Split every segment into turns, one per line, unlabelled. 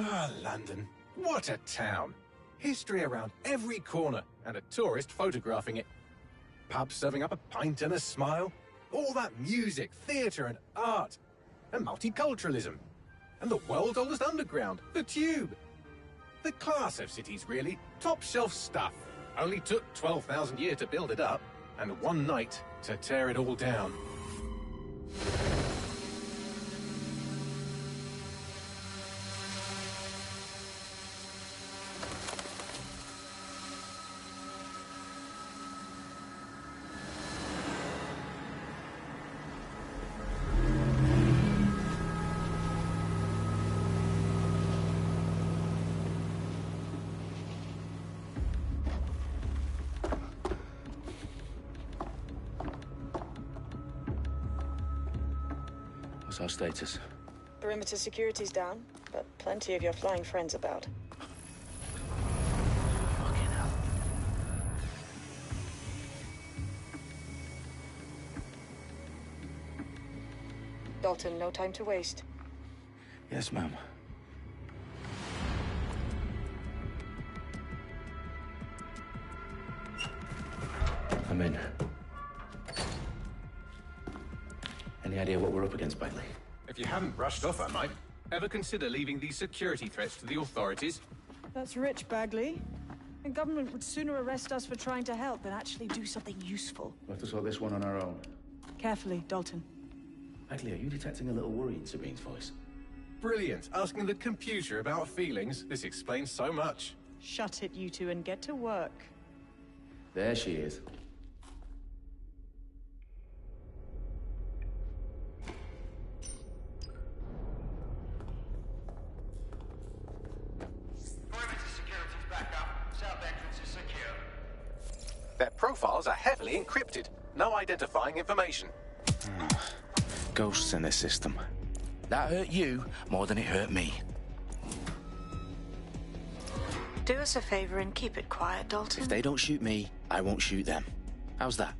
Ah, London. What a town. History around every corner, and a tourist photographing it. Pubs serving up a pint and a smile. All that music, theatre and art. And multiculturalism. And the world's oldest underground, the Tube. The class of cities, really. Top shelf stuff. Only took 12,000 years to build it up, and one night to tear it all down.
What's our status?
Perimeter security's down, but plenty of your flying friends about.
Fucking hell.
Dalton, no time to waste.
Yes, ma'am. I'm in. Any idea what we're up against, Bailey?
If you haven't brushed off, I might. Ever consider leaving these security threats to the authorities?
That's rich, Bagley. The government would sooner arrest us for trying to help than actually do something useful.
We'll have to sort this one on our own.
Carefully, Dalton.
Bailey, are you detecting a little worry in Sabine's voice?
Brilliant. Asking the computer about feelings. This explains so much.
Shut it, you two, and get to work.
There she is.
Their profiles are heavily encrypted. No identifying information.
Ghosts in this system. That hurt you more than it hurt me.
Do us a favor and keep it quiet, Dalton.
If they don't shoot me, I won't shoot them. How's that?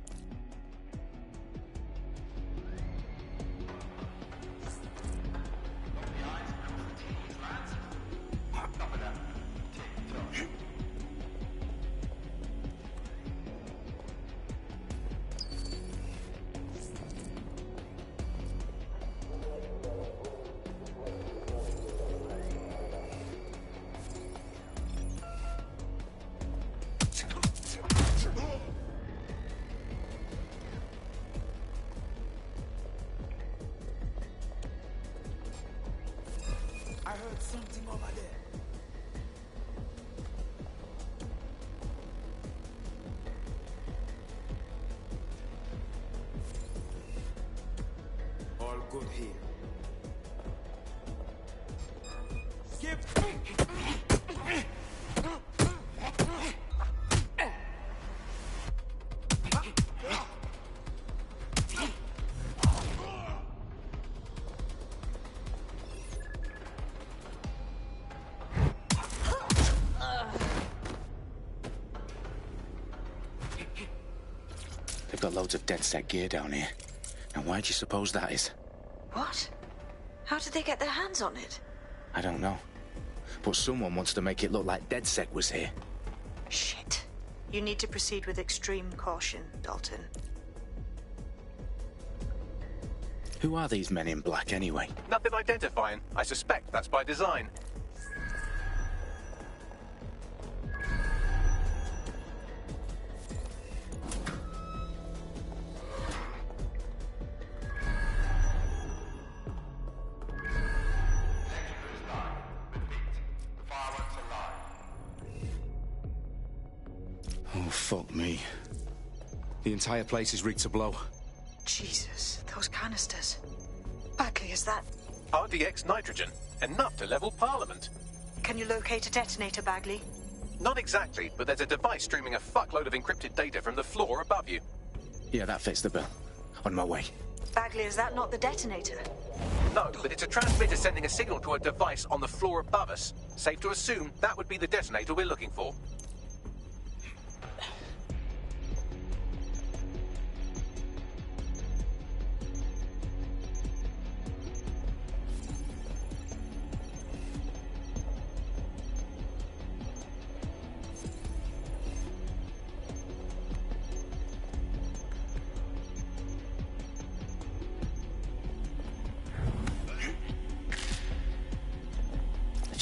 I heard something over there. All good here.
They've got loads of dead set gear down here. Now why do you suppose that is?
What? How did they get their hands on it?
I don't know. But someone wants to make it look like DedSec was here.
Shit. You need to proceed with extreme caution, Dalton.
Who are these men in black anyway?
Nothing identifying. I suspect that's by design.
Oh, fuck me. The entire place is rigged to blow.
Jesus, those canisters. Bagley, is that...
RDX nitrogen. Enough to level Parliament.
Can you locate a detonator, Bagley?
Not exactly, but there's a device streaming a fuckload of encrypted data from the floor above you.
Yeah, that fits the bill. On my way.
Bagley, is that not the detonator?
No, but it's a transmitter sending a signal to a device on the floor above us. Safe to assume that would be the detonator we're looking for.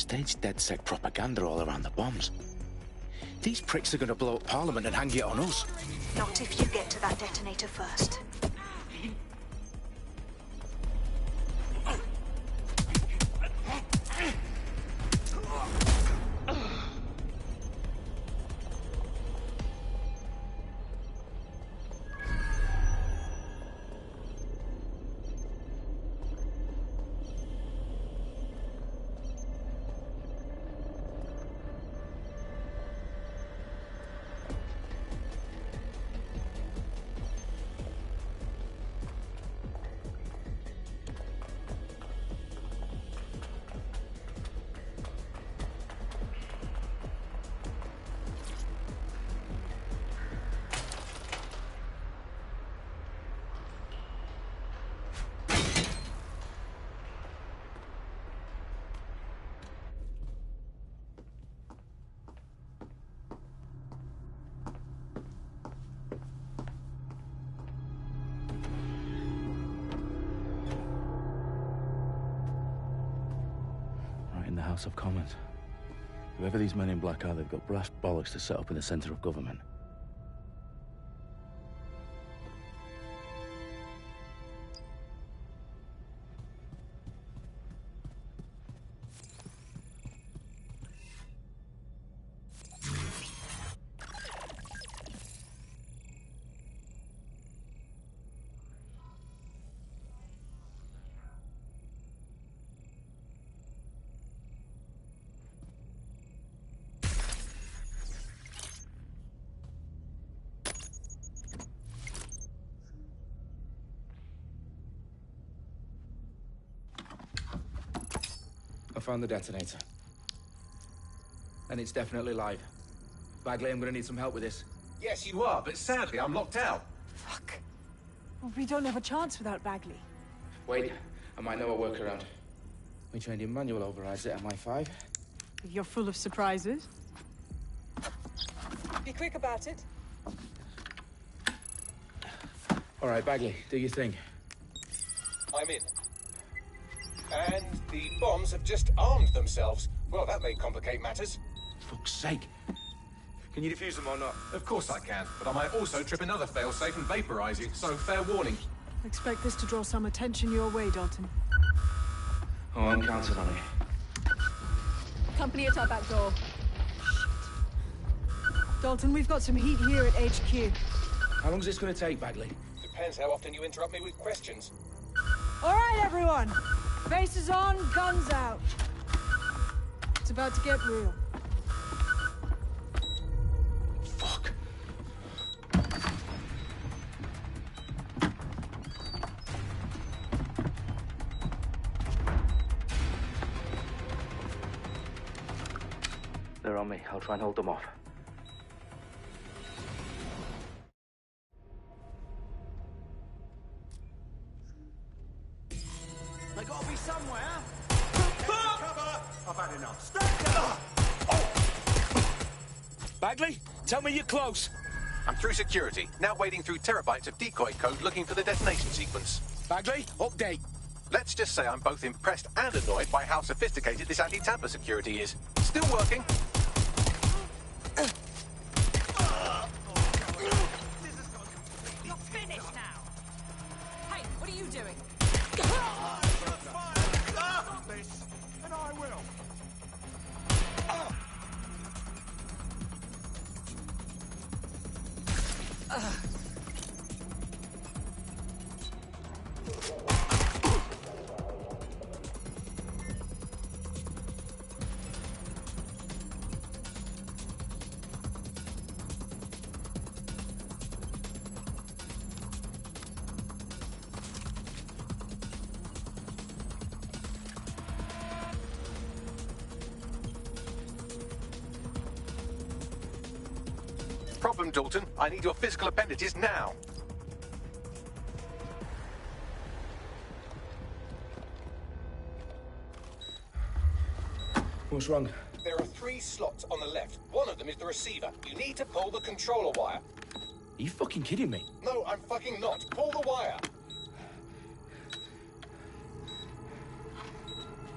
staged DedSec propaganda all around the bombs. These pricks are gonna blow up Parliament and hang it on us.
Not if you get to that detonator first.
In the House of Commons. Whoever these men in black are, they've got brass bollocks to set up in the centre of government.
I found the detonator. And it's definitely live. Bagley, I'm gonna need some help with this.
Yes, you are, but sadly, I'm locked out.
Fuck. Well, we don't have a chance without Bagley.
Wait, I might know a workaround. We trained in manual overrides at MI5.
You're full of surprises. Be quick about it.
All right, Bagley, do your thing.
I'm in. And the bombs have just armed themselves. Well, that may complicate matters.
Fuck's sake.
Can you defuse them or not?
Of course I can, but I might also trip another failsafe and vaporize you, so fair warning.
Expect this to draw some attention your way, Dalton.
Oh, I'm counting on it.
Company at our back door.
Dalton, we've got some heat here at HQ.
How long's this gonna take, Bagley?
Depends how often you interrupt me with questions.
All right, everyone. Faces on, guns out. It's about to get real.
Fuck.
They're on me. I'll try and hold them off.
They gotta be somewhere. Cover! I've had enough. Stay down!
Bagley, tell me you're close.
I'm through security, now wading through terabytes of decoy code looking for the detonation sequence.
Bagley, update.
Let's just say I'm both impressed and annoyed by how sophisticated this anti-tamper security is. Still working.
You're finished now. Hey, what are you doing?
Stop this, and I will.
Problem, Dalton. I need your physical appendages now.
What's wrong?
There are 3 slots on the left. One of them is the receiver. You need to pull the controller wire.
Are you fucking kidding me?
No, I'm fucking not. Pull the wire.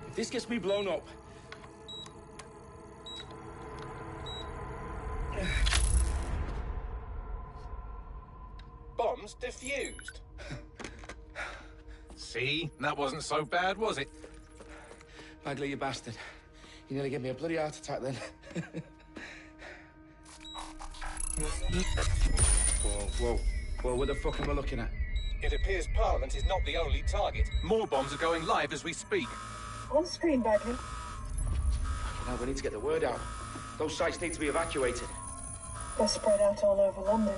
If this gets me blown up,
confused. See? That wasn't so bad, was it?
Bagley, you bastard. You nearly gave me a bloody heart attack then. Whoa, what the fuck am I looking at?
It appears Parliament is not the only target. More bombs are going live as we speak.
On screen, Bagley.
Now we need to get the word out. Those sites need to be evacuated.
They're spread out all over London.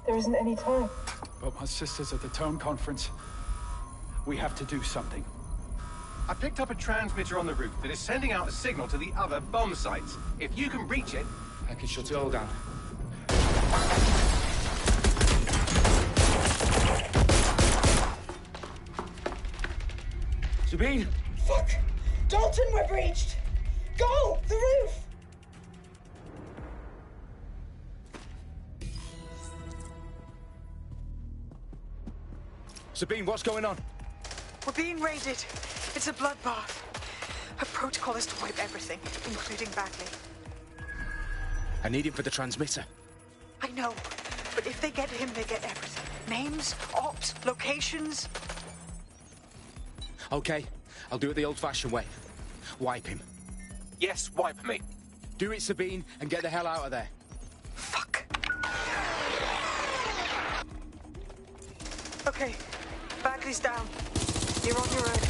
There isn't any time.
But my sister's at the town conference. We have to do something.
I picked up a transmitter on the roof that is sending out a signal to the other bomb sites. If you can reach it...
I can shut it all down. Sabine!
Fuck! Dalton, we're breached! Go! The roof!
Sabine, what's going on?
We're being raided. It's a bloodbath. Her protocol is to wipe everything, including Bagley.
I need him for the transmitter.
I know, but if they get him, they get everything. Names, ops, locations.
Okay, I'll do it the old-fashioned way. Wipe him.
Yes, wipe me.
Do it, Sabine, and get the hell out of there.
Fuck. Okay, Bagley's down. You're on your own.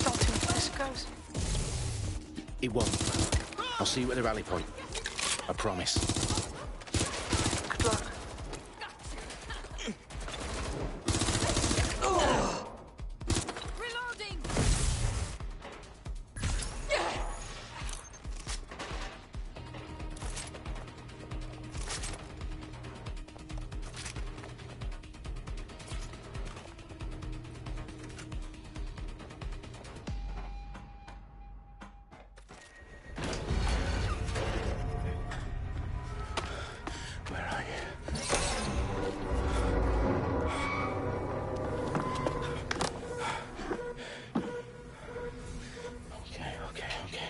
Dalton, this goes.
It won't. I'll see you at the rally point. I promise.
Good luck.
Reloading!
Where are you? Okay.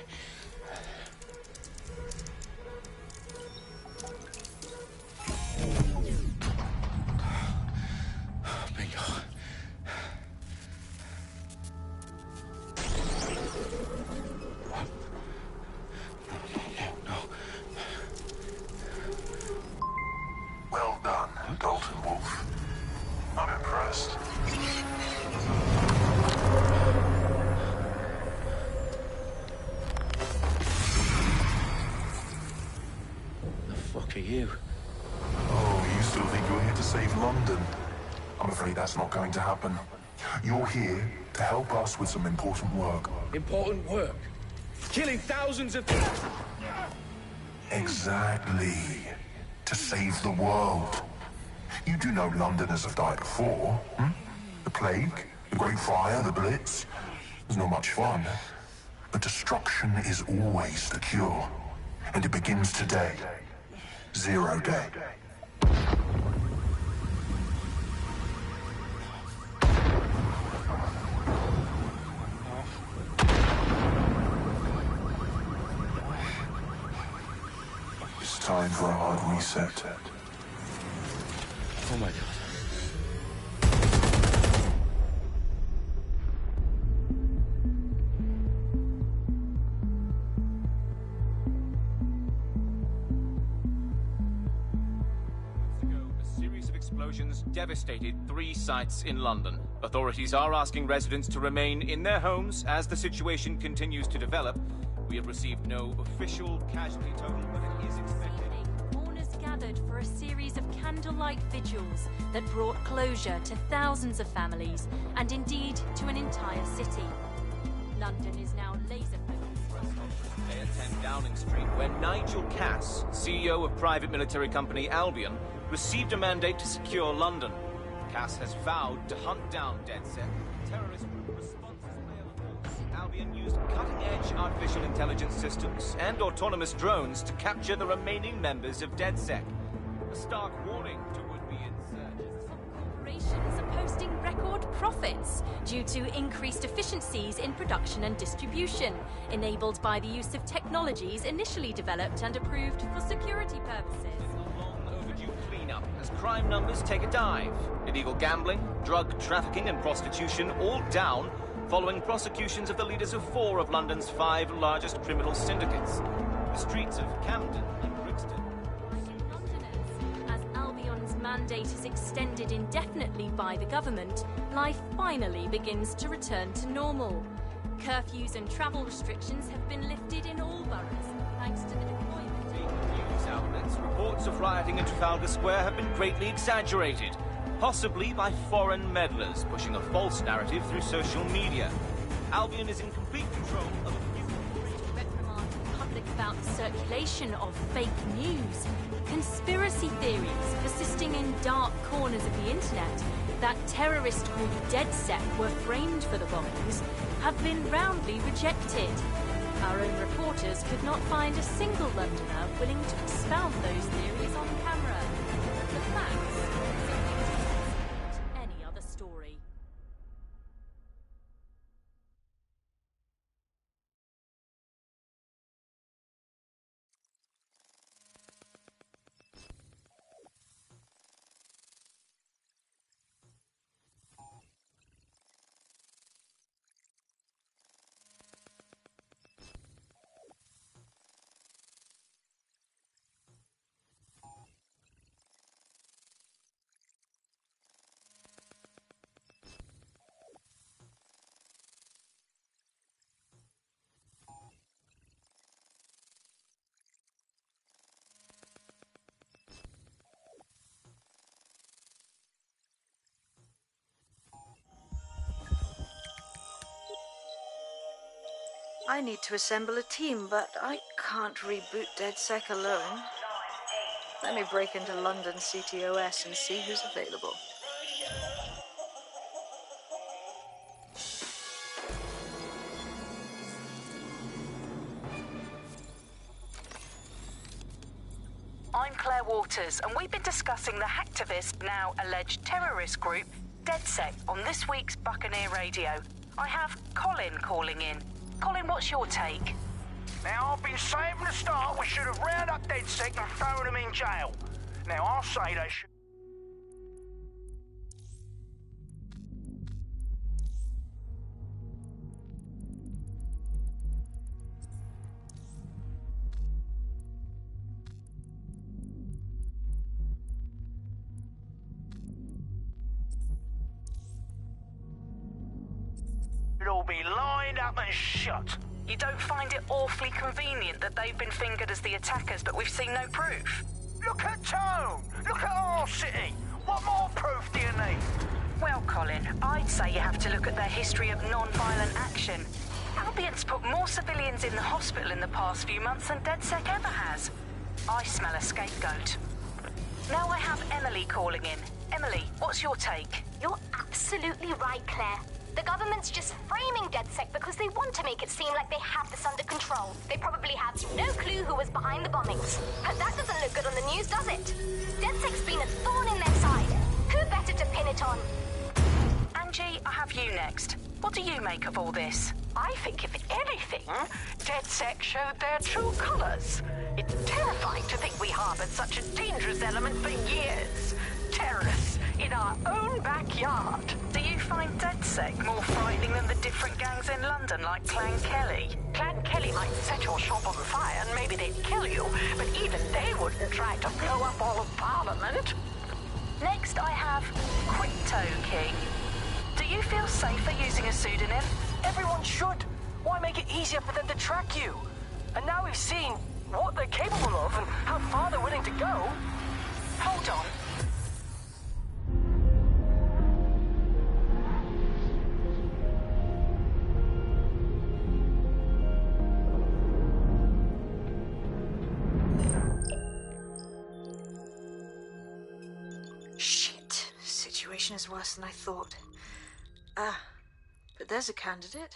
Bingo. What? No.
Well done, Dalton Wolf. I'm impressed.
The fuck are you?
Oh, you still think you're here to save London? I'm afraid that's not going to happen. You're here to help us with some important work.
Important work. Killing thousands of...
Exactly. To save the world. You do know Londoners have died before, hmm? The Plague, the Great Fire, the Blitz. It's not much fun. But destruction is always the cure. And it begins today. 0 day. It's time for a hard reset.
Oh my god.
A series of explosions devastated 3 sites in London. Authorities are asking residents to remain in their homes as the situation continues to develop. We have received no official casualty total, but it is expected.
Mourners gathered for a series of candlelight vigils that brought closure to thousands of families and indeed to an entire city. London is now laser-focused.
Day at 10 Downing Street, where Nigel Cass, CEO of private military company Albion, received a mandate to secure London. Cass has vowed to hunt down DedSec, terrorist group responses by a force. Albion used cutting-edge artificial intelligence systems and autonomous drones to capture the remaining members of DedSec. A stark warning to would-be insurgents.
Corporations are posting record profits due to increased efficiencies in production and distribution, enabled by the use of technologies initially developed and approved for security purposes.
A long overdue cleanup as crime numbers take a dive. Illegal gambling, drug trafficking and prostitution all down following prosecutions of the leaders of 4 of London's 5 largest criminal syndicates. The streets of Camden and Brixton.
Londoners, as Albion's mandate is extended indefinitely by the government, life finally begins to return to normal. Curfews and travel restrictions have been lifted in all boroughs, thanks to the deployment.
News outlets, reports of rioting in Trafalgar Square have been greatly exaggerated, possibly by foreign meddlers pushing a false narrative through social media. Albion is in complete control of a few...
reprimand the public about the circulation of fake news, conspiracy theories persisting in dark corners of the internet that terrorist group DedSec were framed for the bombings have been roundly rejected. Our own reporters could not find a single Londoner willing to expound those theories on camera. The facts simply exist any other story.
I need to assemble a team, but I can't reboot DedSec alone. Let me break into London CTOS and see who's available.
I'm Claire Waters, and we've been discussing the hacktivist, now alleged terrorist group, DedSec, on this week's Buccaneer Radio. I have Colin calling in. Colin, what's your take?
Now, I've been saying from the start we should have rounded up DedSec and thrown them in jail. Now, I'll say they should... all be lined up and shot.
You don't find it awfully convenient that they've been fingered as the attackers, but we've seen no proof?
Look at Tone! Look at our city! What more proof do you need?
Well, Colin, I'd say you have to look at their history of non-violent action. Albion's put more civilians in the hospital in the past few months than DedSec ever has. I smell a scapegoat. Now I have Emily calling in. Emily, what's your take?
You're absolutely right, Claire. The government's just framing DedSec because they want to make it seem like they have this under control. They probably have no clue who was behind the bombings. But that doesn't look good on the news, does it? DedSec's been a thorn in their side. Who better to pin it on?
Angie, I have you next. What do you make of all this?
I think, if anything, DedSec showed their true colors. It's terrifying to think we harbored such a dangerous element for years. Terrorists in our own backyard.
Do you find DedSec more frightening than the different gangs in London, like Clan Kelly?
Clan Kelly might set your shop on fire and maybe they'd kill you, but even they wouldn't try to blow up all of Parliament.
Next, I have Crypto King. Do you feel safer using a pseudonym?
Everyone should. Why make it easier for them to track you? And now we've seen what they're capable of and how far they're willing to go.
Hold on.
Shit. Situation is worse than I thought. But there's a candidate.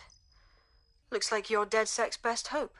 Looks like you're DedSec's best hope.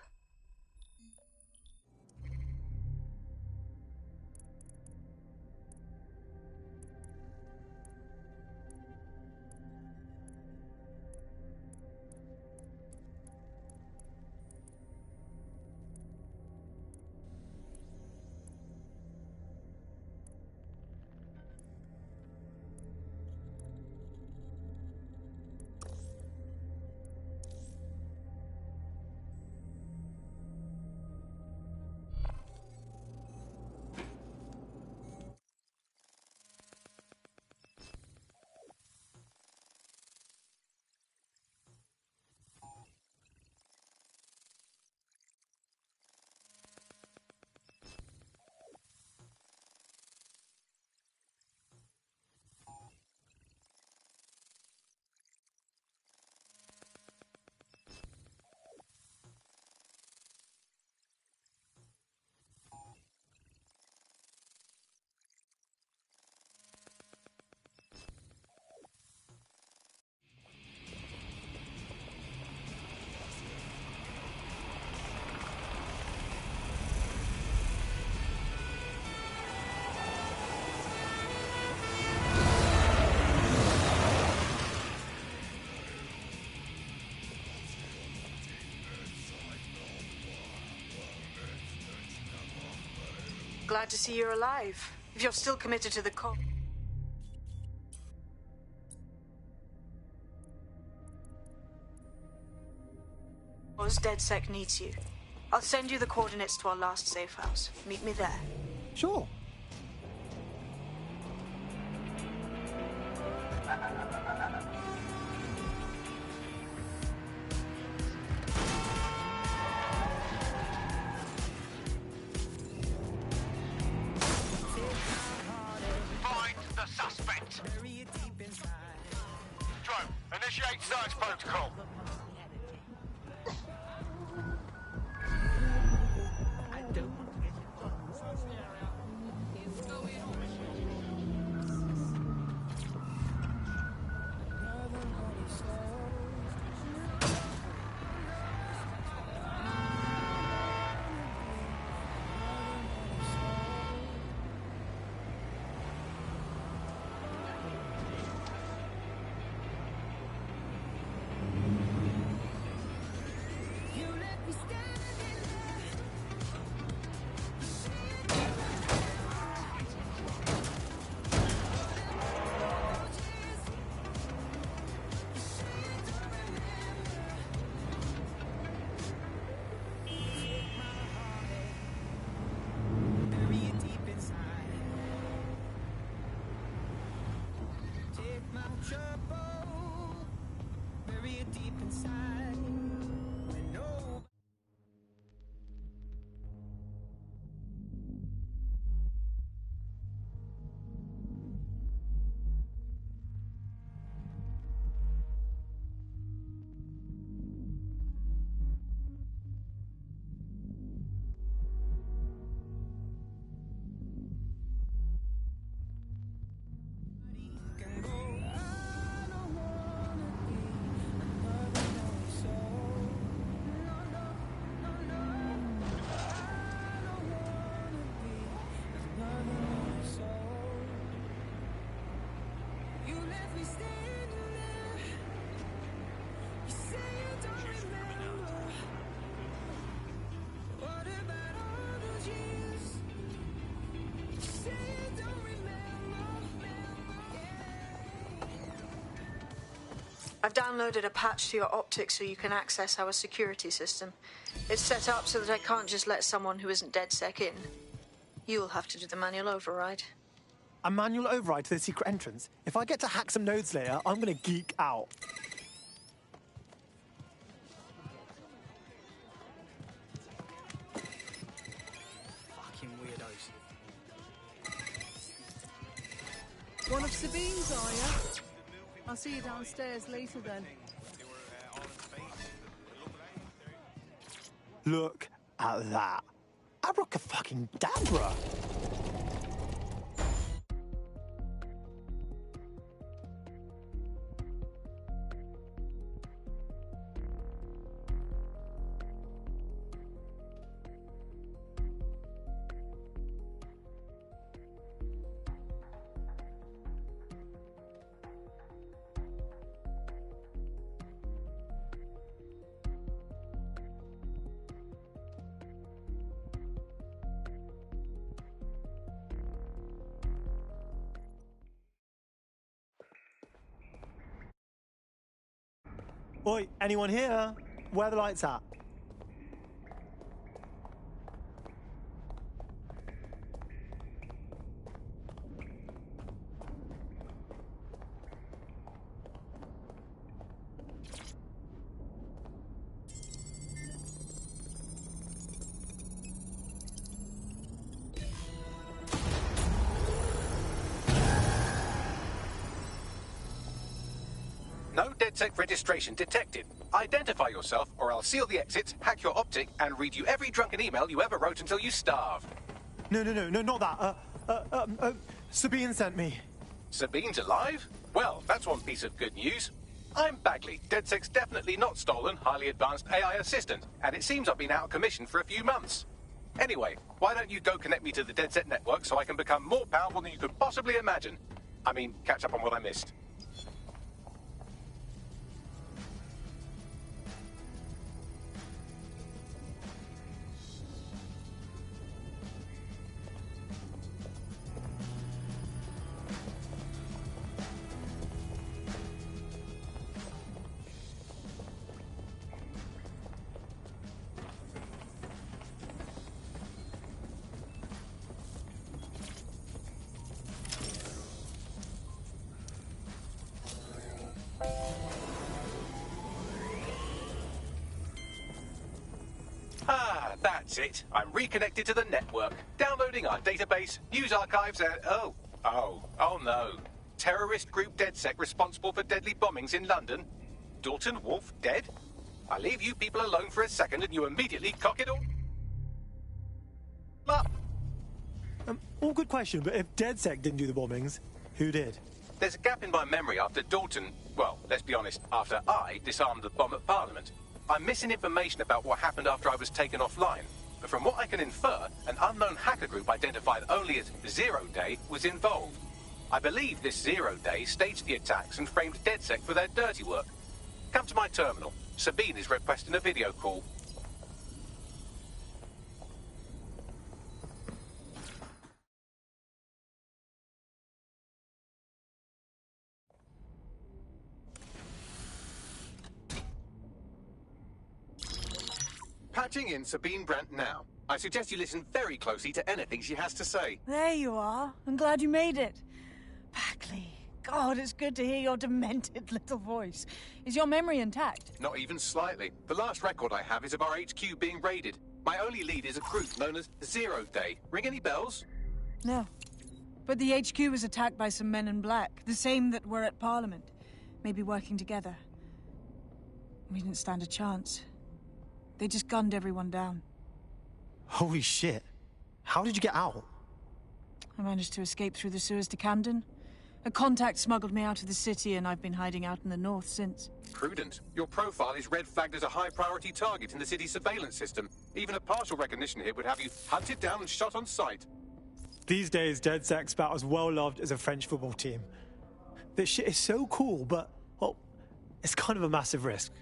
glad to see you're alive. If you're still committed to the cause, DedSec needs you. I'll send you the coordinates to our last safe house. Meet me there.
Sure.
Find the suspect. Drone, initiate search protocol.
I've downloaded a patch to your optics so you can access our security system. It's set up so that I can't just let someone who isn't DedSec in. You'll have to do the manual override.
A manual override to the secret entrance? If I get to hack some nodes later, I'm gonna geek out.
Fucking weirdos.
One of Sabine's, are you? I'll see you downstairs later then.
Look at that. Abracadabra. Oi, anyone here? Where are the lights at?
No DedSec registration detected. Identify yourself, or I'll seal the exits, hack your optic, and read you every drunken email you ever wrote until you starve.
No, not that. Sabine sent me.
Sabine's alive? Well, that's one piece of good news. I'm Bagley, DedSec's definitely not stolen, highly advanced AI assistant, and it seems I've been out of commission for a few months. Anyway, why don't you go connect me to the DedSec network so I can become more powerful than you could possibly imagine? I mean, catch up on what I missed. Ah, that's it. I'm reconnected to the network, downloading our database, news archives, and... Oh no. Terrorist group DedSec responsible for deadly bombings in London. Dalton Wolf dead? I leave you people alone for a second and you immediately cock it all up.
All good question, but if DedSec didn't do the bombings, who did?
There's a gap in my memory after Dalton... Well, let's be honest, after I disarmed the bomb at Parliament. I'm missing information about what happened after I was taken offline. But from what I can infer, an unknown hacker group identified only as Zero Day was involved. I believe this Zero Day staged the attacks and framed DedSec for their dirty work. Come to my terminal. Sabine is requesting a video call. Patching in Sabine Brandt now. I suggest you listen very closely to anything she has to say.
There you are. I'm glad you made it. Packley, God, it's good to hear your demented little voice. Is your memory intact?
Not even slightly. The last record I have is of our HQ being raided. My only lead is a group known as Zero Day. Ring any bells?
No. But the HQ was attacked by some men in black, the same that were at Parliament. Maybe working together. We didn't stand a chance. They just gunned everyone down.
Holy shit. How did you get out?
I managed to escape through the sewers to Camden. A contact smuggled me out of the city, and I've been hiding out in the north since.
Prudent. Your profile is red flagged as a high-priority target in the city's surveillance system. Even a partial recognition here would have you hunted down and shot on sight.
These days, DedSec's about as well loved as a French football team. This shit is so cool, but, well, it's kind of a massive risk.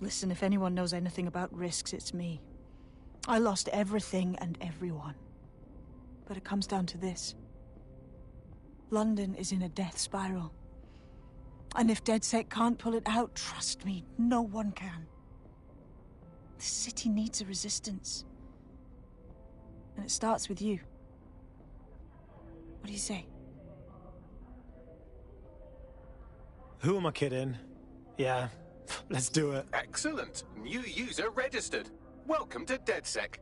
Listen, if anyone knows anything about risks, it's me. I lost everything and everyone. But it comes down to this. London is in a death spiral. And if DedSec can't pull it out, trust me, no one can. The city needs a resistance. And it starts with you. What do you say?
Who am I kidding? Yeah, let's do it.
Excellent. New user registered. Welcome to DedSec.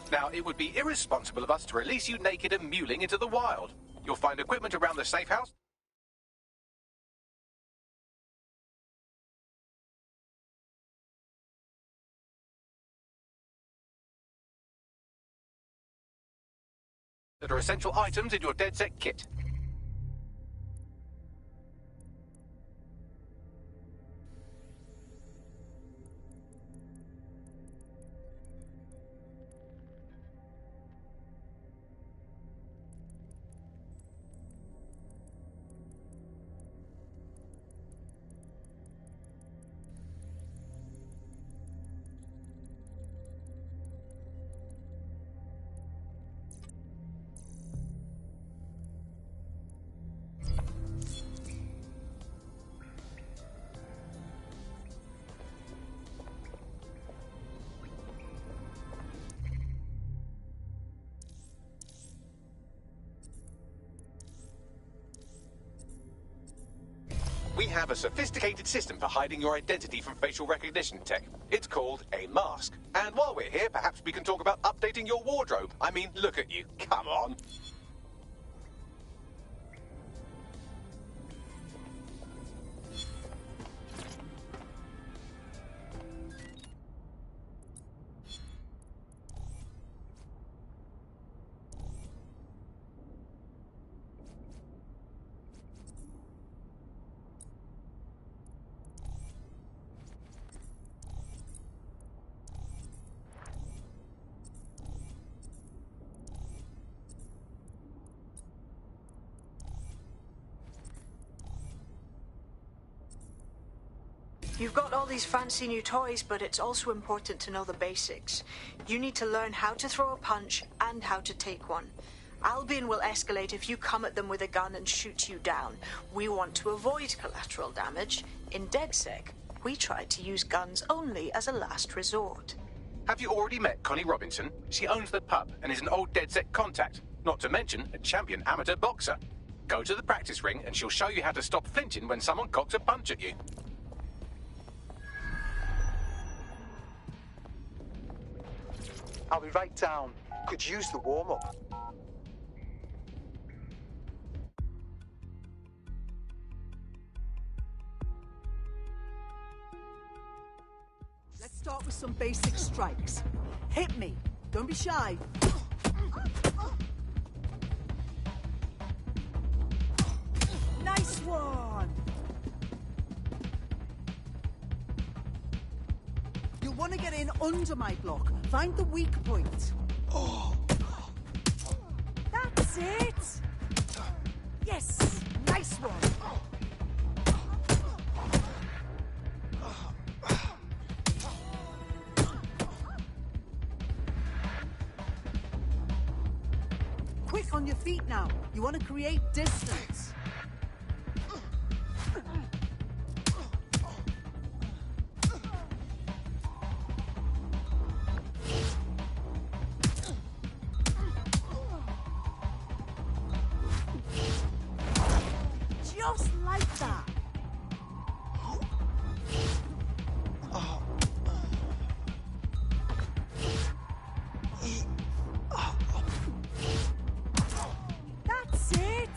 Now, it would be irresponsible of us to release you naked and mewling into the wild. You'll find equipment around the safe house. That are essential items in your DedSec kit. We have a sophisticated system for hiding your identity from facial recognition tech. It's called a mask. And while we're here, perhaps we can talk about updating your wardrobe. I mean, look at you. Come on.
You've got all these fancy new toys, but it's also important to know the basics. You need to learn how to throw a punch and how to take one. Albion will escalate if you come at them with a gun and shoot you down. We want to avoid collateral damage. In DedSec, we try to use guns only as a last resort.
Have you already met Connie Robinson? She owns the pub and is an old DedSec contact, not to mention a champion amateur boxer. Go to the practice ring and she'll show you how to stop flinching when someone cocks a punch at you.
I'll be right down. Could use the warm-up.
Let's start with some basic strikes. Hit me. Don't be shy. Nice one! You'll want to get in under my block. Find the weak point. Oh. That's it! Yes! Nice one! Quick on your feet now. You want to create distance. Just like that. That's it.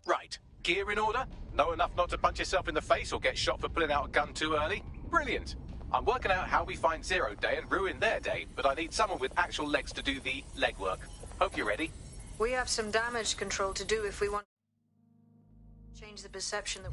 Right. Gear in order? Know enough not to punch yourself in the face or get shot for pulling out a gun too early? Brilliant. I'm working out how we find Zero Day and ruin their day, but I need someone with actual legs to do the legwork. Hope you're ready.
We have some damage control to do if we want to change the perception that...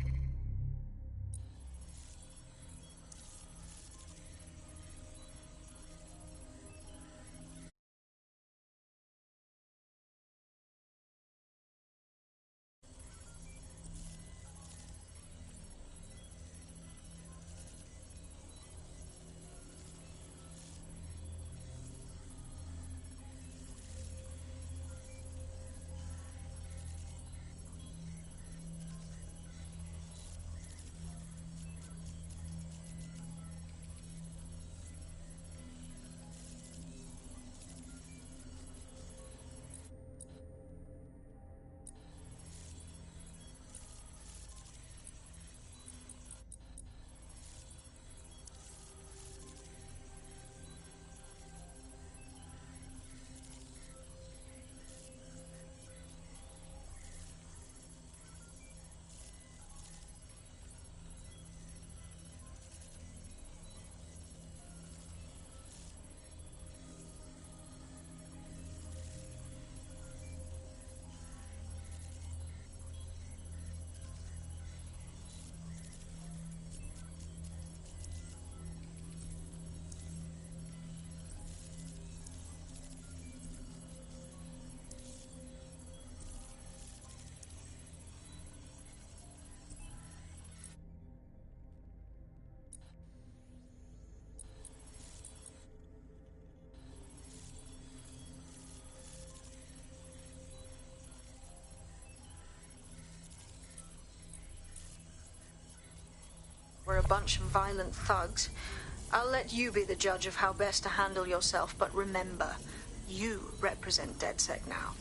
We're a bunch of violent thugs. I'll let you be the judge of how best to handle yourself, but remember, you represent DedSec now.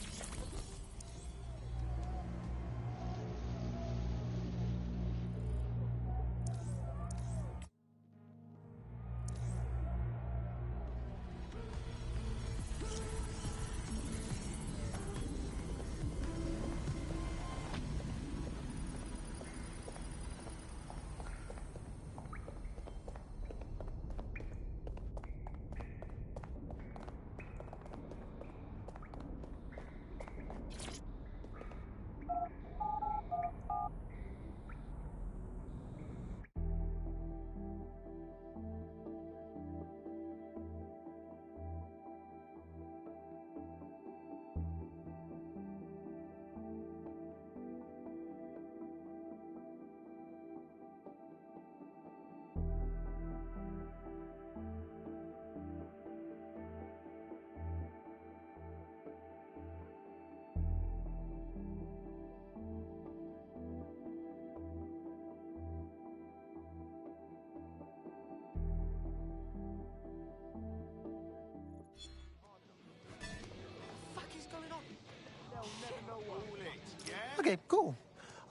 Okay, cool.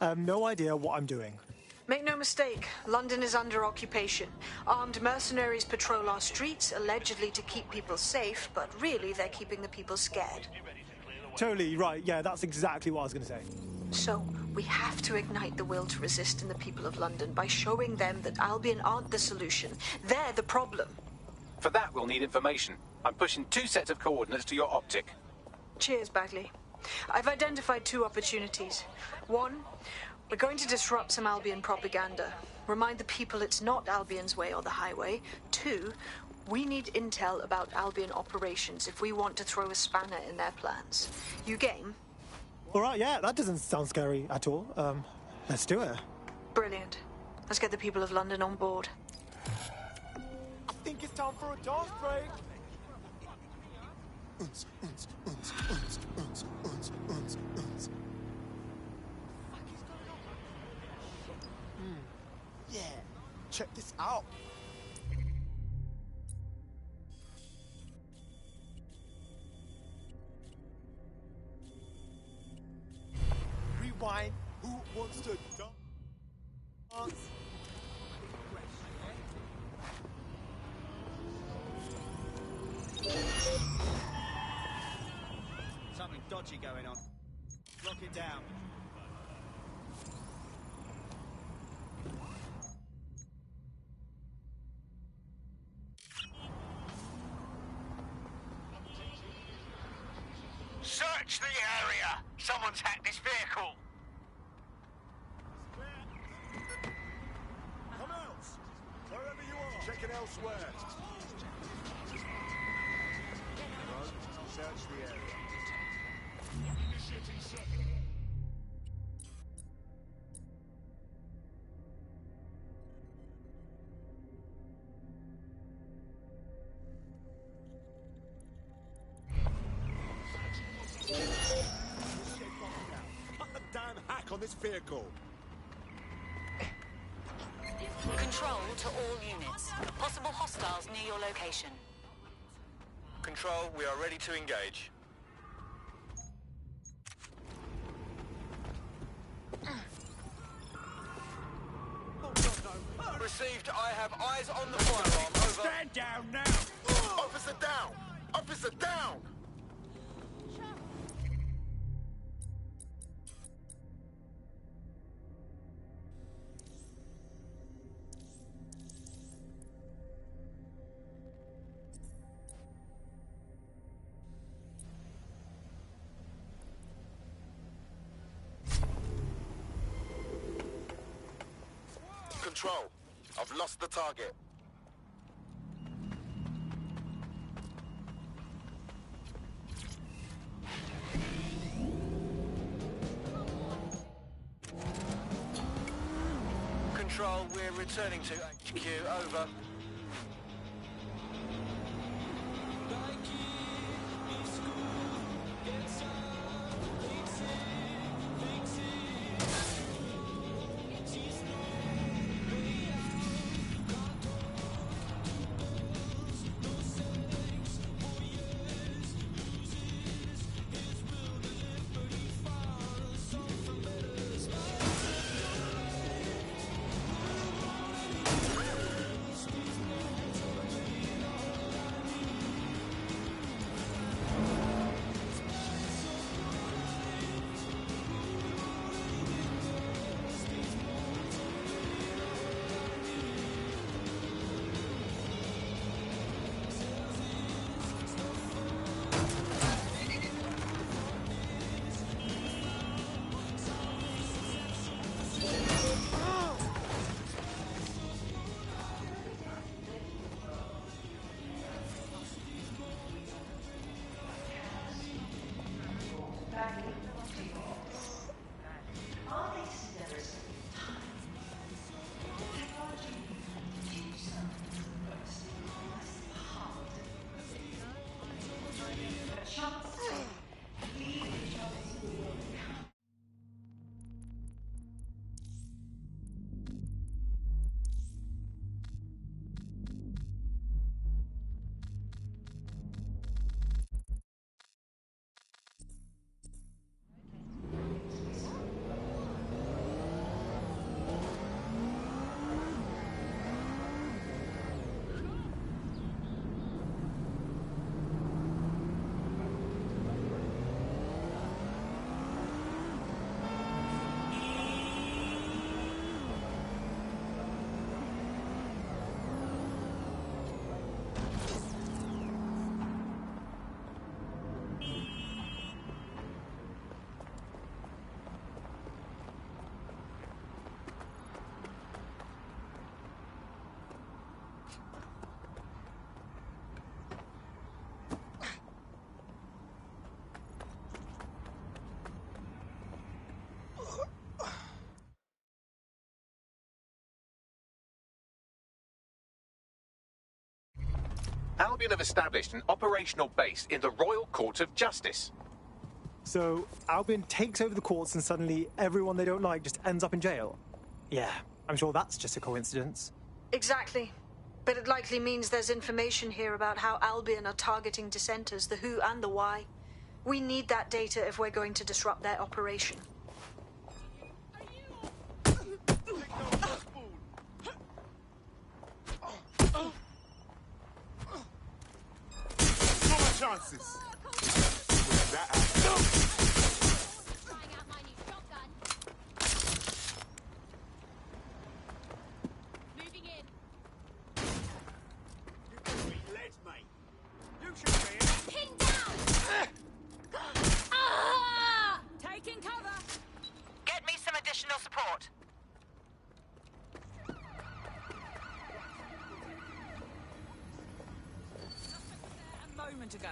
I have no idea what I'm doing.
Make no mistake, London is under occupation. Armed mercenaries patrol our streets, allegedly to keep people safe, but really they're keeping the people scared.
Totally right. Yeah, that's exactly what I was going to say.
So, we have to ignite the will to resist in the people of London by showing them that Albion aren't the solution. They're the problem.
For that, we'll need information. I'm pushing 2 sets of coordinates to your optic.
Cheers, Bagley. I've identified 2 opportunities. 1, we're going to disrupt some Albion propaganda. Remind the people it's not Albion's way or the highway. 2, we need intel about Albion operations if we want to throw a spanner in their plans. You game?
All right, yeah, that doesn't sound scary at all. Let's do it.
Brilliant. Let's get the people of London on board.
I think it's time for a dance break. Yeah, check this out. Rewind. Who wants to dance?
Something dodgy going on. Lock it down.
Search the area! Someone's hacked this vehicle!
Come out! Wherever you are! Check it elsewhere. Search the area. Put the damn hack on this vehicle.
Control to all units. Possible hostiles near your location.
Control, we are ready to engage. Received, I have eyes on the firearm, over.
Stand down now! Officer down! Officer down!
Control, I've lost the target. Control, we're returning to HQ, over.
Albion have established an operational base in the Royal Court of Justice.
So Albion takes over the courts and suddenly everyone they don't like just ends up in jail? Yeah, I'm sure that's just a coincidence.
Exactly. But it likely means there's information here about how Albion are targeting dissenters, the who and the why. We need that data if we're going to disrupt their operation.
Chances.
Moving in.
You can be led, mate. You should be here.
Pinned down. Taking cover.
Get me some additional support.
A moment ago.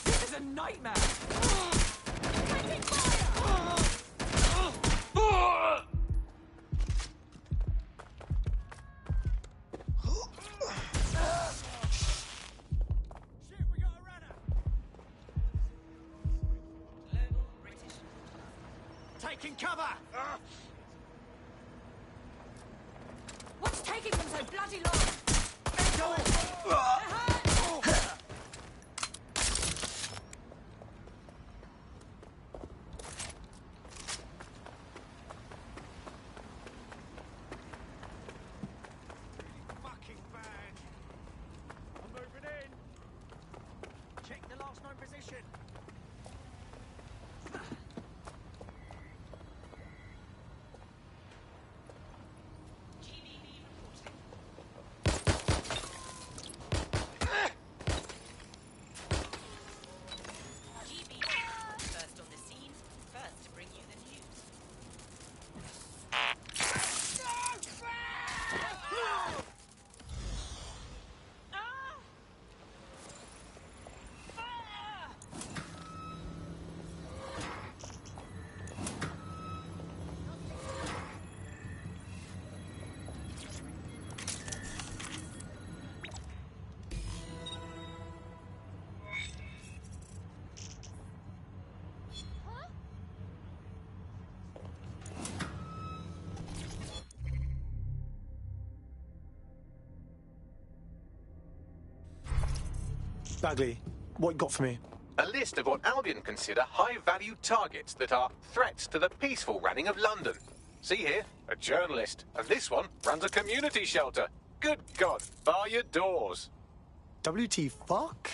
This is a nightmare. Taking fire.
Shit, we got a runner. Taking cover.
What's taking them so bloody long?
Fucking bad. I'm moving in. Check the last known position.
First on the scene, first to bring you the news.
Bagley, what you got for me?
A list of what Albion consider high-value targets that are threats to the peaceful running of London. See here, a journalist, and this one runs a community shelter. Good God, bar your doors.
WT fuck?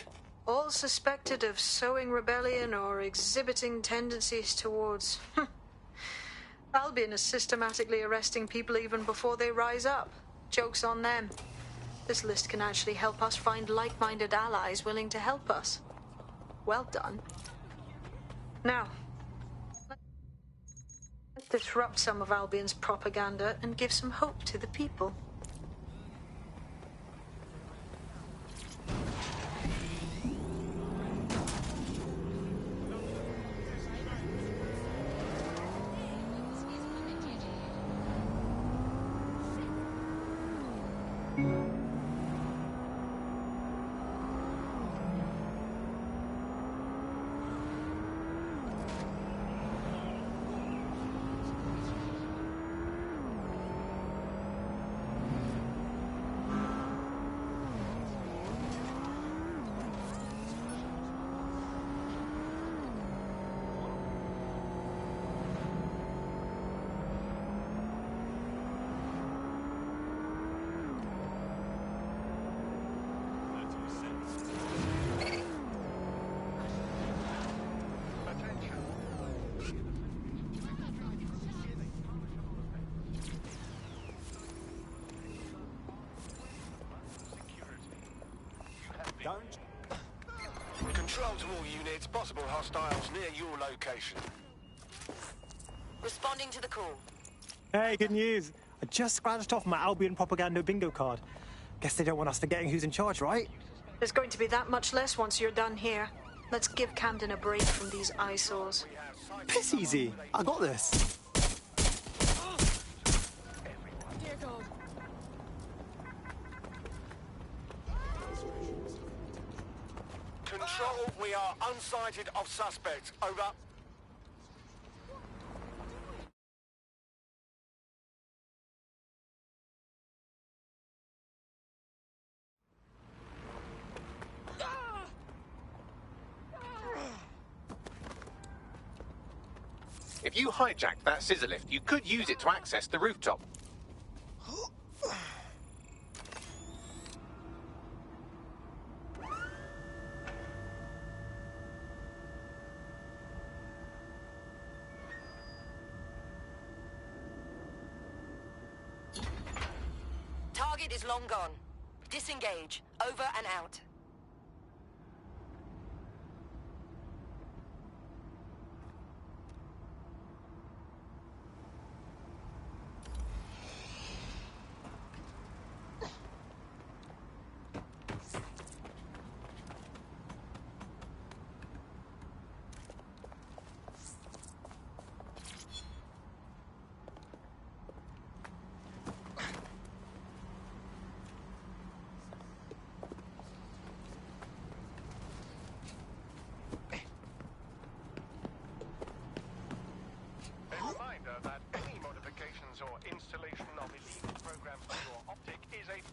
All suspected of sowing rebellion or exhibiting tendencies towards... Albion is systematically arresting people even before they rise up. Joke's on them. This list can actually help us find like-minded allies willing to help us. Well done. Now, let's disrupt some of Albion's propaganda and give some hope to the people.
Control to all units, possible hostiles near your location.
Responding to the call.
Hey, good news. I just scratched off my Albion propaganda bingo card. Guess they don't want us forgetting who's in charge, right?
There's going to be that much less once you're done here. Let's give Camden a break from these eyesores.
Piss easy. I got this.
unsighted of suspects. Over.
If you hijacked that scissor lift, you could use it to access the rooftop.
Target is long gone. Disengage. Over and out.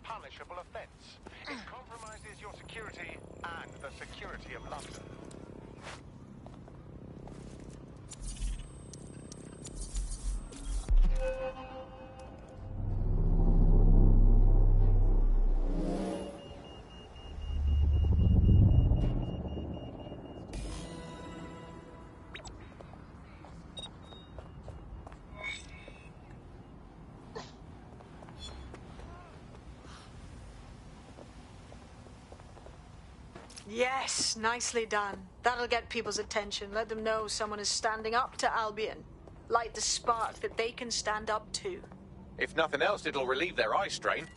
punishable offence. It compromises your security and the security of London.
Yes, nicely done. That'll get people's attention. Let them know someone is standing up to Albion. Light the spark that they can stand up to.
If nothing else, it'll relieve their eye strain.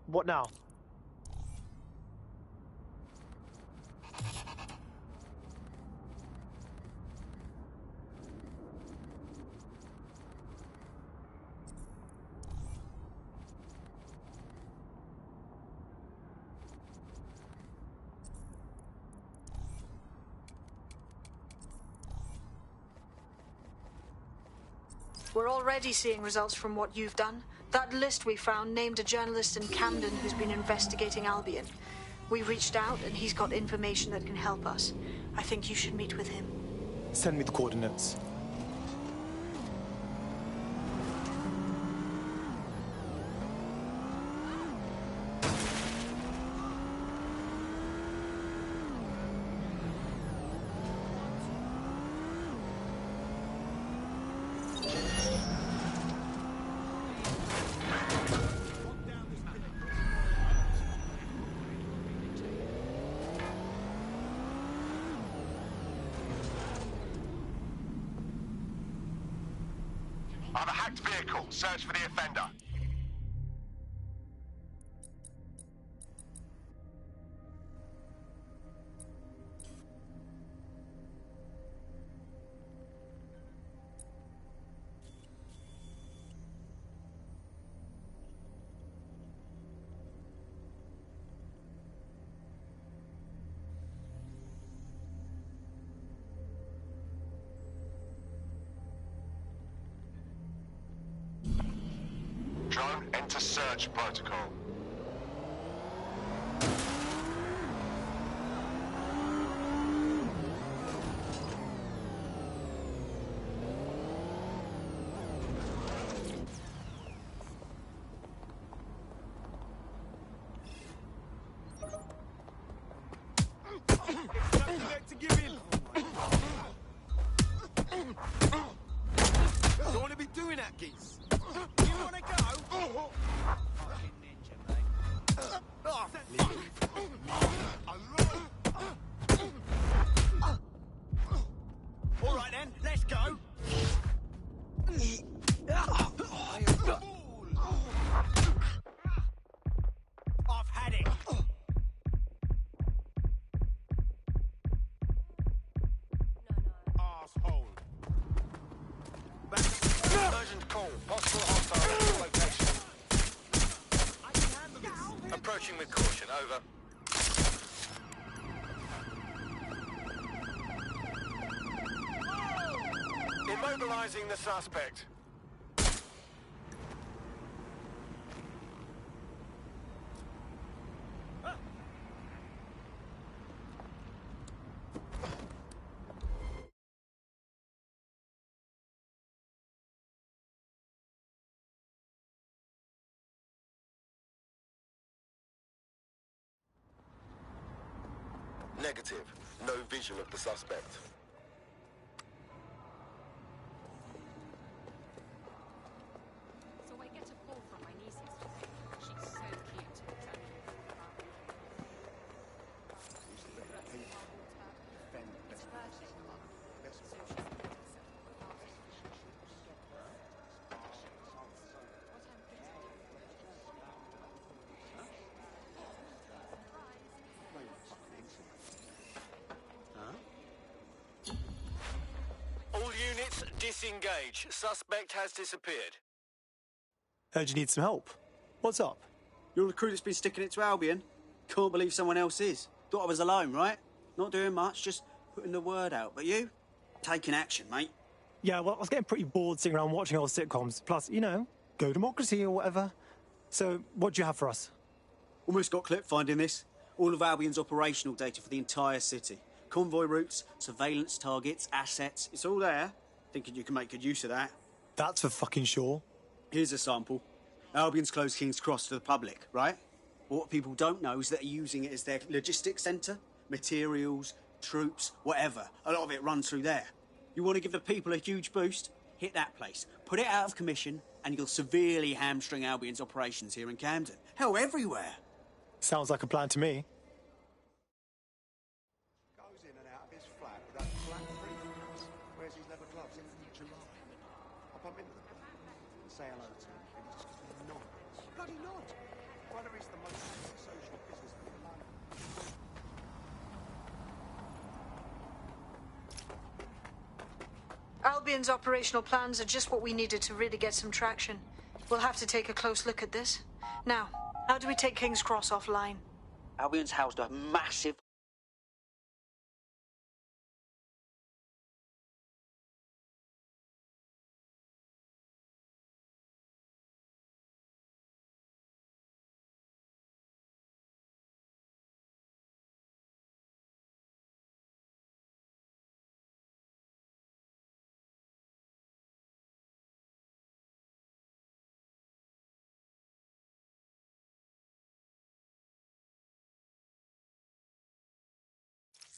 What now?
We're already seeing results from what you've done. That list we found named a journalist in Camden who's been investigating Albion. We reached out and he's got information that can help us. I think you should meet with him.
Send me the coordinates.
I have a hacked vehicle. Search for the offender. Drone, enter search protocol.
To give in. Don't want to be doing that, geese. You want to go? Fucking ninja, mate. Oh, leave me alone. All right then, let's go. I've had it. Asshole.
Urgent call. Possible hostile location. Approaching with caution. Over.
Immobilizing the suspect.
Negative. No visual of the suspect.
So I get a call from my niece yesterday. She's so cute.
All units, disengage. Suspect has disappeared.
Heard you need some help. What's up?
You're the crew that's been sticking it to Albion. Can't believe someone else is. Thought I was alone, right? Not doing much, just putting the word out. But you? Taking action, mate.
Yeah, well, I was getting pretty bored sitting around watching old sitcoms. Plus, you know, go democracy or whatever. So, what do you have for us?
Almost got clipped finding this. All of Albion's operational data for the entire city. Convoy routes, surveillance targets, assets. It's all there. Thinking you can make good use of that.
That's for fucking sure.
Here's a sample. Albion's closed King's Cross to the public, right? But what people don't know is that they're using it as their logistics centre. Materials, troops, whatever. A lot of it runs through there. You want to give the people a huge boost? Hit that place. Put it out of commission, and you'll severely hamstring Albion's operations here in Camden. Hell, everywhere.
Sounds like a plan to me.
Goes in and out of his flat with that black briefcase. Wears his leather gloves in July. I bump into the guy and say hello to him, and he just goes, nod. Bloody nod. Whether he's the most social businessman in London.
Albion's operational plans are just what we needed to really get some traction. We'll have to take a close look at this. Now, how do we take King's Cross offline?
Albion's housed a massive...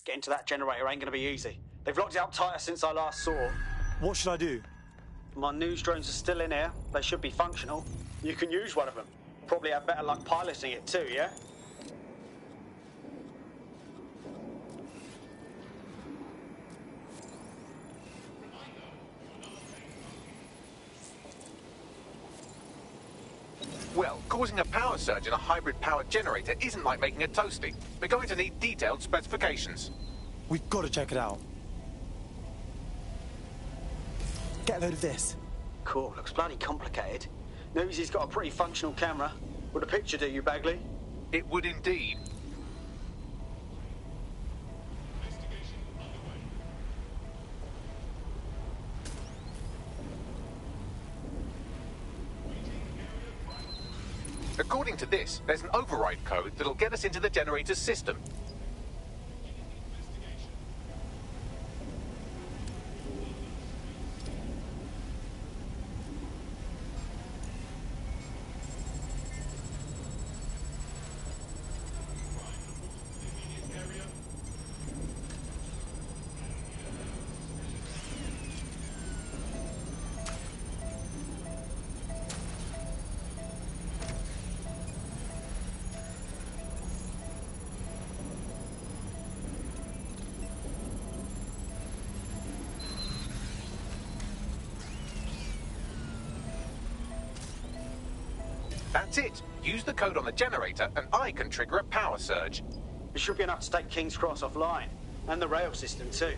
Getting to that generator ain't gonna be easy. They've locked it up tighter since I last saw.
What should I do?
My news drones are still in here. They should be functional. You can use one of them. Probably have better luck piloting it too, yeah?
Well, causing a power surge in a hybrid-powered generator isn't like making a toasty. We're going to need detailed specifications.
We've got to check it out. Get a load of this.
Cool, looks bloody complicated. Knows he's got a pretty functional camera. Would a picture do you, Bagley?
It would indeed. According to this, there's an override code that'll get us into the generator's system. That's it. Use the code on the generator and I can trigger a power surge.
It should be enough to take King's Cross offline. And the rail system too.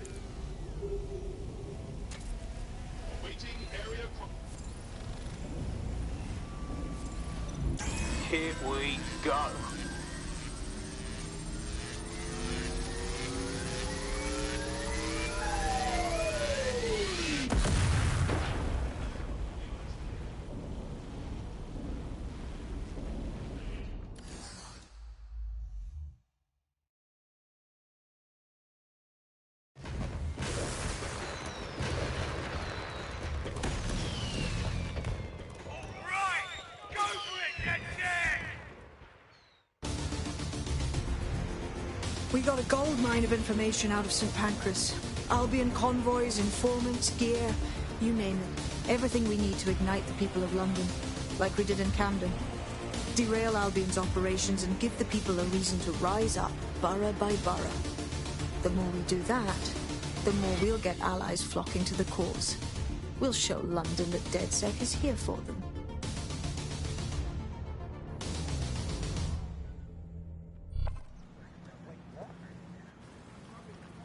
Here we go.
We got a gold mine of information out of St. Pancras. Albion convoys, informants, gear, you name it. Everything we need to ignite the people of London, like we did in Camden. Derail Albion's operations and give the people a reason to rise up, borough by borough. The more we do that, the more we'll get allies flocking to the cause. We'll show London that DedSec is here for them.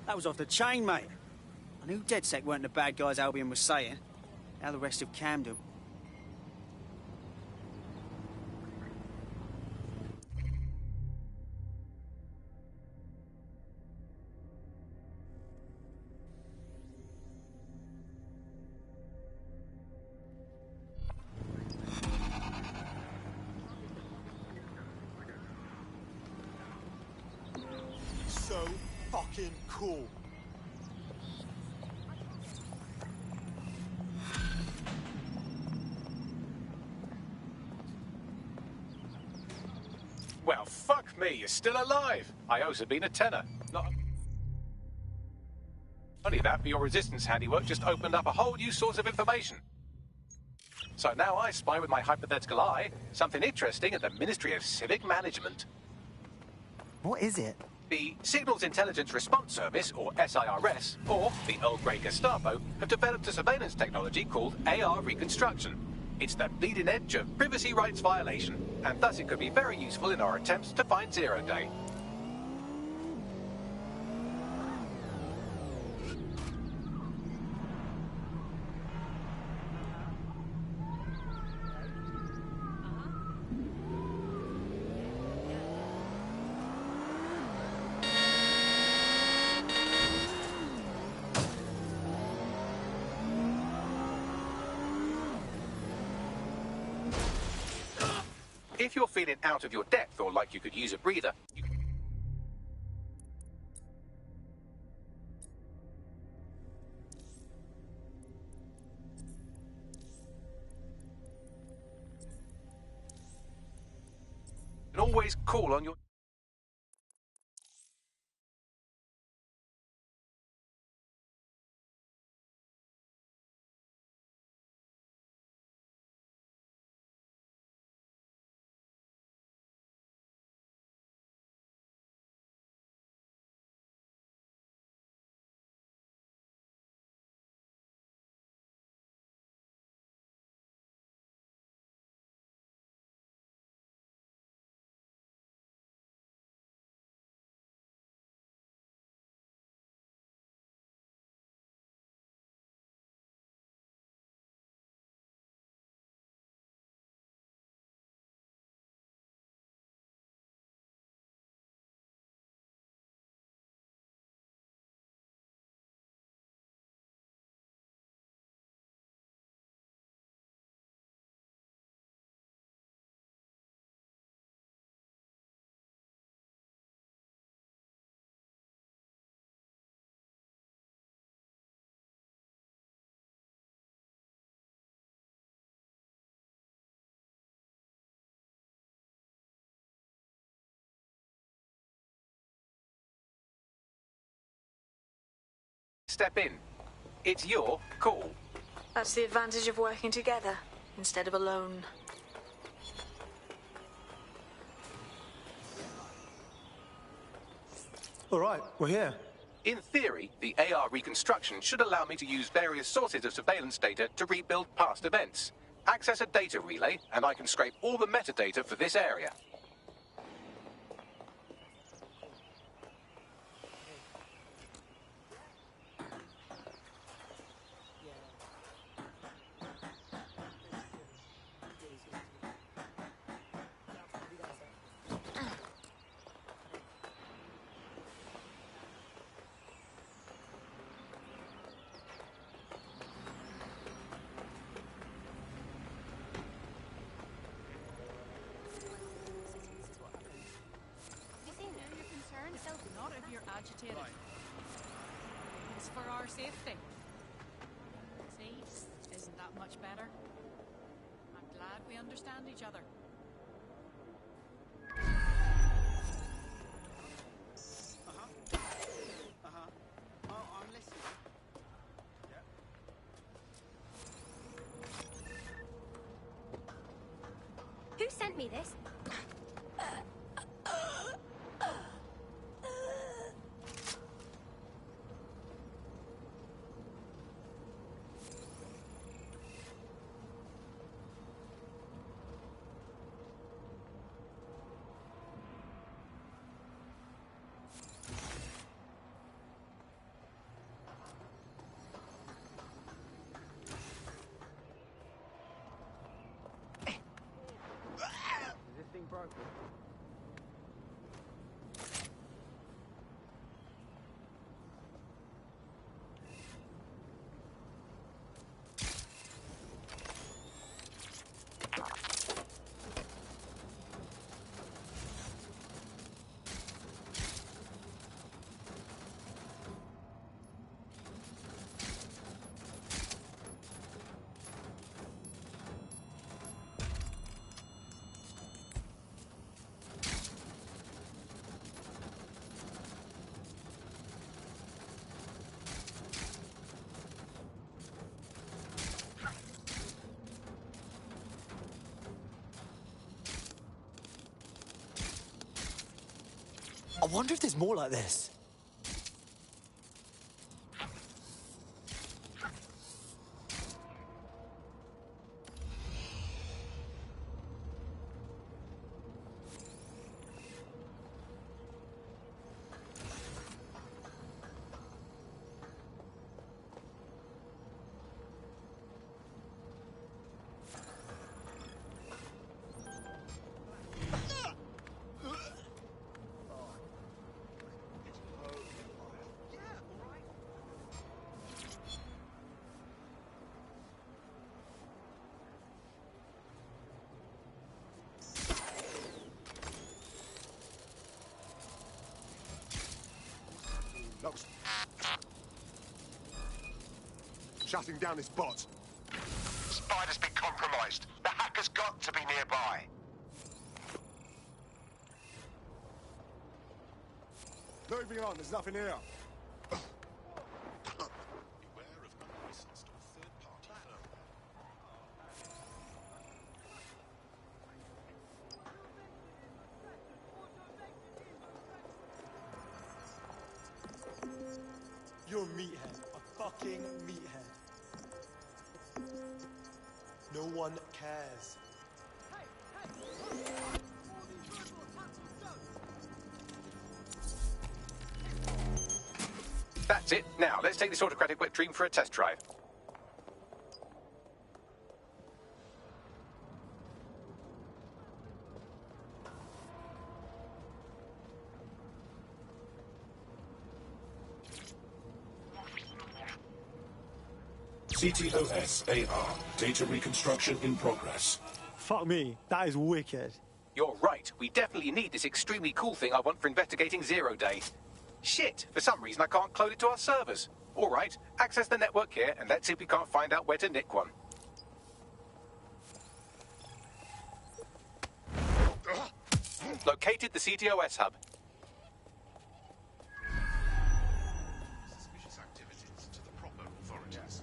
That was off the chain, mate. I knew DedSec weren't the bad guys Albion was saying. Now the rest of Camden.
So fucking cool.
Well, fuck me, you're still alive. I owe Sabine a tenner. Not only that, but your resistance handiwork just opened up a whole new source of information. So now I spy with my hypothetical eye something interesting at the Ministry of Civic Management.
What is it?
The Signals Intelligence Response Service, or SIRS, or the Earl Grey Gestapo, have developed a surveillance technology called AR Reconstruction. It's the bleeding edge of privacy rights violation, and thus it could be very useful in our attempts to find Zero Day. If you're feeling out of your depth or like you could use a breather, you can always call on your... Step in. It's your call.
That's the advantage of working together, instead of alone.
All right, we're here.
In theory, the AR reconstruction should allow me to use various sources of surveillance data to rebuild past events. Access a data relay, and I can scrape all the metadata for this area.
Not if you're agitated. It's for our safety. See? Isn't that much better? I'm glad we understand each other.
sent me this?
I wonder if there's more like this.
Locks. Shutting down this bot.
Spider's been compromised. The hacker's got to be nearby.
Moving on, there's nothing here.
You're a meathead. A fucking meathead. No one cares.
That's it. Now, let's take this autocratic wet dream for a test drive.
CTOS AR. Data reconstruction in progress.
Fuck me, that is wicked.
You're right. We definitely need this extremely cool thing I want for investigating Zero Day. Shit, for some reason I can't clone it to our servers. All right, access the network here, and let's see if we can't find out where to nick one. Located the CTOS hub.
Suspicious activities to the proper authorities.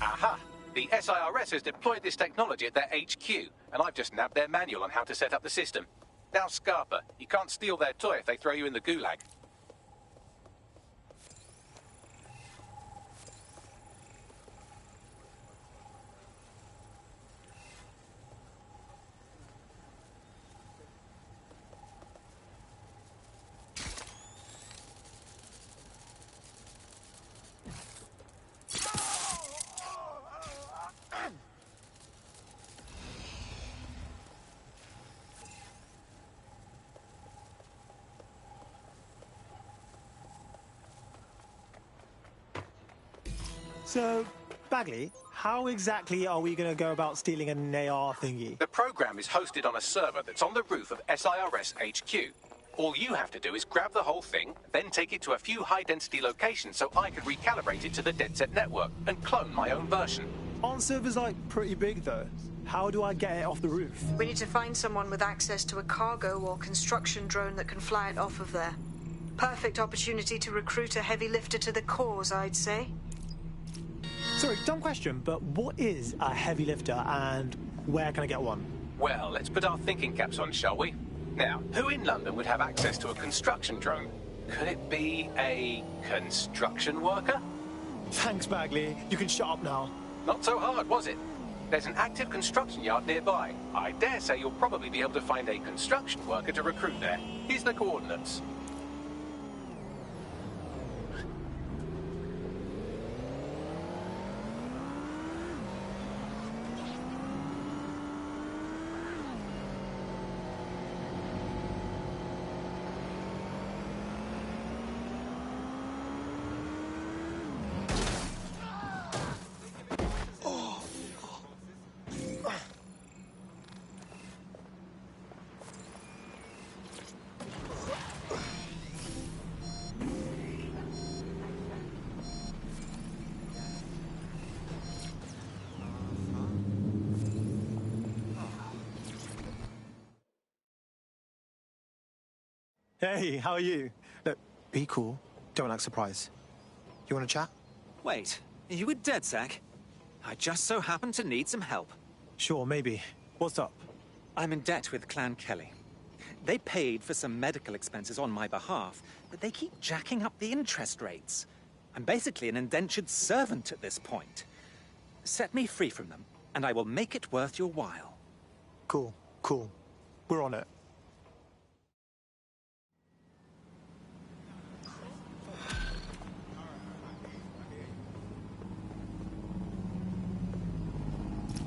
Aha! The SIRS has deployed this technology at their HQ, and I've just nabbed their manual on how to set up the system. Now, Scarpa, you can't steal their toy if they throw you in the gulag.
So, Bagley, how exactly are we going to go about stealing an AR thingy?
The program is hosted on a server that's on the roof of SIRS HQ. All you have to do is grab the whole thing, then take it to a few high-density locations so I can recalibrate it to the DedSet network and clone my own version.
Aren't servers, like, pretty big, though? How do I get it off the roof?
We need to find someone with access to a cargo or construction drone that can fly it off of there. Perfect opportunity to recruit a heavy lifter to the cause, I'd say.
Sorry, dumb question, but what is a heavy lifter and where can I get one?
Well, let's put our thinking caps on, shall we? Now, who in London would have access to a construction drone? Could it be a construction worker?
Thanks, Bagley. You can shut up now.
Not so hard, was it? There's an active construction yard nearby. I dare say you'll probably be able to find a construction worker to recruit there. Here's the coordinates.
Hey, how are you? Look, be cool. Don't act surprised. You want to chat?
Wait, are you with DedSec? I just so happen to need some help.
Sure, maybe. What's up?
I'm in debt with Clan Kelly. They paid for some medical expenses on my behalf, but they keep jacking up the interest rates. I'm basically an indentured servant at this point. Set me free from them, and I will make it worth your while.
Cool, cool. We're on it.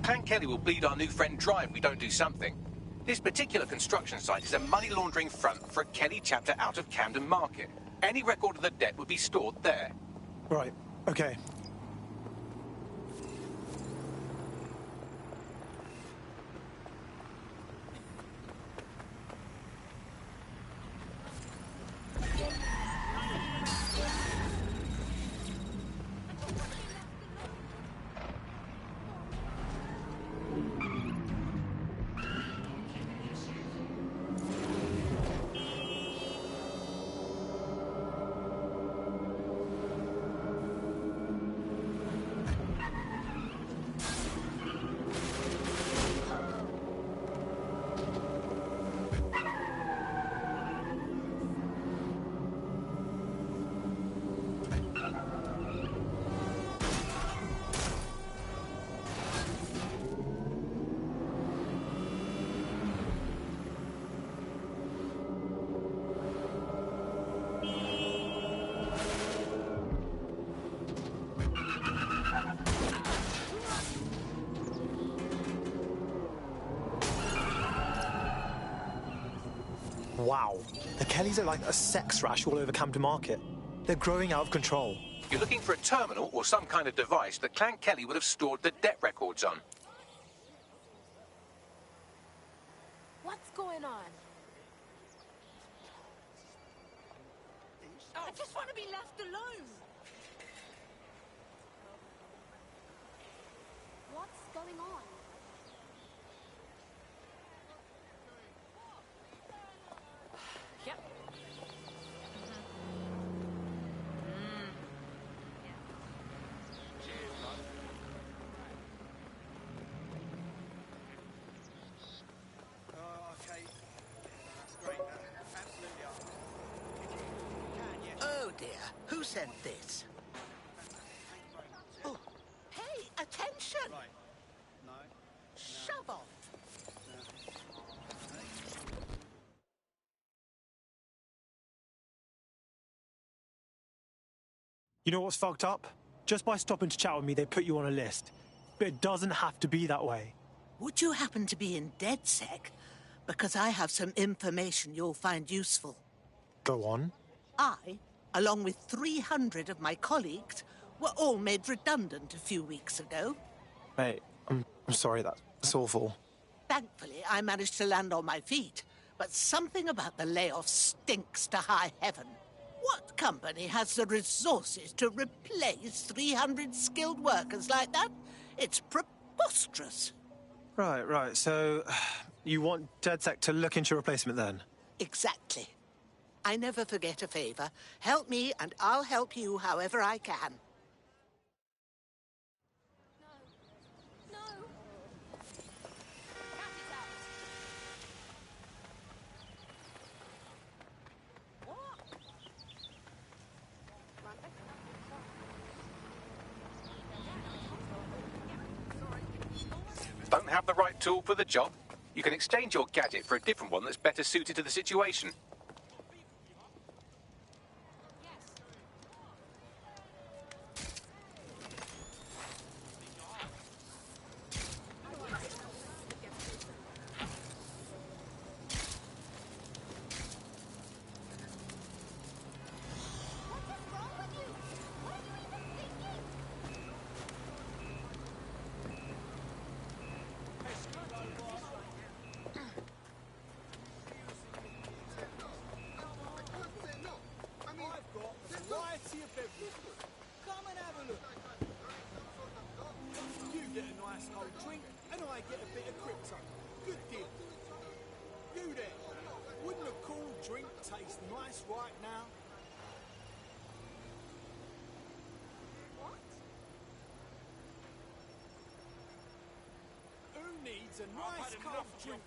Clan Kelly will bleed our new friend dry if we don't do something. This particular construction site is a money laundering front for a Kelly chapter out of Camden Market. Any record of the debt would be stored there.
Right, okay. Wow. The Kellys are like a sex rash all over Camden Market. They're growing out of control.
You're looking for a terminal or some kind of device that Clan Kelly would have stored the debt records on.
What's going on? I just want to be left alone. What's going on? Yep.
Okay. That's great. Absolutely up.
Oh dear, who sent this? Oh, hey, attention!
Right. No.
Shove off.
You know what's fucked up? Just by stopping to chat with me, they put you on a list. But it doesn't have to be that way.
Would you happen to be in DedSec? Because I have some information you'll find useful.
Go on.
I, along with 300 of my colleagues, were all made redundant a few weeks ago.
Mate, I'm sorry, that's awful.
Thankfully, I managed to land on my feet, but something about the layoff stinks to high heaven. What company has the resources to replace 300 skilled workers like that? It's preposterous.
Right. So, you want DedSec to look into your replacement then?
Exactly. I never forget a favor. Help me, and I'll help you however I can.
Don't have the right tool for the job? You can exchange your gadget for a different one that's better suited to the situation.
Needs a nice cold drink.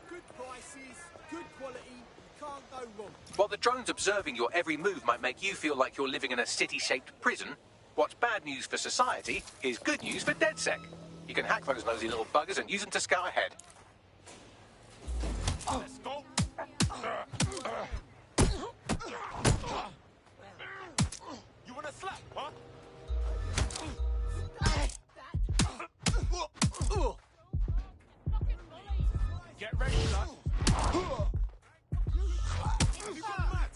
Good prices, good quality, can't go wrong.
While the drones observing your every move might make you feel like you're living in a city-shaped prison, what's bad news for society is good news for DedSec. You can hack those nosy little buggers and use them to scout ahead.
Let's go. You wanna slap, huh? Get ready, son. You gone mad?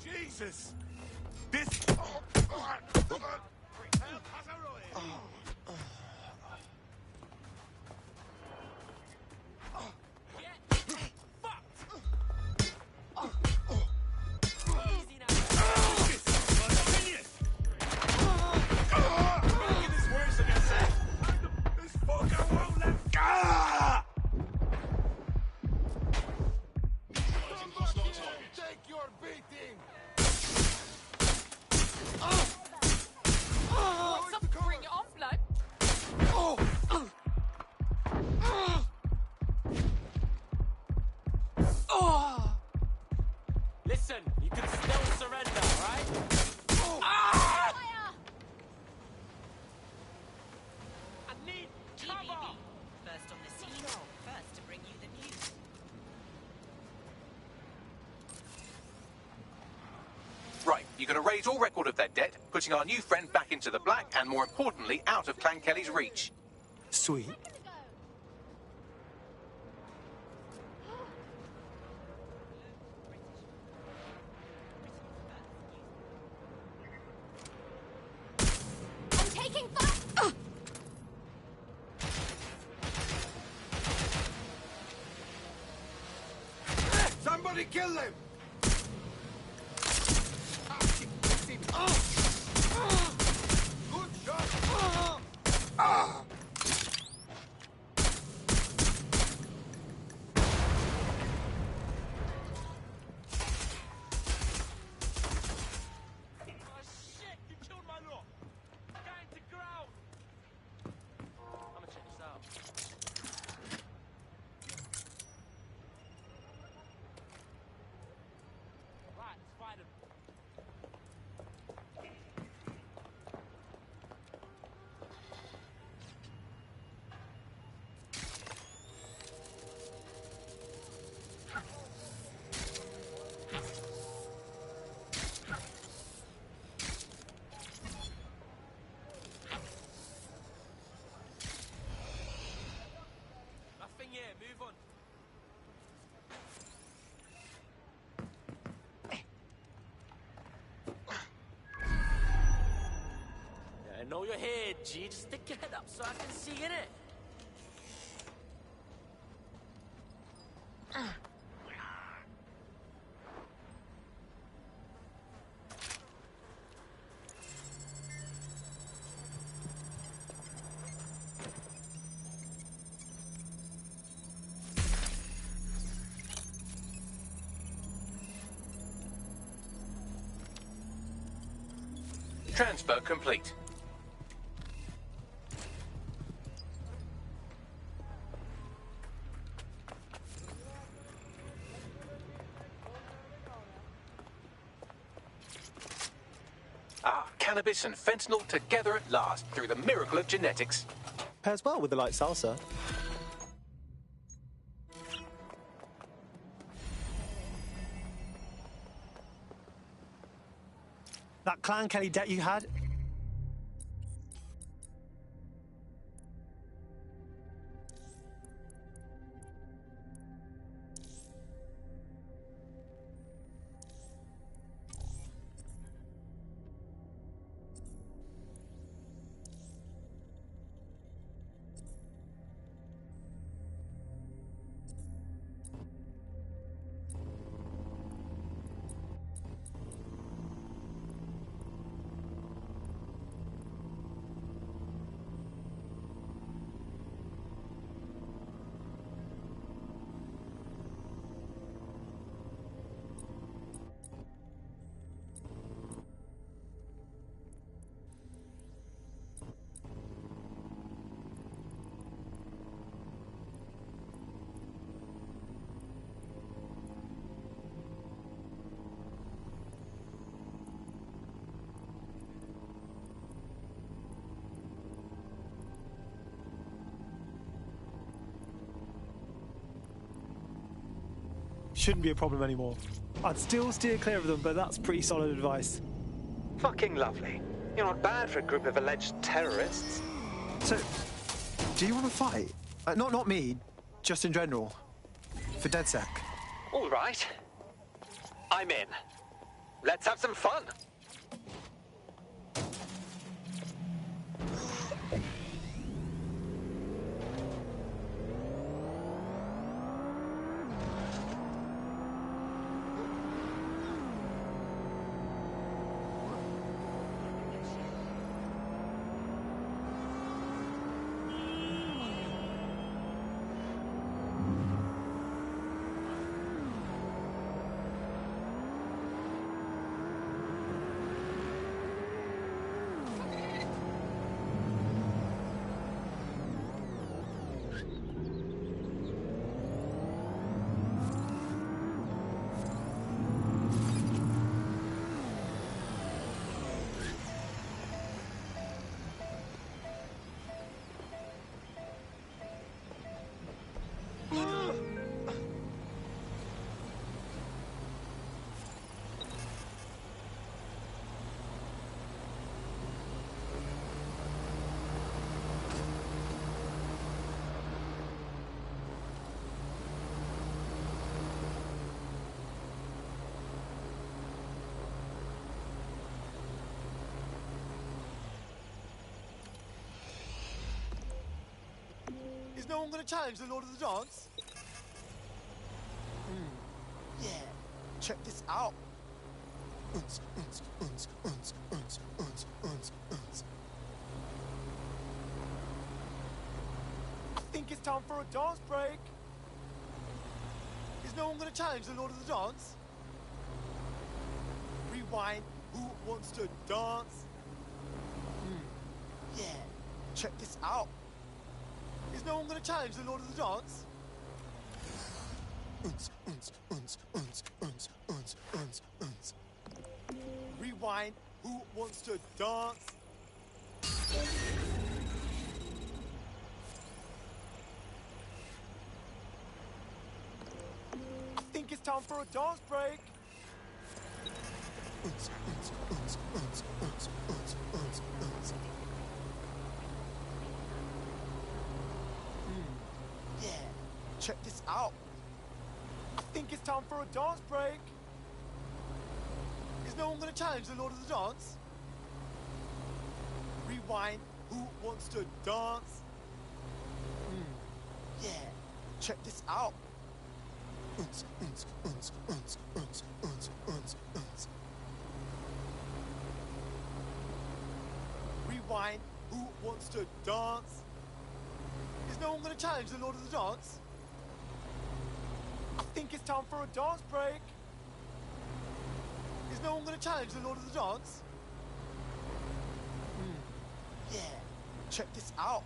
Jesus! This... Take your beating!
Bring it on, bloke.
Listen, you can still surrender, right? I need cover!
First on the scene, first to bring you the news.
Right, you can erase all record of their debt, putting our new friend back into the black and, more importantly, out of Clan Kelly's reach.
Sweet.
I'm taking fire!
Somebody kill them! Good shot! Shit! You killed my lot! Going to ground! I'm gonna check this out.
know you're here, G. Just stick your head up so I can see in it.
Transfer complete. Ah, cannabis and fentanyl together at last through the miracle of genetics.
Pairs well with the light salsa. That Clan Kelly debt you had? Shouldn't be a problem anymore. I'd still steer clear of them, but that's pretty solid advice.
Fucking lovely. You're not bad for a group of alleged terrorists.
So, do you want to fight? Not me, just in general. For DedSec.
All right. I'm in. Let's have some fun.
Is no one going to challenge the Lord of the Dance? Yeah, check this out. I think it's time for a dance break. Is no one going to challenge the Lord of the Dance? Rewind. Who wants to dance? Yeah, check this out. Is no one going to challenge the Lord of the Dance? Rewind. Who wants to dance? I think it's time for a dance break. Yeah, check this out. I think it's time for a dance break. Is no one going to challenge the Lord of the Dance?
Rewind. Who wants to dance? Yeah. Check this out. Rewind. Who wants to dance? Is no one going to challenge the Lord of the Dance? I think it's time for a dance break. Is no one going to challenge the Lord of the Dance? Yeah. Check this out.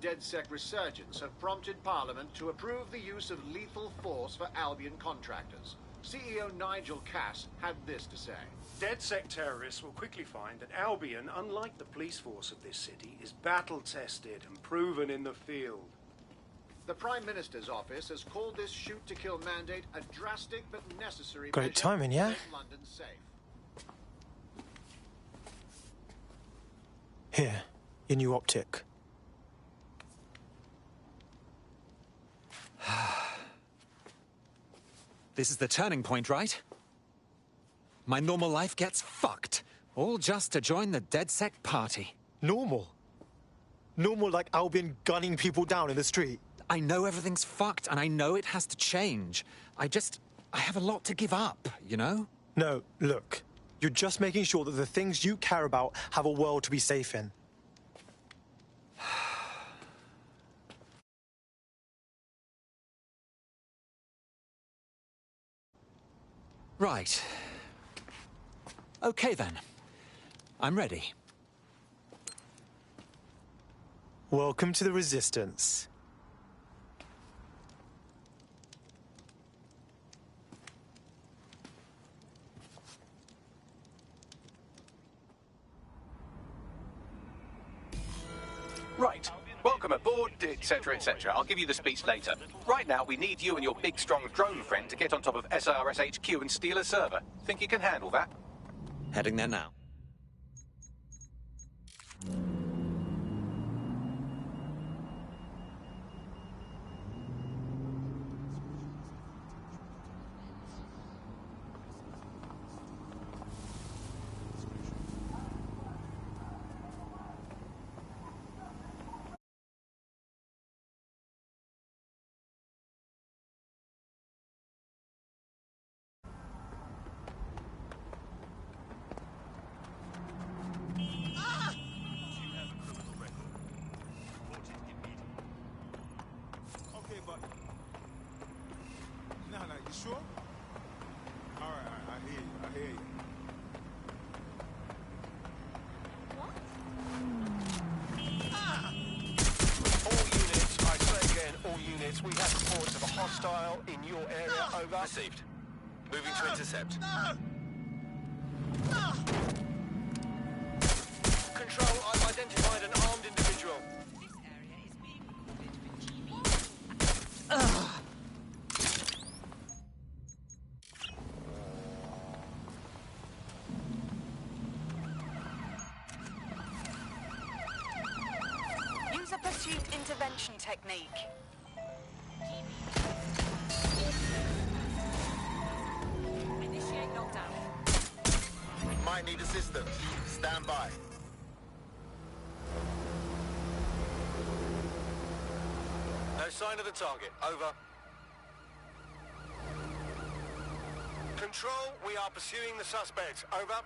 DedSec resurgence have prompted Parliament to approve the use of lethal force for Albion contractors. CEO Nigel Cass had this to say.
DedSec terrorists will quickly find that Albion, unlike the police force of this city, is battle-tested and proven in the field.
The Prime Minister's office has called this shoot-to-kill mandate a drastic but necessary
Great
measure
timing, yeah?
to make London safe.
Here, your new optic.
This is the turning point, right? My normal life gets fucked. All just to join the DedSec party.
Normal? Normal like Albion gunning people down in the street?
I know everything's fucked, and I know it has to change. I have a lot to give up, you know?
No, look. You're just making sure that the things you care about have a world to be safe in.
Right. Okay, then. I'm ready.
Welcome to the Resistance.
Right. Welcome aboard, etc., etc. I'll give you the speech later. Right now, we need you and your big, strong drone friend to get on top of SRS HQ and steal a server. Think you can handle that?
Heading there now.
You sure? All right, I hear you.
All units, I say again, all units, we have reports of a hostile in your area, over. Received. Moving to intercept. Control, I've identified an armed individual.
detection technique.
Initiate lockdown.
Might need assistance. Stand by. No sign of the target. Over. Control, we are pursuing the suspect. Over.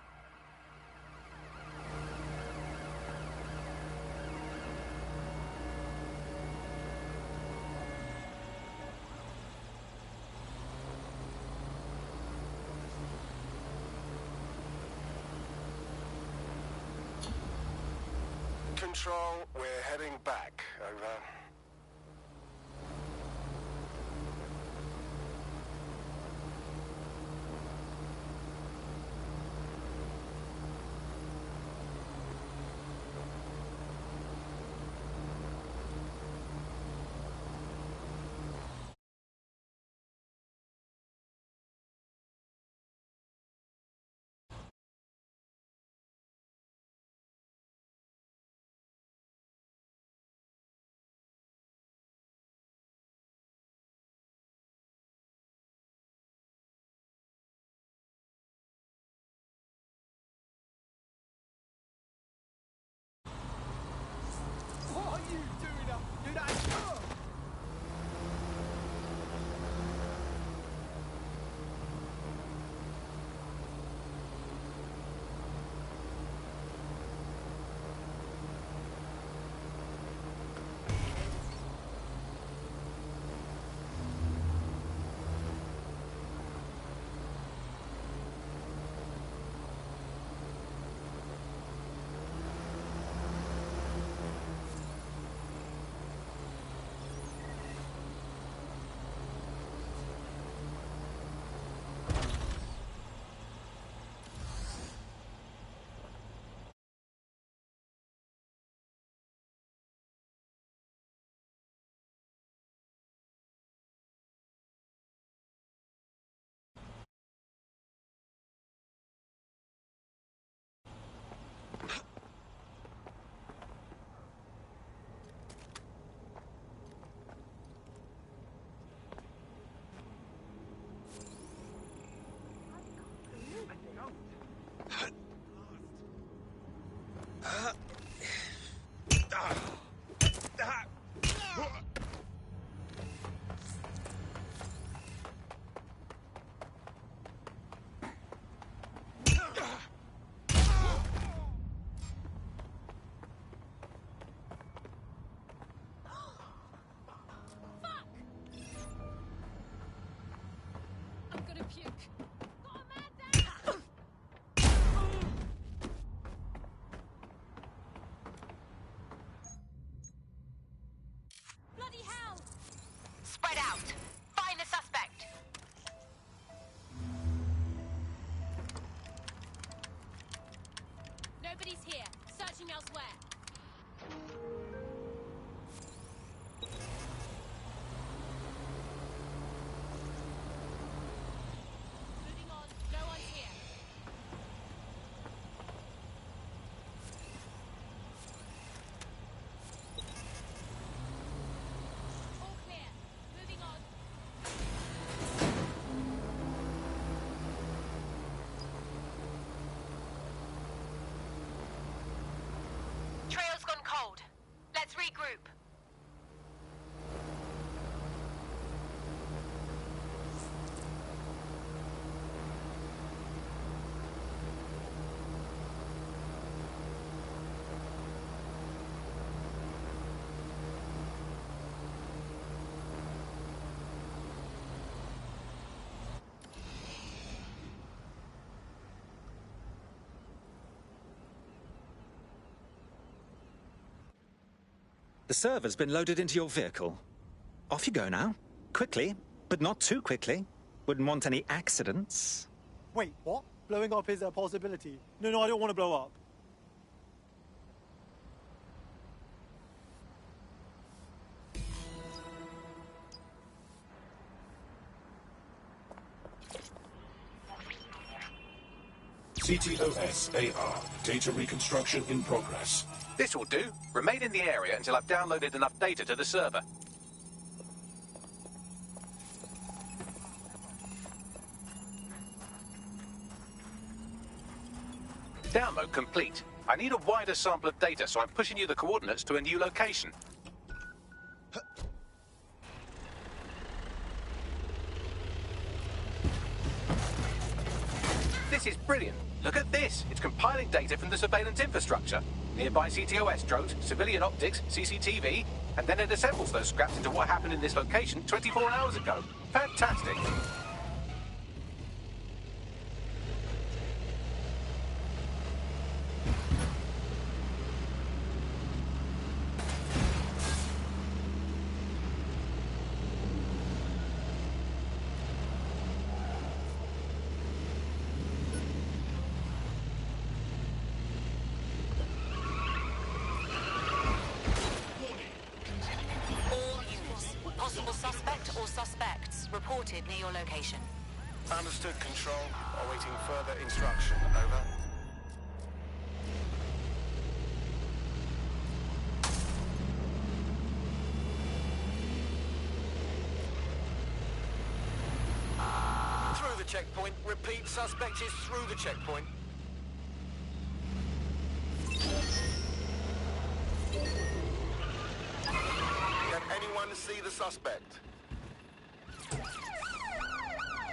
Control, we're heading back. Over.
What are you doing up? Do that.
I'm gonna puke. Bloody hell!
Spread out. Find the suspect.
Nobody's here. Searching elsewhere. Moving on. No one's here. All clear. Moving on.
Trail's gone cold. Let's regroup.
The server's been loaded into your vehicle. Off you go now. Quickly, but not too quickly. Wouldn't want any accidents.
Wait, what? Blowing up is a possibility. No, I don't want to blow up.
CTOS AR. Data reconstruction in progress.
This will do. Remain in the area until I've downloaded enough data to the server. Download complete. I need a wider sample of data, so I'm pushing you the coordinates to a new location. This is brilliant. Look at this. It's compiling data from the surveillance infrastructure. Nearby CTOS drones, civilian optics, CCTV, and then it assembles those scraps into what happened in this location 24 hours ago. Fantastic.
Reported near your location.
Understood, Control. Awaiting further instruction. Over. Through the checkpoint. Repeat, suspect is through the checkpoint. Can anyone see the suspect?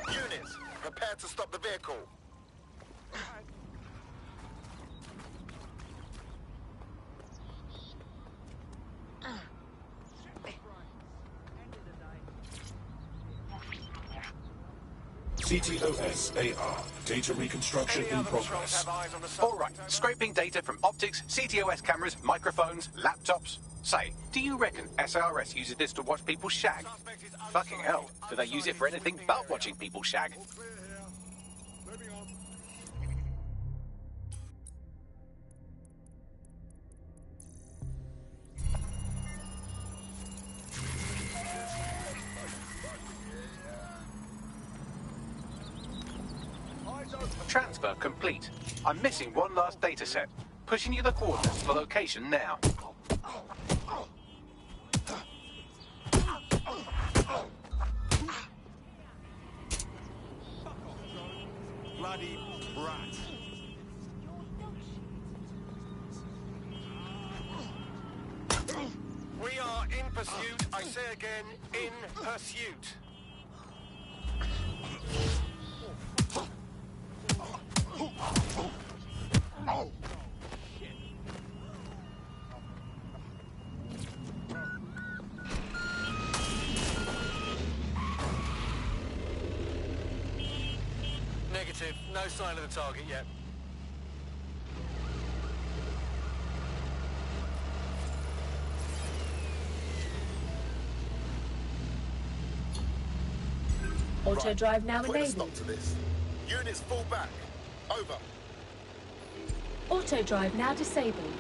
Units, prepare to stop the vehicle.
CTOS AR. Data reconstruction in progress.
All right, scraping data from optics, CTOS cameras, microphones, laptops. Say, do you reckon SRS uses this to watch people shag? Fucking hell, do they use it for anything but watching people shag? Transfer complete. I'm missing one last data set. Pushing you the coordinates for location now.
Bloody brat.
We are in pursuit. I say again, in pursuit. Negative. No sign of the target yet.
Auto drive now
Put a
enabled.
stop to this. Units fall back. Over.
Auto drive now disabled.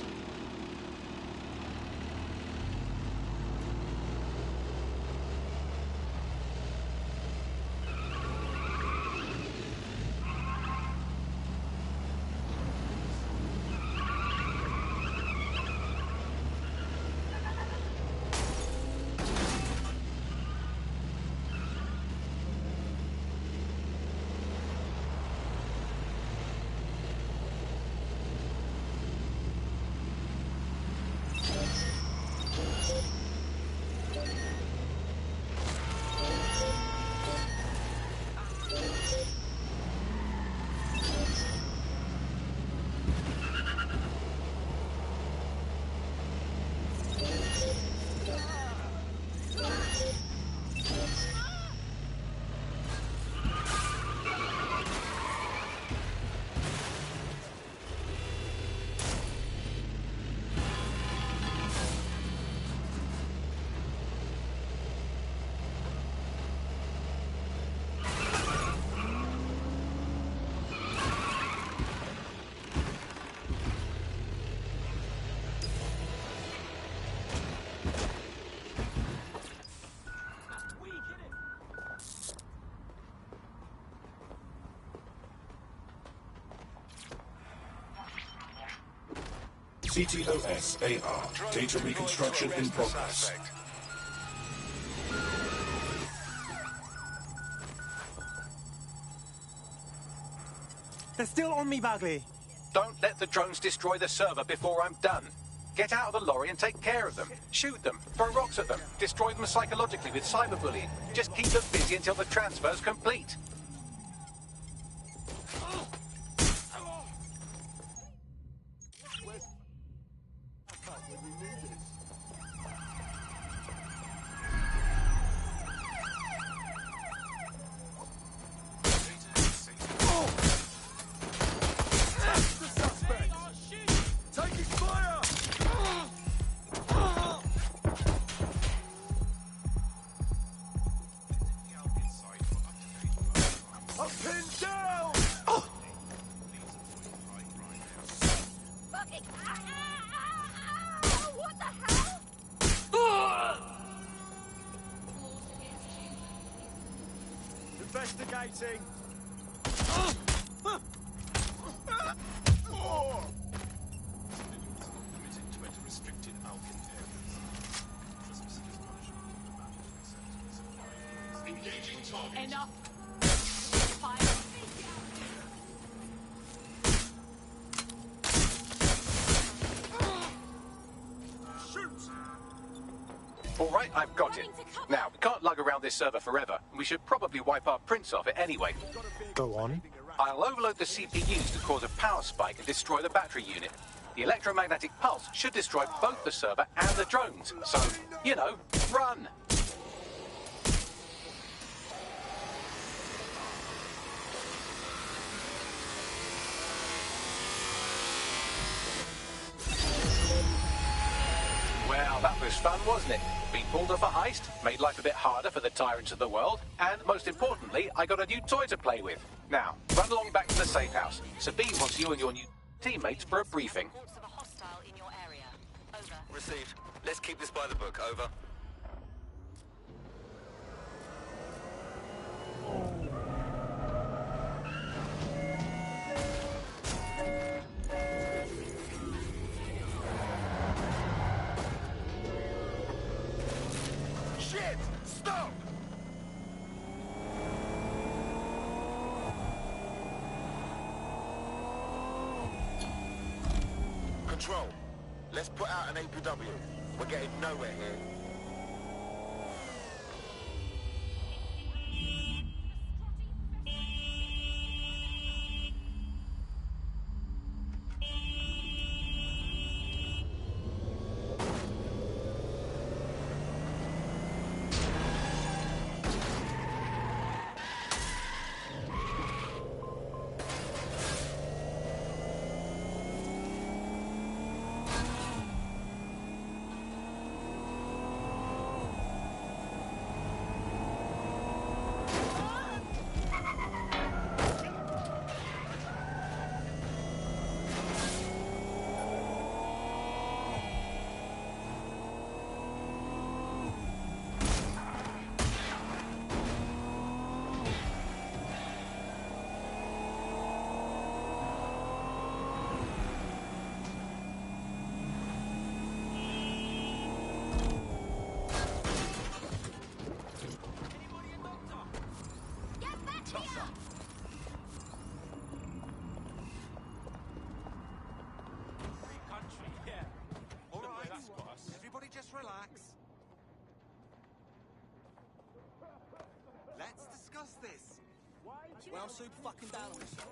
CTOS-AR. Data reconstruction in progress.
They're still on me, Bagley.
Don't let the drones destroy the server before I'm done. Get out of the lorry and take care of them. Shoot them, throw rocks at them, destroy them psychologically with cyberbullying. Just keep them busy until the transfer's complete.
Investigating.
Enough.
All right, I've got it. Now, we can't lug around this server forever, and we should probably wipe our prints off it anyway.
Go on.
I'll overload the CPUs to cause a power spike and destroy the battery unit. The electromagnetic pulse should destroy both the server and the drones. So, you know, run! Well, that was fun, wasn't it? We pulled off a heist, made life a bit harder for the tyrants of the world, and most importantly, I got a new toy to play with. Now, run along back to the safe house. Sabine wants you and your new teammates for a briefing.
Received. Let's keep this by the book. Over.
Shit! Stop! Control. Let's put out an APW. We're getting nowhere here.
Everybody just relax. Let's discuss this.
Well, super fucking down on myself.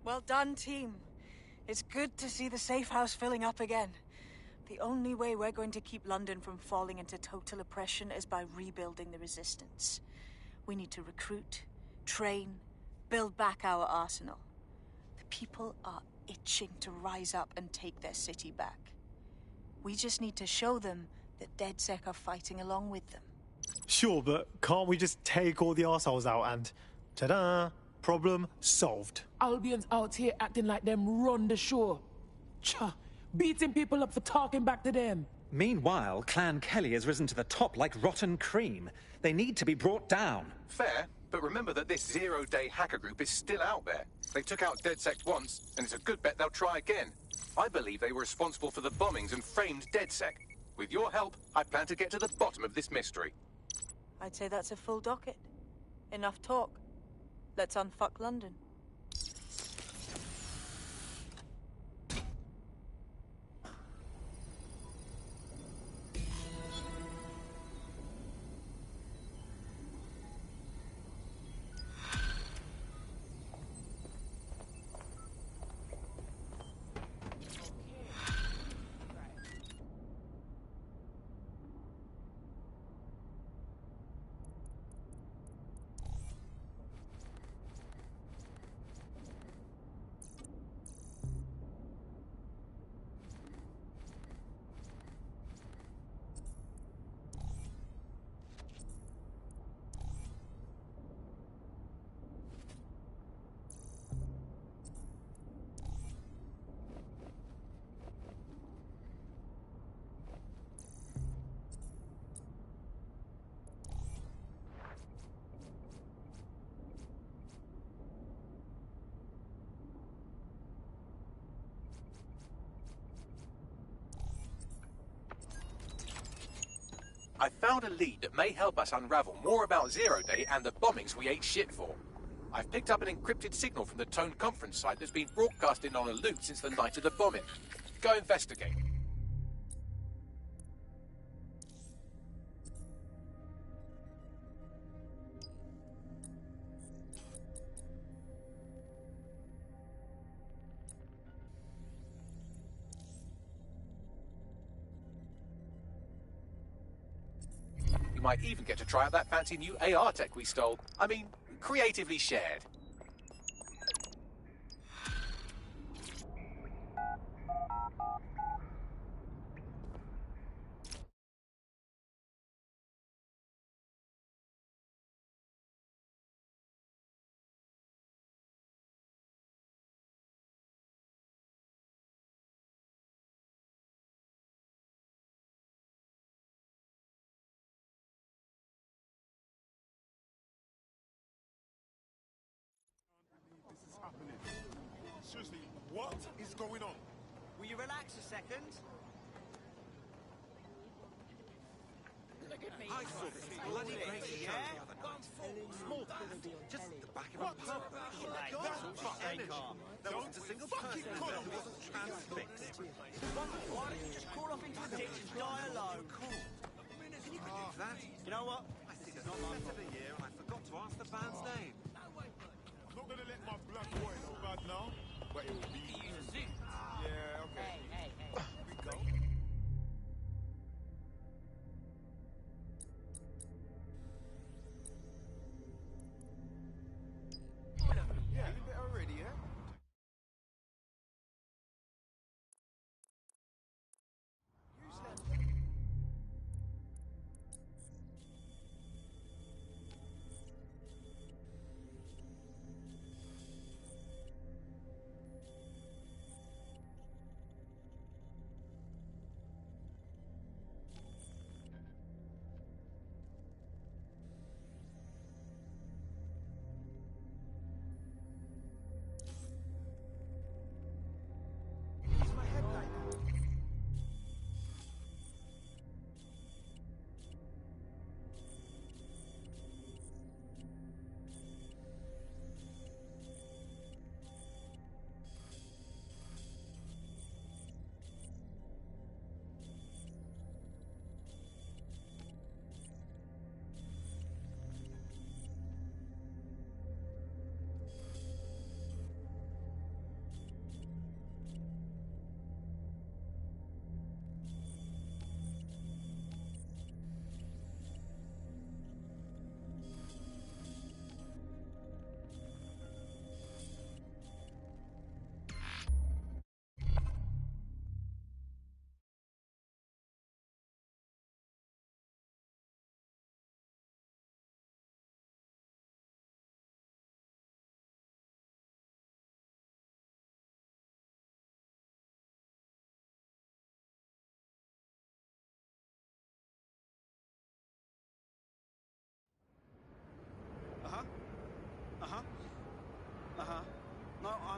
Well done, team. It's good to see the safe house filling up again. The only way we're going to keep London from falling into total oppression is by rebuilding the resistance. We need to recruit, train, build back our arsenal. The people are itching to rise up and take their city back. We just need to show them that DedSec are fighting along with them.
Sure, but can't we just take all the arseholes out and... ta-da! Problem solved.
Albion's out here acting like them run the show. Cha! Beating people up for talking back to them.
Meanwhile, Clan Kelly has risen to the top like rotten cream. They need to be brought down.
Fair, but remember that this zero-day hacker group is still out there. They took out DedSec once, and it's a good bet they'll try again. I believe they were responsible for the bombings and framed DedSec. With your help, I plan to get to the bottom of this mystery.
I'd say that's a full docket. Enough talk. Let's unfuck London.
I found a lead that may help us unravel more about Zero Day and the bombings we ate shit for. I've picked up an encrypted signal from the Tone conference site that's been broadcasting on a loop since the night of the bombing. Go investigate. You might even get to try out that fancy new AR tech we stole. I mean, creatively shared.
Seriously, what is going on?
Will you relax a second?
Look at me.
I saw this bloody crazy show the other night. Small just the back of a pub. That's all energy. There wasn't a single person there who wasn't transfixed.
Why don't you just crawl off into the ditch and die alone?
Cool. Can you believe that?
You know what?
I see it's not set of the year and I forgot to ask the band's name. I'm not gonna let my black boy know bad now, but it will be. Yeah, okay.
Hey.
Here we go. Yeah, a bit already, yeah?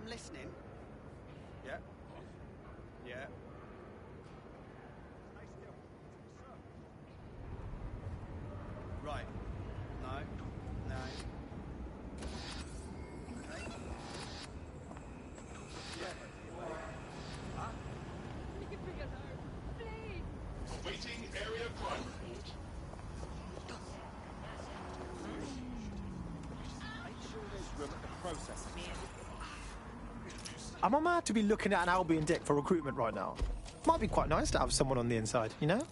listening. Yeah. Yeah. Right. No. No. Okay. Yeah. Huh?
We can bring us home. Please.
Awaiting area crime report.
Make sure there's room at the processing plant.
Am I mad to be looking at an Albion deck for recruitment right now? Might be quite nice to have someone on the inside, you know?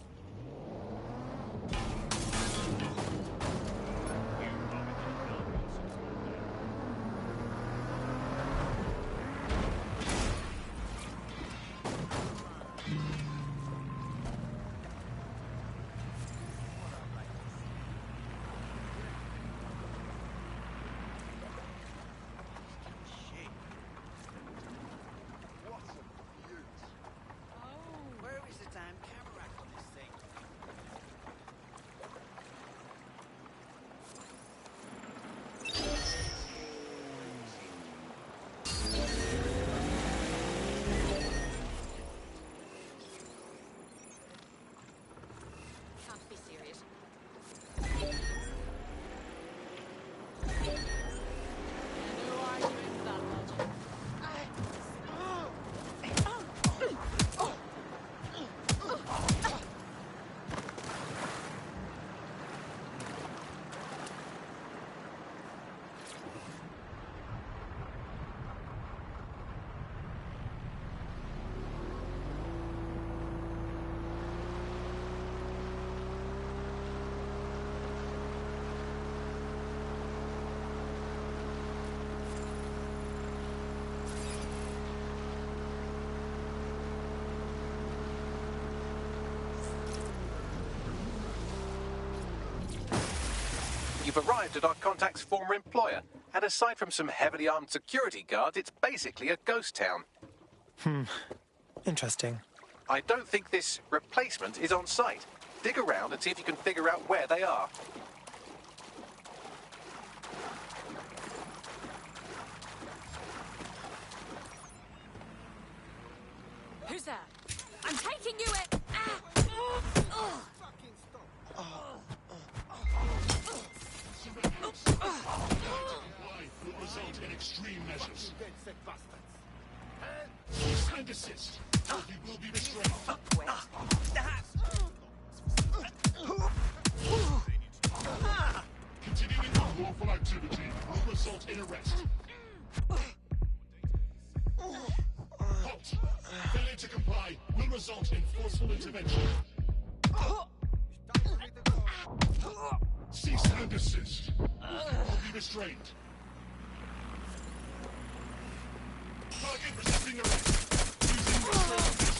Where is the damn camera rack on this thing?
Can't be serious.
No arguing with that logic.
You've arrived at our contact's former employer, and aside from some heavily armed security guards, it's basically a ghost town.
Interesting.
I don't think this replacement is on site. Dig around and see if you can figure out where they are.
Who's that? I'm taking you it.
Will result in extreme measures. And assist. Or you will be restrained. Continuing unlawful activity will result in arrest. Halt! Failure to comply will result in forceful intervention. Cease and desist. Will be restrained. Target resisting arrest. Using restraint.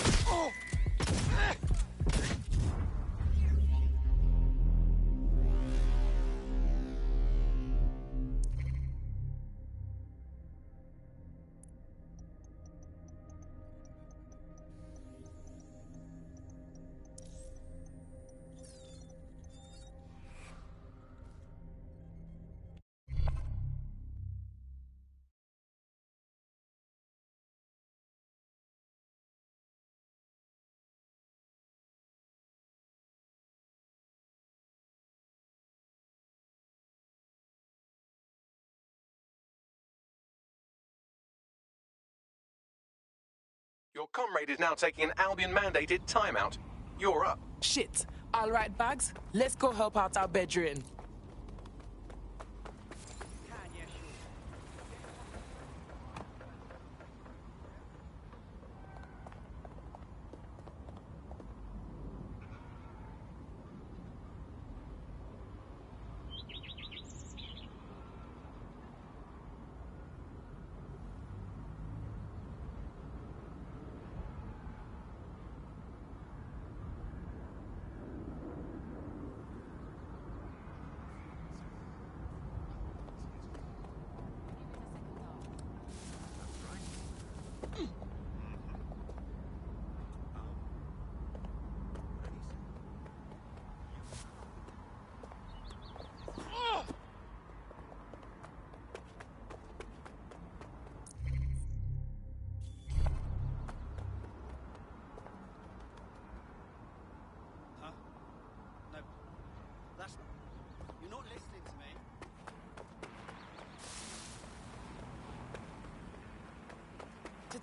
Your comrade is now taking an Albion-mandated timeout. You're up.
Shit. All right, Bags. Let's go help out our bedroom.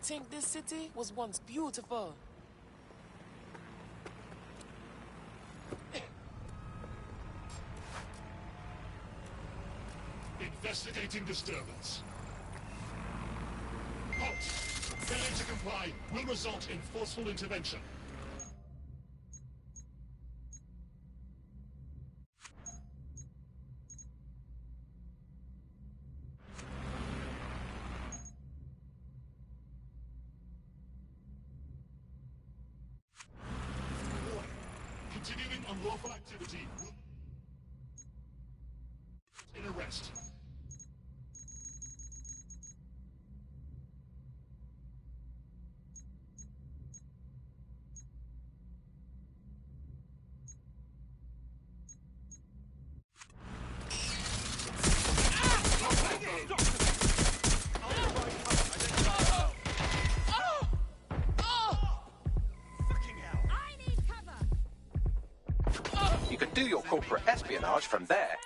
think this city was once beautiful.
Investigating disturbance. Halt! Failing to comply will result in forceful intervention. Continuing unlawful activity in arrest.
You can do your corporate espionage from there.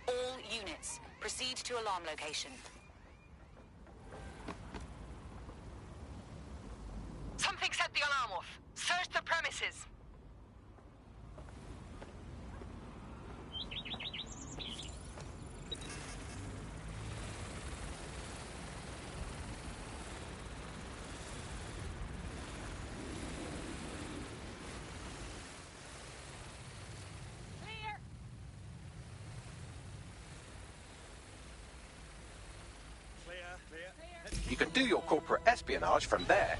All units, proceed to alarm location. Something set the alarm off. Search the premises.
You can do your corporate espionage from there.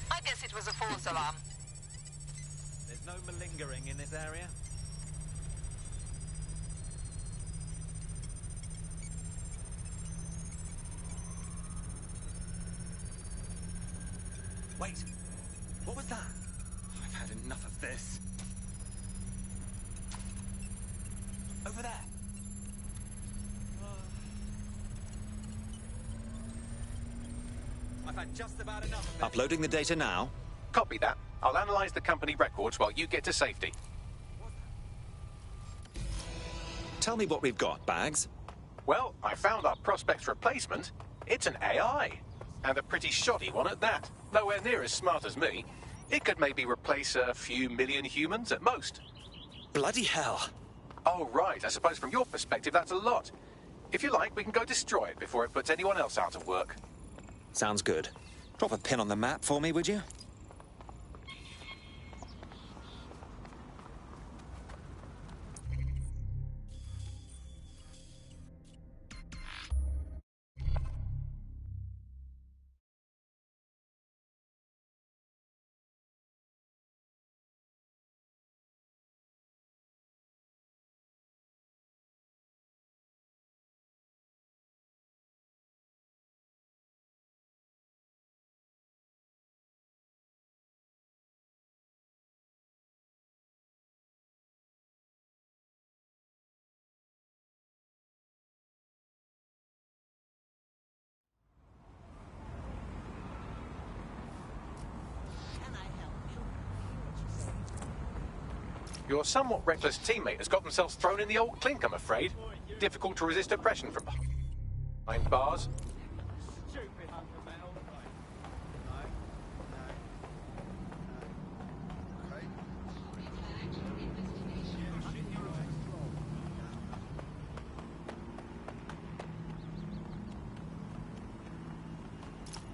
I guess it was a false alarm.
There's no malingering in this area. Wait, what was that? I've had enough of this. Over there. I've had just about enough of it. Uploading the data now.
Copy that. I'll analyze the company records while you get to safety.
Tell me what we've got, Bags.
Well, I found our prospect's replacement. It's an AI. And a pretty shoddy one at that. Nowhere near as smart as me. It could maybe replace a few million humans at most.
Bloody hell.
Oh, right. I suppose from your perspective, that's a lot. If you like, we can go destroy it before it puts anyone else out of work.
Sounds good. Drop a pin on the map for me, would you?
Your somewhat reckless teammate has got themselves thrown in the old clink, I'm afraid. Difficult to resist oppression from behind bars.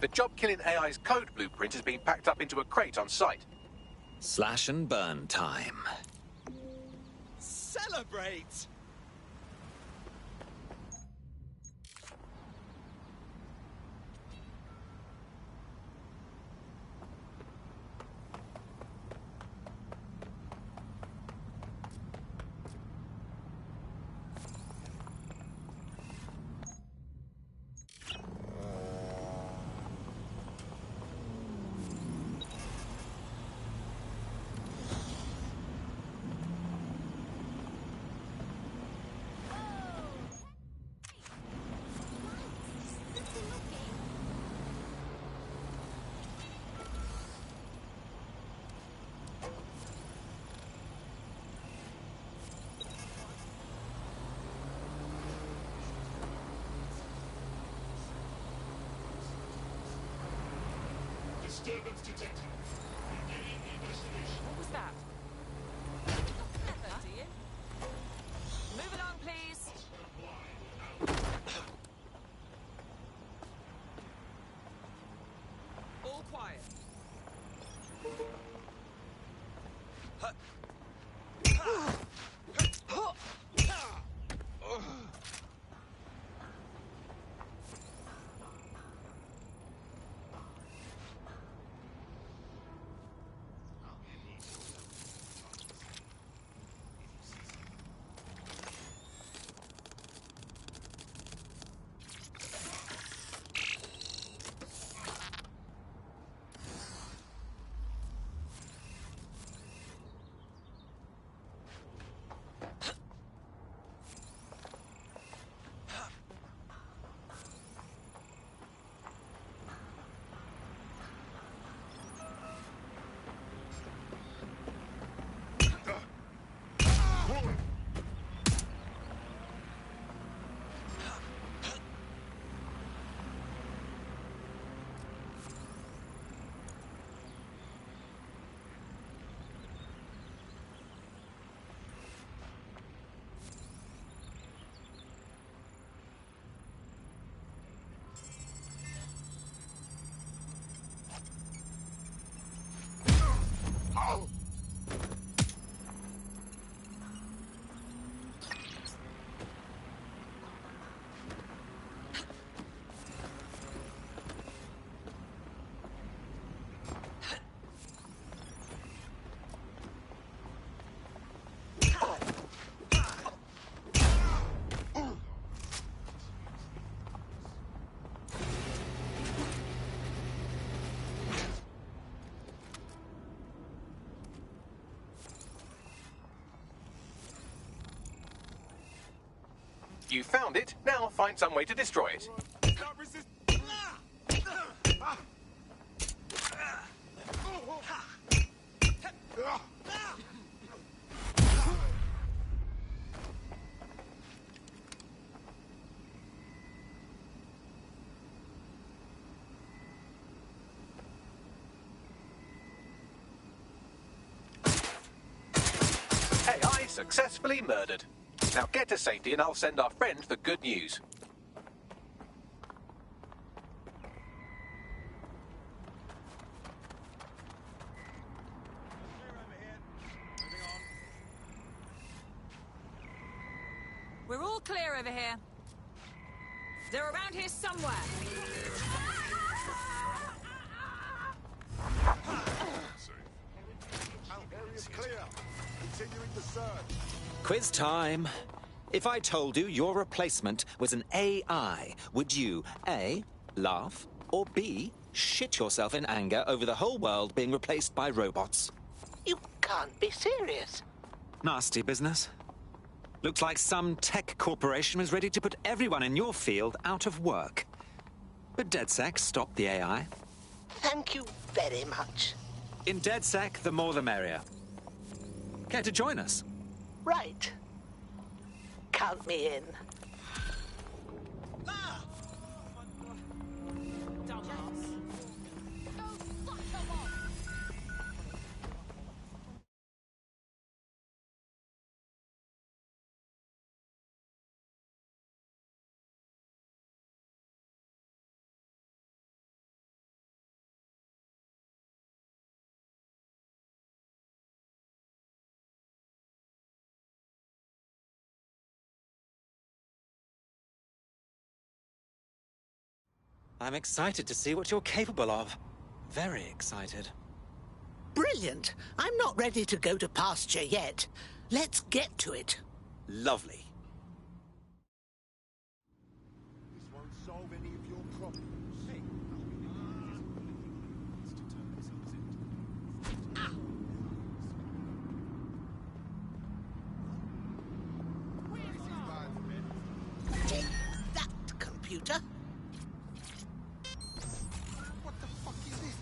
The job-killing AI's code blueprint has been packed up into a crate on site.
Slash and burn time.
Celebrate!
Disturbance detected. Beginning investigation.
What was that? Clever, do you? Move along, please.
All quiet.
You found it, now find some way to destroy it. AI successfully murdered. Now get to safety and I'll send our friend the good news.
We're all clear over here. They're around here somewhere.
Area's clear. Continuing the search.
Quiz time. If I told you your replacement was an AI, would you A, laugh, or B, shit yourself in anger over the whole world being replaced by robots?
You can't be serious.
Nasty business. Looks like some tech corporation was ready to put everyone in your field out of work. But DedSec stopped the AI.
Thank you very much.
In DedSec, the more the merrier. Care to join us?
Right. Count me in.
I'm excited to see what you're capable of. Very excited.
Brilliant. I'm not ready to go to pasture yet. Let's get to it.
Lovely.
This won't solve any of your problems. Hey.
Take that, computer.
What the fuck is this?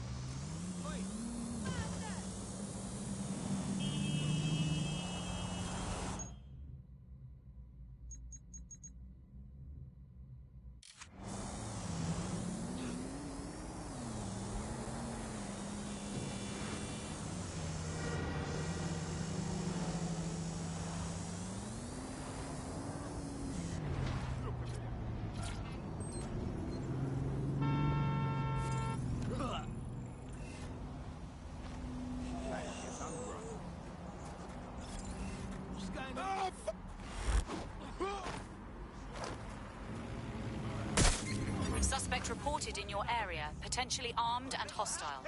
Suspect reported in your area, potentially armed and hostile.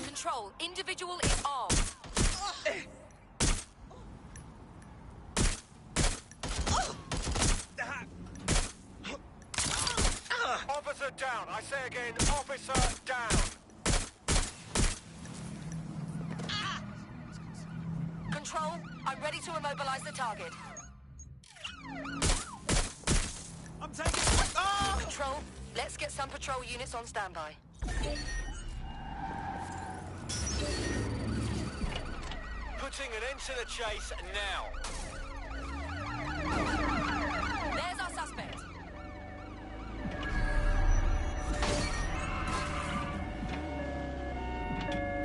Control, individual is armed.
Officer down. I say again, officer down.
Control, I'm ready to immobilize the target.
I'm taking...
Control, let's get some patrol units on standby.
Putting an end to the chase now.
There's our suspect.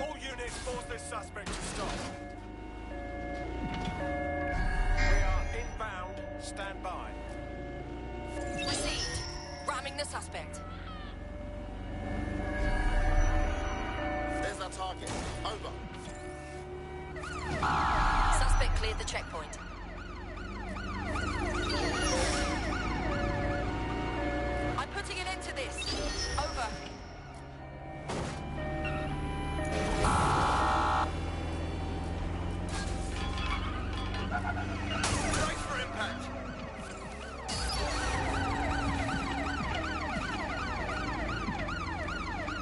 All units force this suspect to stop. We are inbound. Stand by.
Received. Ramming the suspect.
There's our target. Over.
Suspect cleared the checkpoint. I'm putting an end to this. Over.
Brace for impact.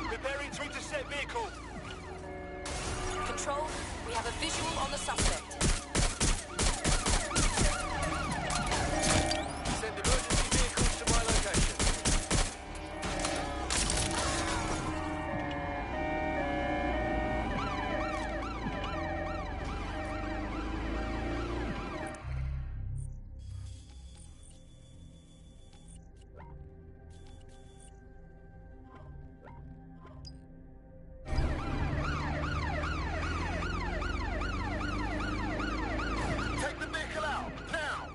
Preparing to intercept vehicle.
Control, we have a visual on the suspect.
Send emergency vehicles to my location. Take the vehicle out, now!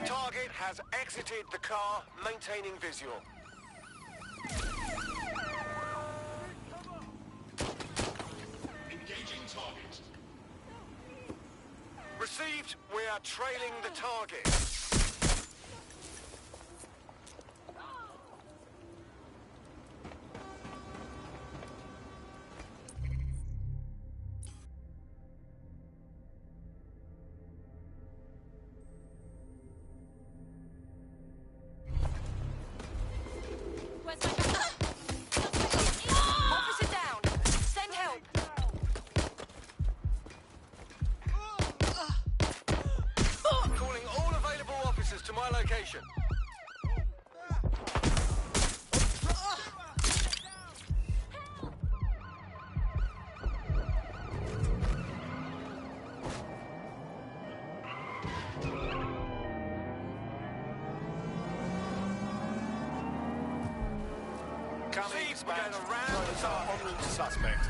Target has exited the car, maintaining visual.
Engaging target.
Received, we are trailing the target.
Officer down. Send help.
Calling all available officers to my location.
Incoming.
We're going around the target.
En route to suspect.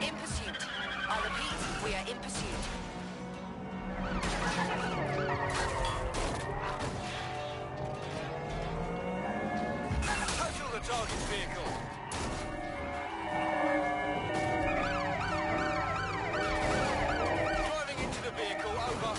In pursuit. I repeat, we are in pursuit.
Total the target vehicle. Driving into the vehicle, over.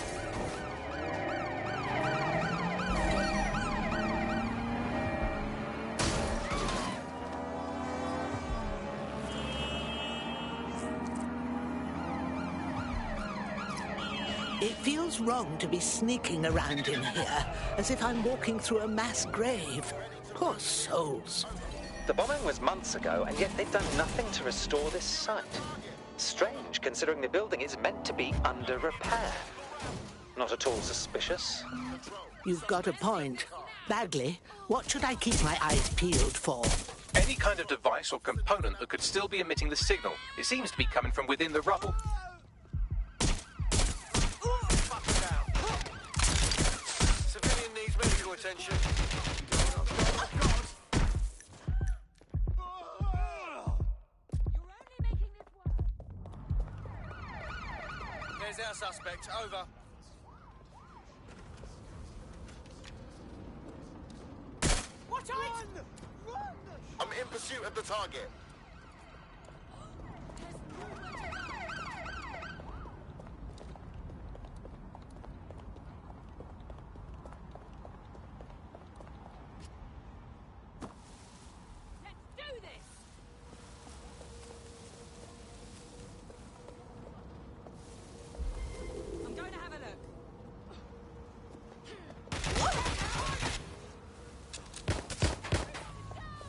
It feels wrong to be sneaking around in here, as if I'm walking through a mass grave. Poor souls.
The bombing was months ago, and yet they've done nothing to restore this site. Strange, considering the building is meant to be under repair. Not at all suspicious.
You've got a point. Bagley, what should I keep my eyes peeled for?
Any kind of device or component that could still be emitting the signal. It seems to be coming from within the rubble.
Civilian needs medical attention. There's our suspect. Over.
Watch out! Run!
I'm in pursuit of the target.
Let's do this! I'm going to have a look.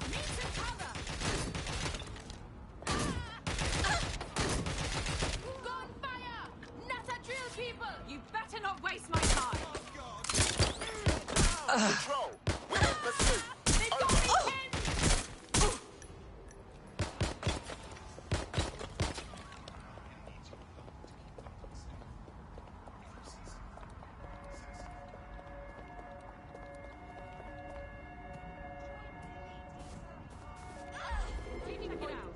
Need some cover! Gunfire! Nutter drill people! You better not waste my time!
Control. We're in pursuit.
They've got me pinned! Check it out.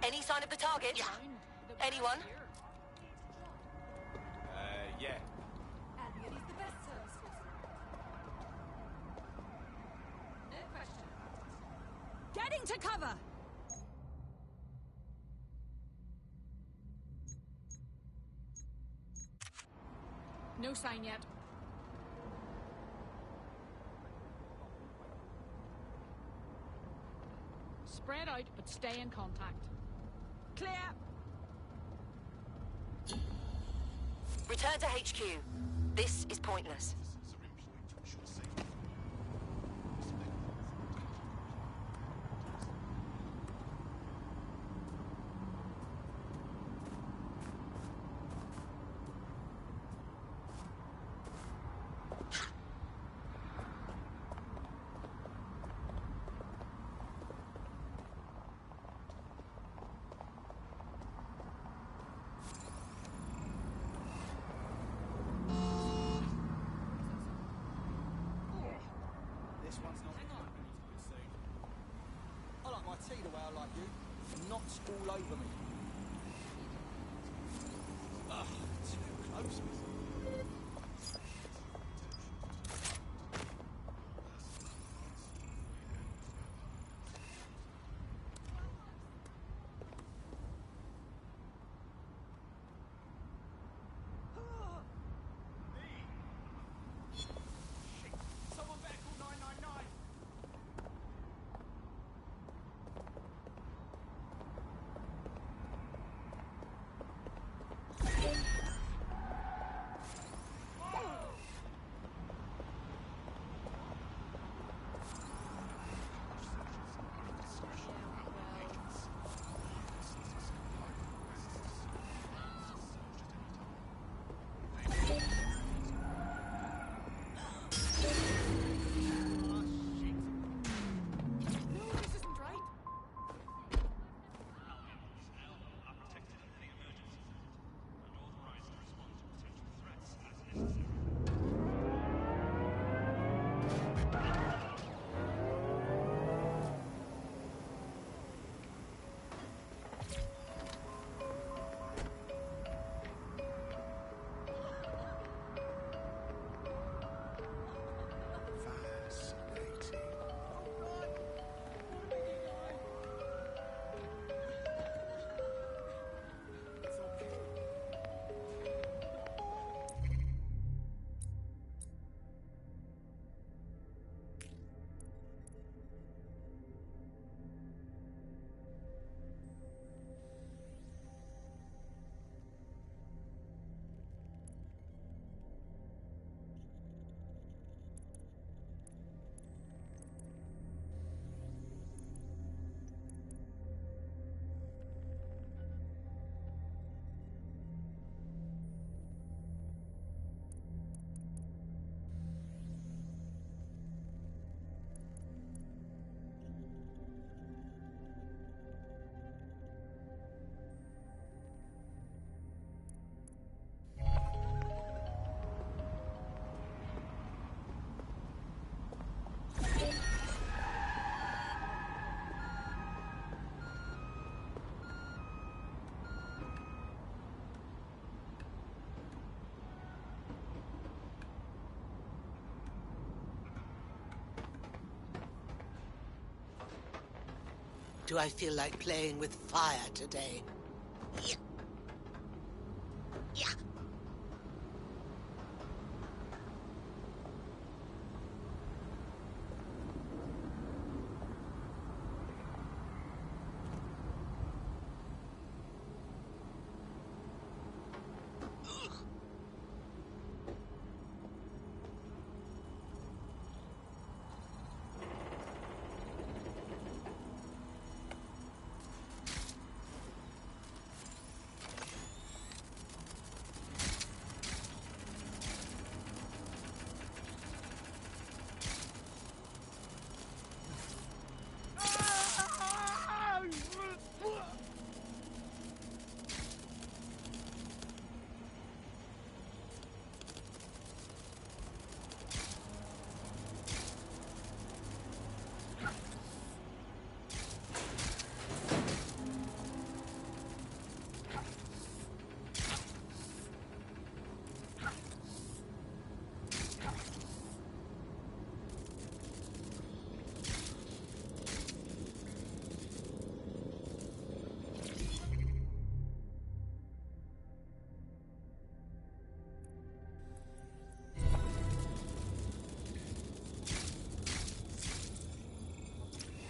Any sign of the target? Anyone?
Yeah.
Albion is the best service. No question. Getting to cover!
No sign yet. Spread out, but stay in contact.
Clear!
Return to HQ. This is pointless.
This one's not happening soon. I like my tea the way I like you. Knots all over me. Ugh, too close.
do I feel like playing with fire today. Yeah. Yeah.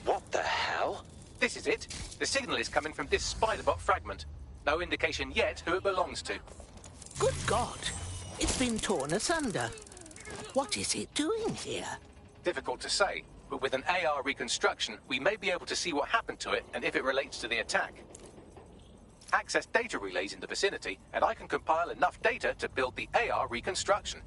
What the hell? This is it. The signal is coming from this spider-bot fragment. No indication yet who it belongs to.
Good God! It's been torn asunder. What is it doing here?
Difficult to say, but with an AR reconstruction, we may be able to see what happened to it and if it relates to the attack. Access data relays in the vicinity, and I can compile enough data to build the AR reconstruction.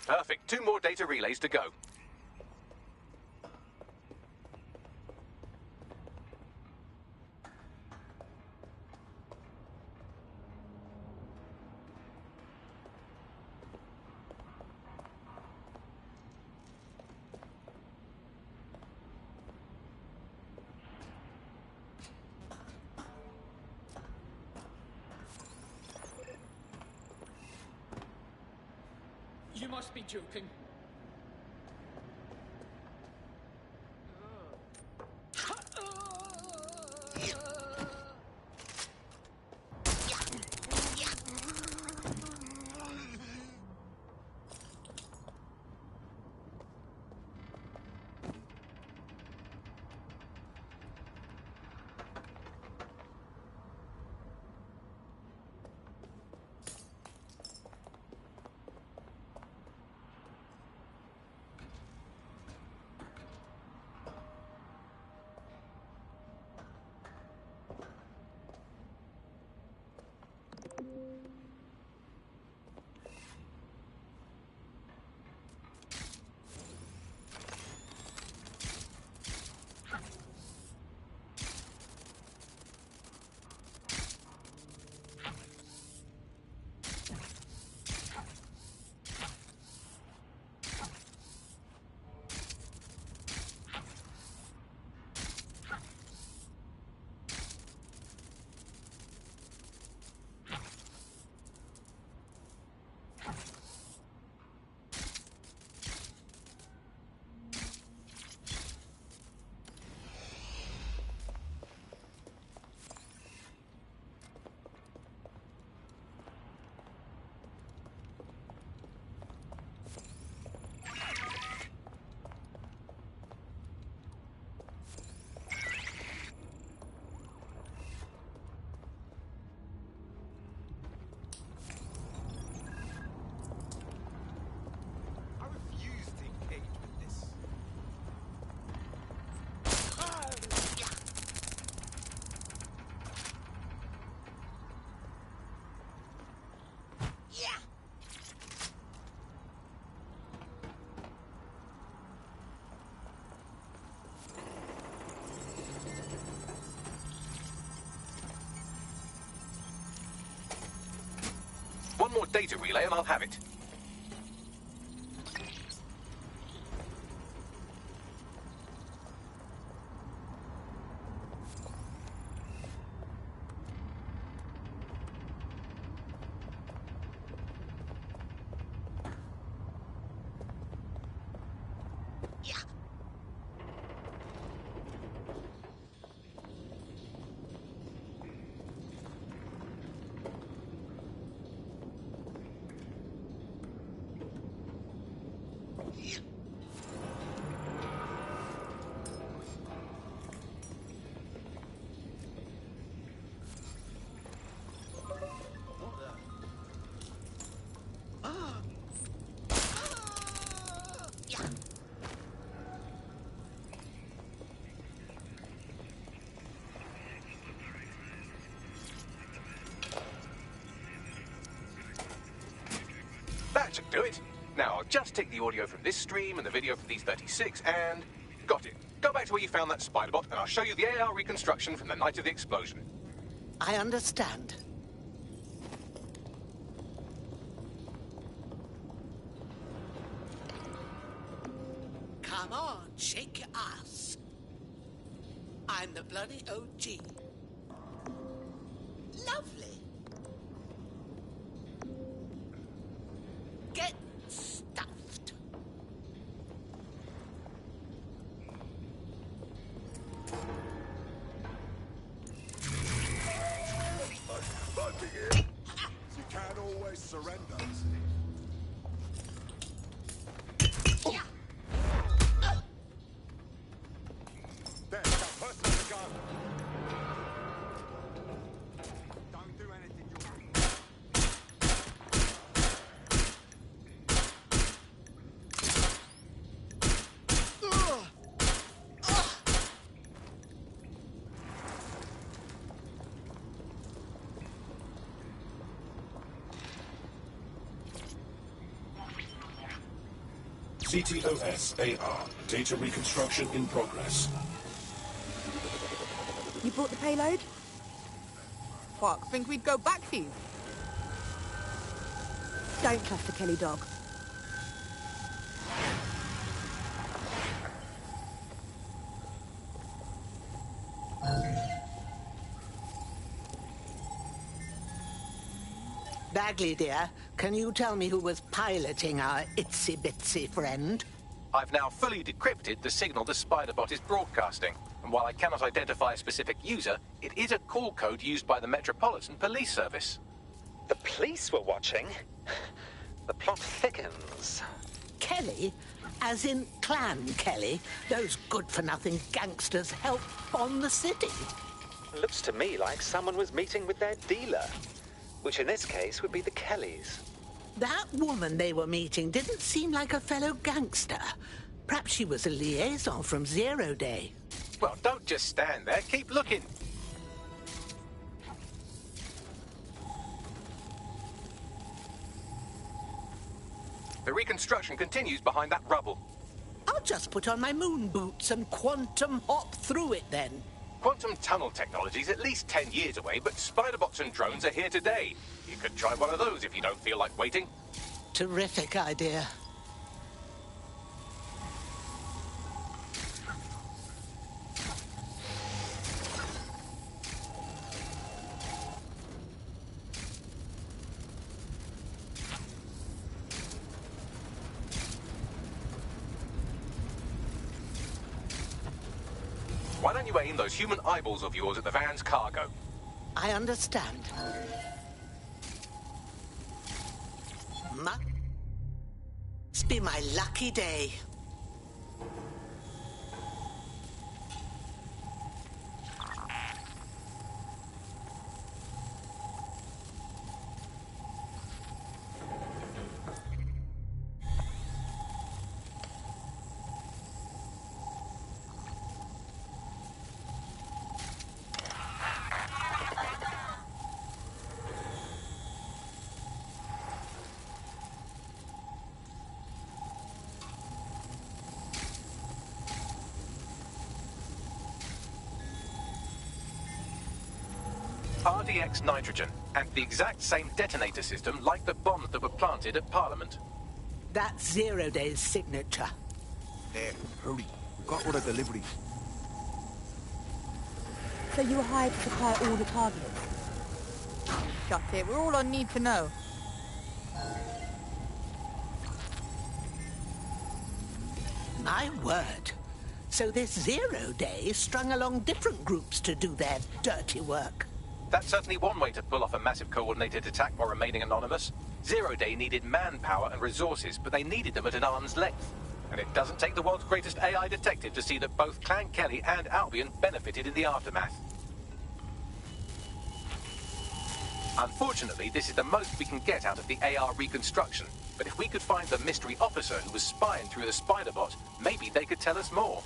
Perfect. 2 more data relays to go.
You must be joking.
One more data relay and I'll have it. That should do it. Now, I'll just take the audio from this stream and the video from these 36 and... Got it. Go back to where you found that spider bot and I'll show you the AR reconstruction from the night of the explosion.
I understand. Come on, shake your ass. I'm the bloody OG. Lovely. Get stuffed.
You can't always surrender. There, that person has a gun. Don't do anything
CTOS-AR. Data reconstruction in progress.
You brought the payload? Fuck, think we'd go back to you? Don't trust the Kelly dog.
Bagley, dear, can you tell me who was piloting our itsy-bitsy friend?
I've now fully decrypted the signal the spider bot is broadcasting. And while I cannot identify a specific user, it is a call code used by the Metropolitan Police Service.
The police were watching? The plot thickens.
Kelly? As in Clan Kelly? Those good-for-nothing gangsters help bomb the city?
Looks to me like someone was meeting with their dealer, which in this case would be the Kellys.
That woman they were meeting didn't seem like a fellow gangster. Perhaps she was a liaison from Zero Day.
Well, don't just stand there. Keep looking. The reconstruction continues behind that rubble.
I'll just put on my moon boots and quantum hop through it then.
Quantum tunnel technology's at least 10 years away, but spider-bots and drones are here today. You could try one of those if you don't feel like waiting.
Terrific idea.
Why don't you aim those human eyeballs of yours at the van's cargo?
I understand. Must be my lucky day.
RDX nitrogen, and the exact same detonator system like the bombs that were planted at Parliament.
That's Zero Day's signature.
There, hurry. We've got all the deliveries.
So you were hired to supply all the targets? Shut it, we're all on need to know.
My word. So this 0 Day strung along different groups to do their dirty work.
That's certainly one way to pull off a massive coordinated attack while remaining anonymous. 0 Day needed manpower and resources, but they needed them at an arm's length. And it doesn't take the world's greatest AI detective to see that both Clan Kelly and Albion benefited in the aftermath. Unfortunately, this is the most we can get out of the AR reconstruction. But if we could find the mystery officer who was spying through the spider bot, maybe they could tell us more.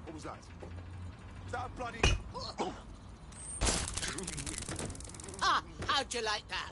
What was that? Was that a bloody...
Ah, how'd you like that?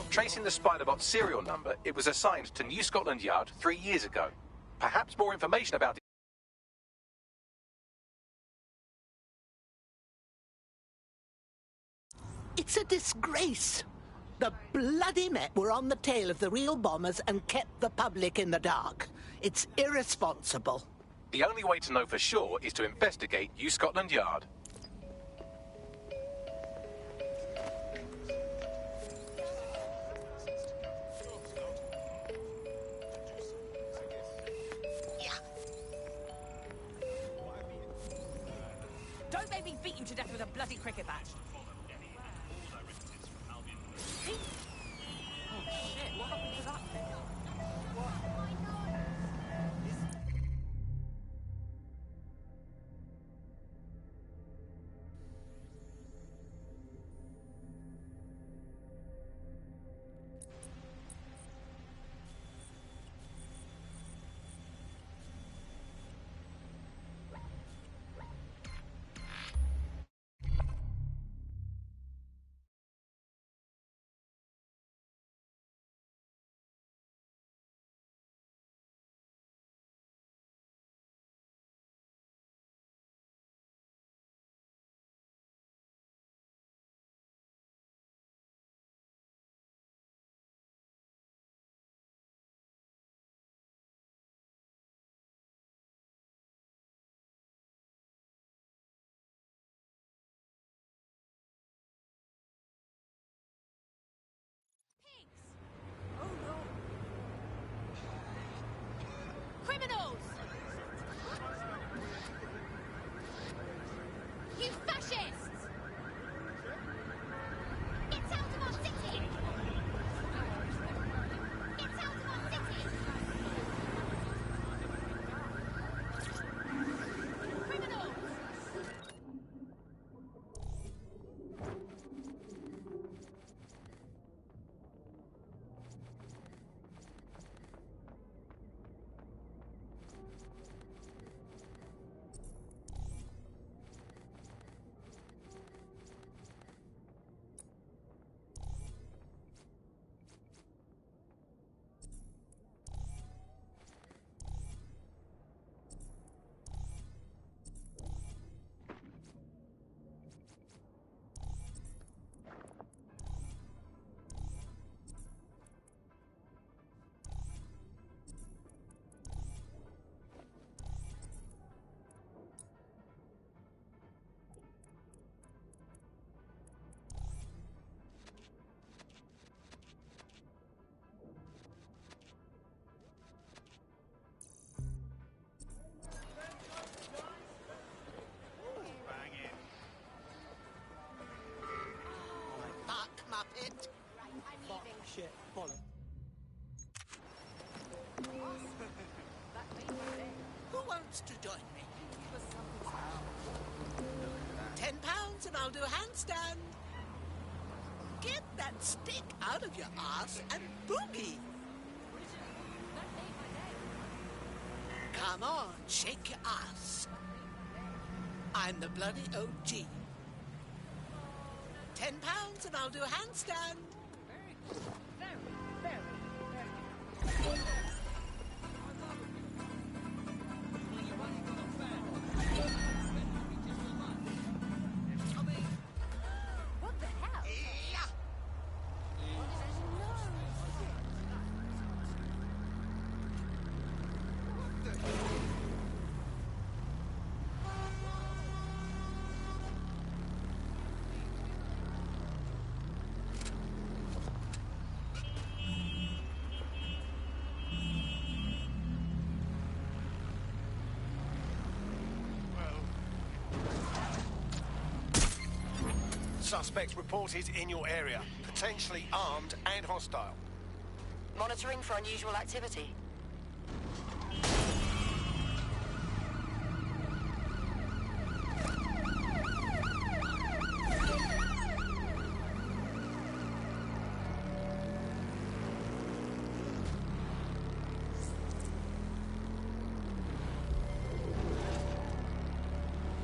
Tracing the Spiderbot serial number, it was assigned to New Scotland Yard 3 years ago. Perhaps more information about it.
It's a disgrace. The bloody Met were on the tail of the real bombers and kept the public in the dark. It's irresponsible.
The only way to know for sure is to investigate New Scotland Yard.
Don't make me beat you to death with a bloody cricket bat. Oh shit, what happened to that thing?
it.
Fuck, shit, bollocks.
Who wants to join me? £10 and I'll do a handstand. Get that stick out of your ass and boogie. Come on, shake your ass. I'm the bloody OG. £10 and I'll do a handstand.
What the hell?
Suspects reported in your area, potentially armed and hostile.
Monitoring for unusual activity.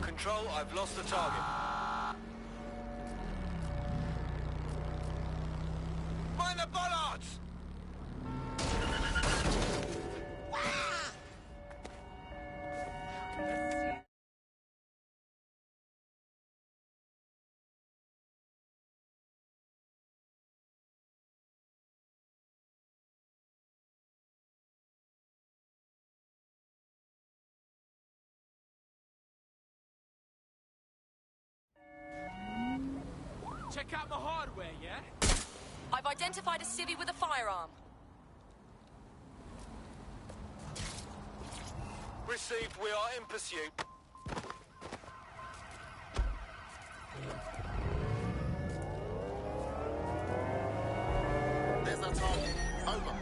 Control, I've lost the target. Mind the bollards!
Check out the hardware, yeah?
I've identified a civvy with a firearm.
Received, we are in pursuit.
There's our target. Over.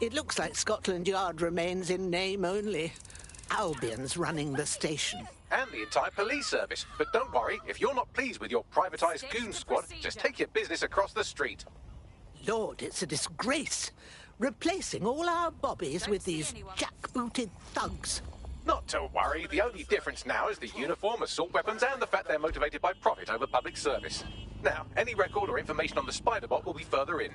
It looks like Scotland Yard remains in name only. Albion's running the station.
And the entire police service. But don't worry, if you're not pleased with your privatised goon squad, just take your business across the street.
Lord, it's a disgrace. Replacing all our bobbies with these jackbooted thugs.
Not to worry, the only difference now is the uniform, assault weapons, and the fact they're motivated by profit over public service. Now, any record or information on the Spider-Bot will be further in.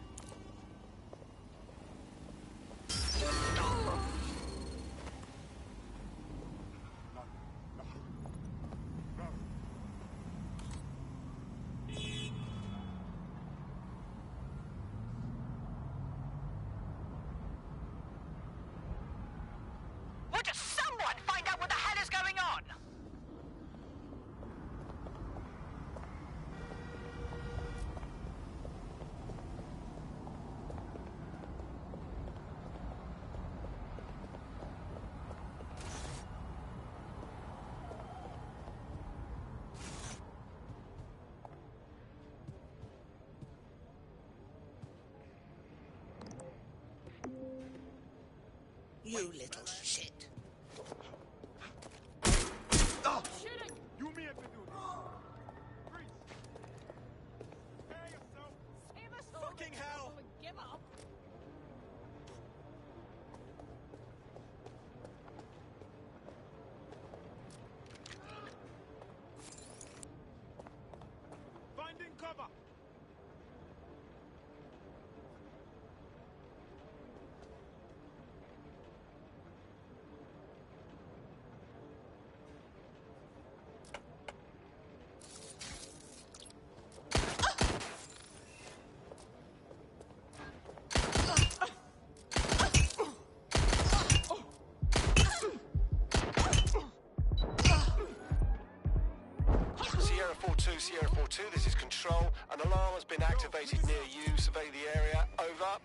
Would someone find out what the hell is going on?
You little shit.
Oh! Shooting! You me have to do this. Freeze! Prepare yourself!
Save us all.
Fucking hell!
Give up.
Finding cover!
Sierra 4-2, Sierra 4-2, this is Control. An alarm has been activated near you. Survey the area. Over.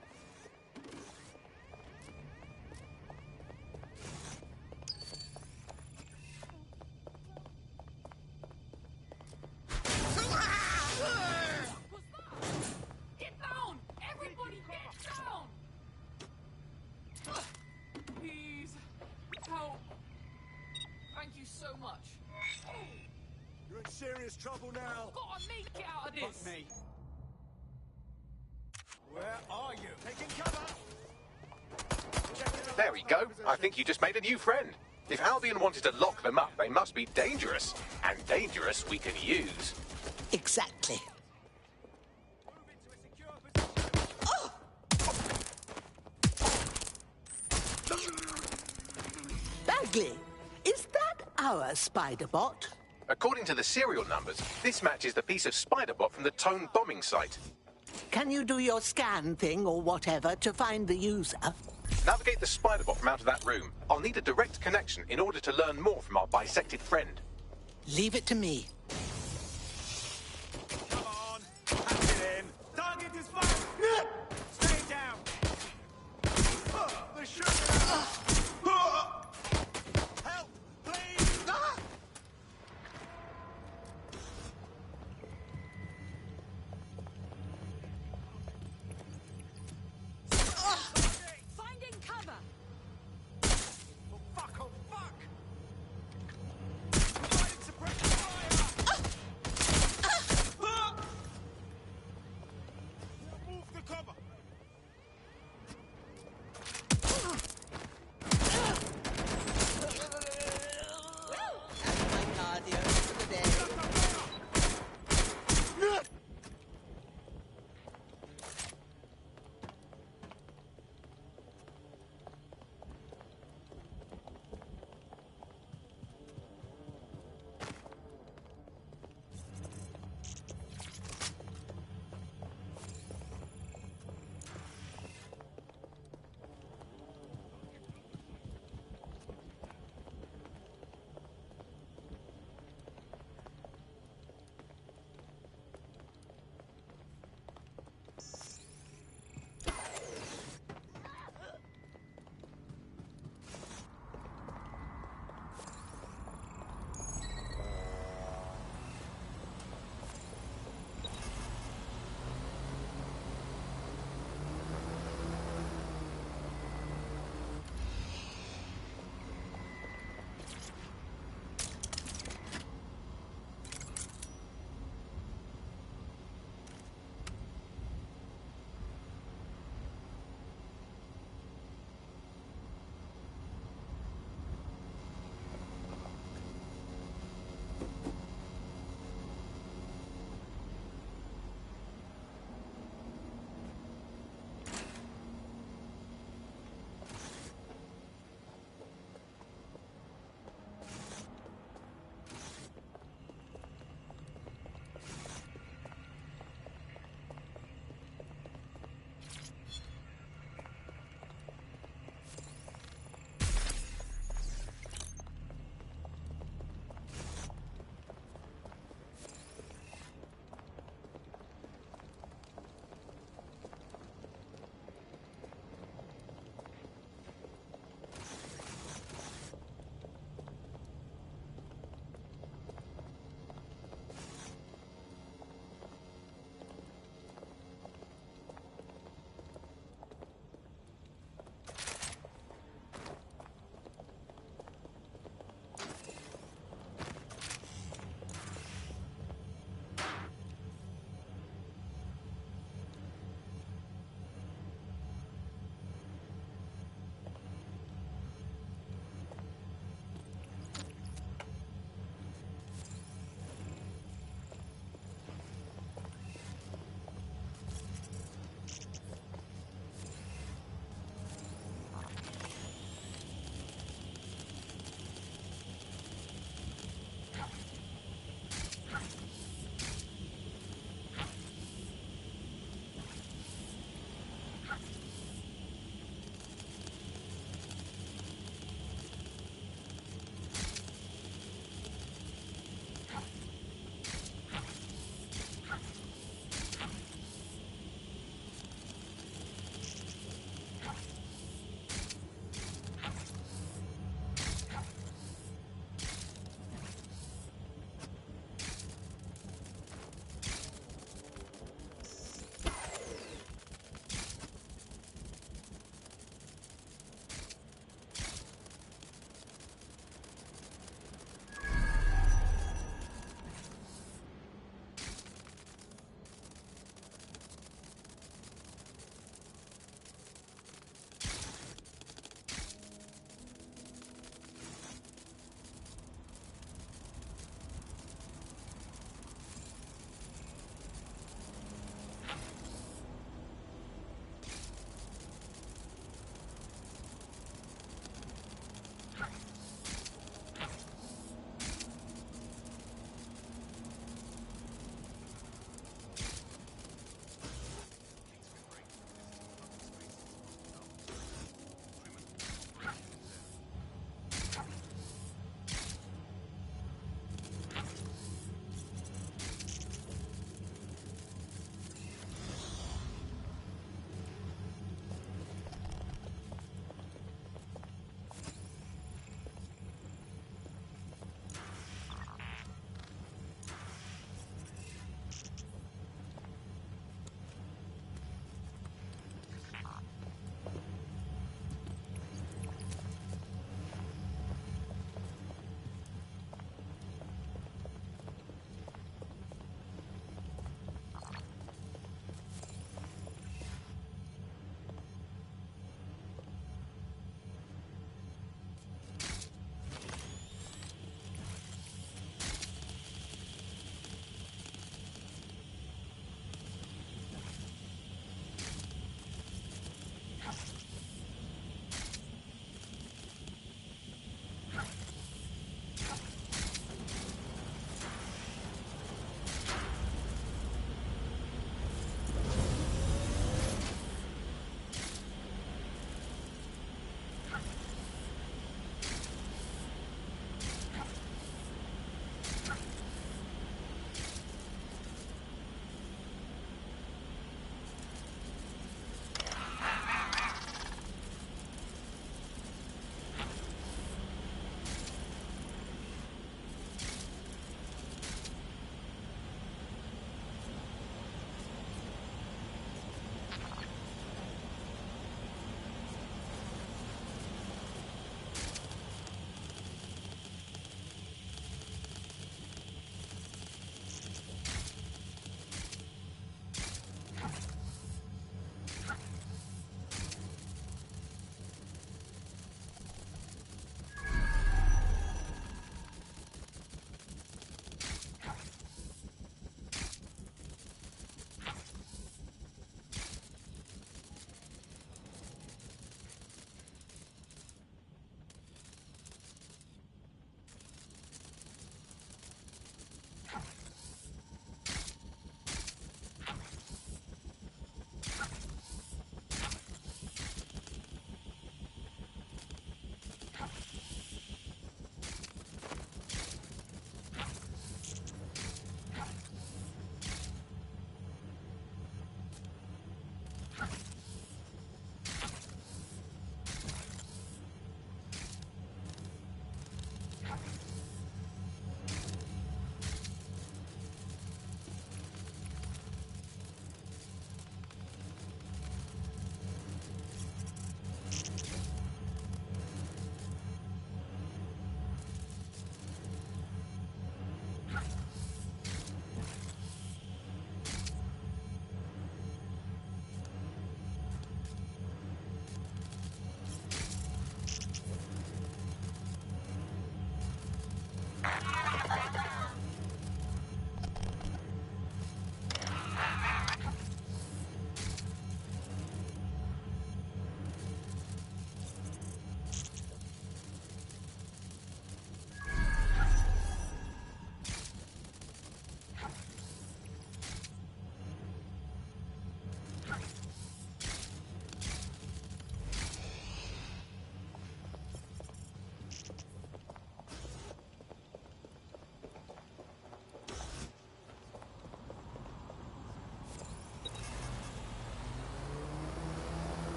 Get down! Everybody get down! Please, help. Thank you so much.
You're in serious trouble now.
Gotta make it out of this.
Fuck me. Where are you? Taking cover.
There we go. I think you just made a new friend. If Albion wanted to lock them up, they must be dangerous. And dangerous we can use.
Exactly. Bagley, is that our spider bot?
According to the serial numbers, this matches the piece of spider bot from the Tone bombing site.
Can you do your scan thing or whatever to find the user?
Navigate the spider bot from out of that room. I'll need a direct connection in order to learn more from our bisected friend.
Leave it to me.
Come on. Pack it in. Target is fire. Stay down. They shoot. Help, please.
Finding cover.
Oh, fuck. Providing suppression fire.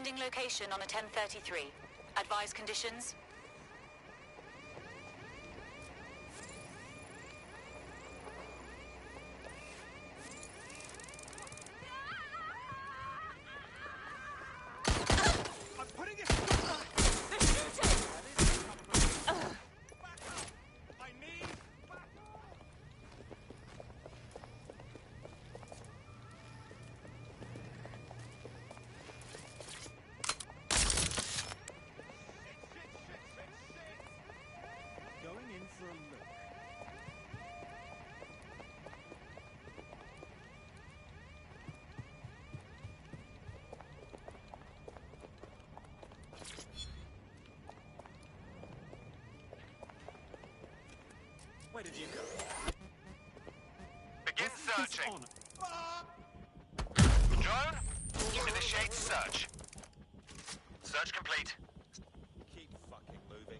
Sending location on a 1033. Advise conditions.
I'm putting it.
They're shooting!
I need. Going in for a look.
Where did you go?
Begin searching. Drone, initiate search. Search complete.
Keep fucking moving.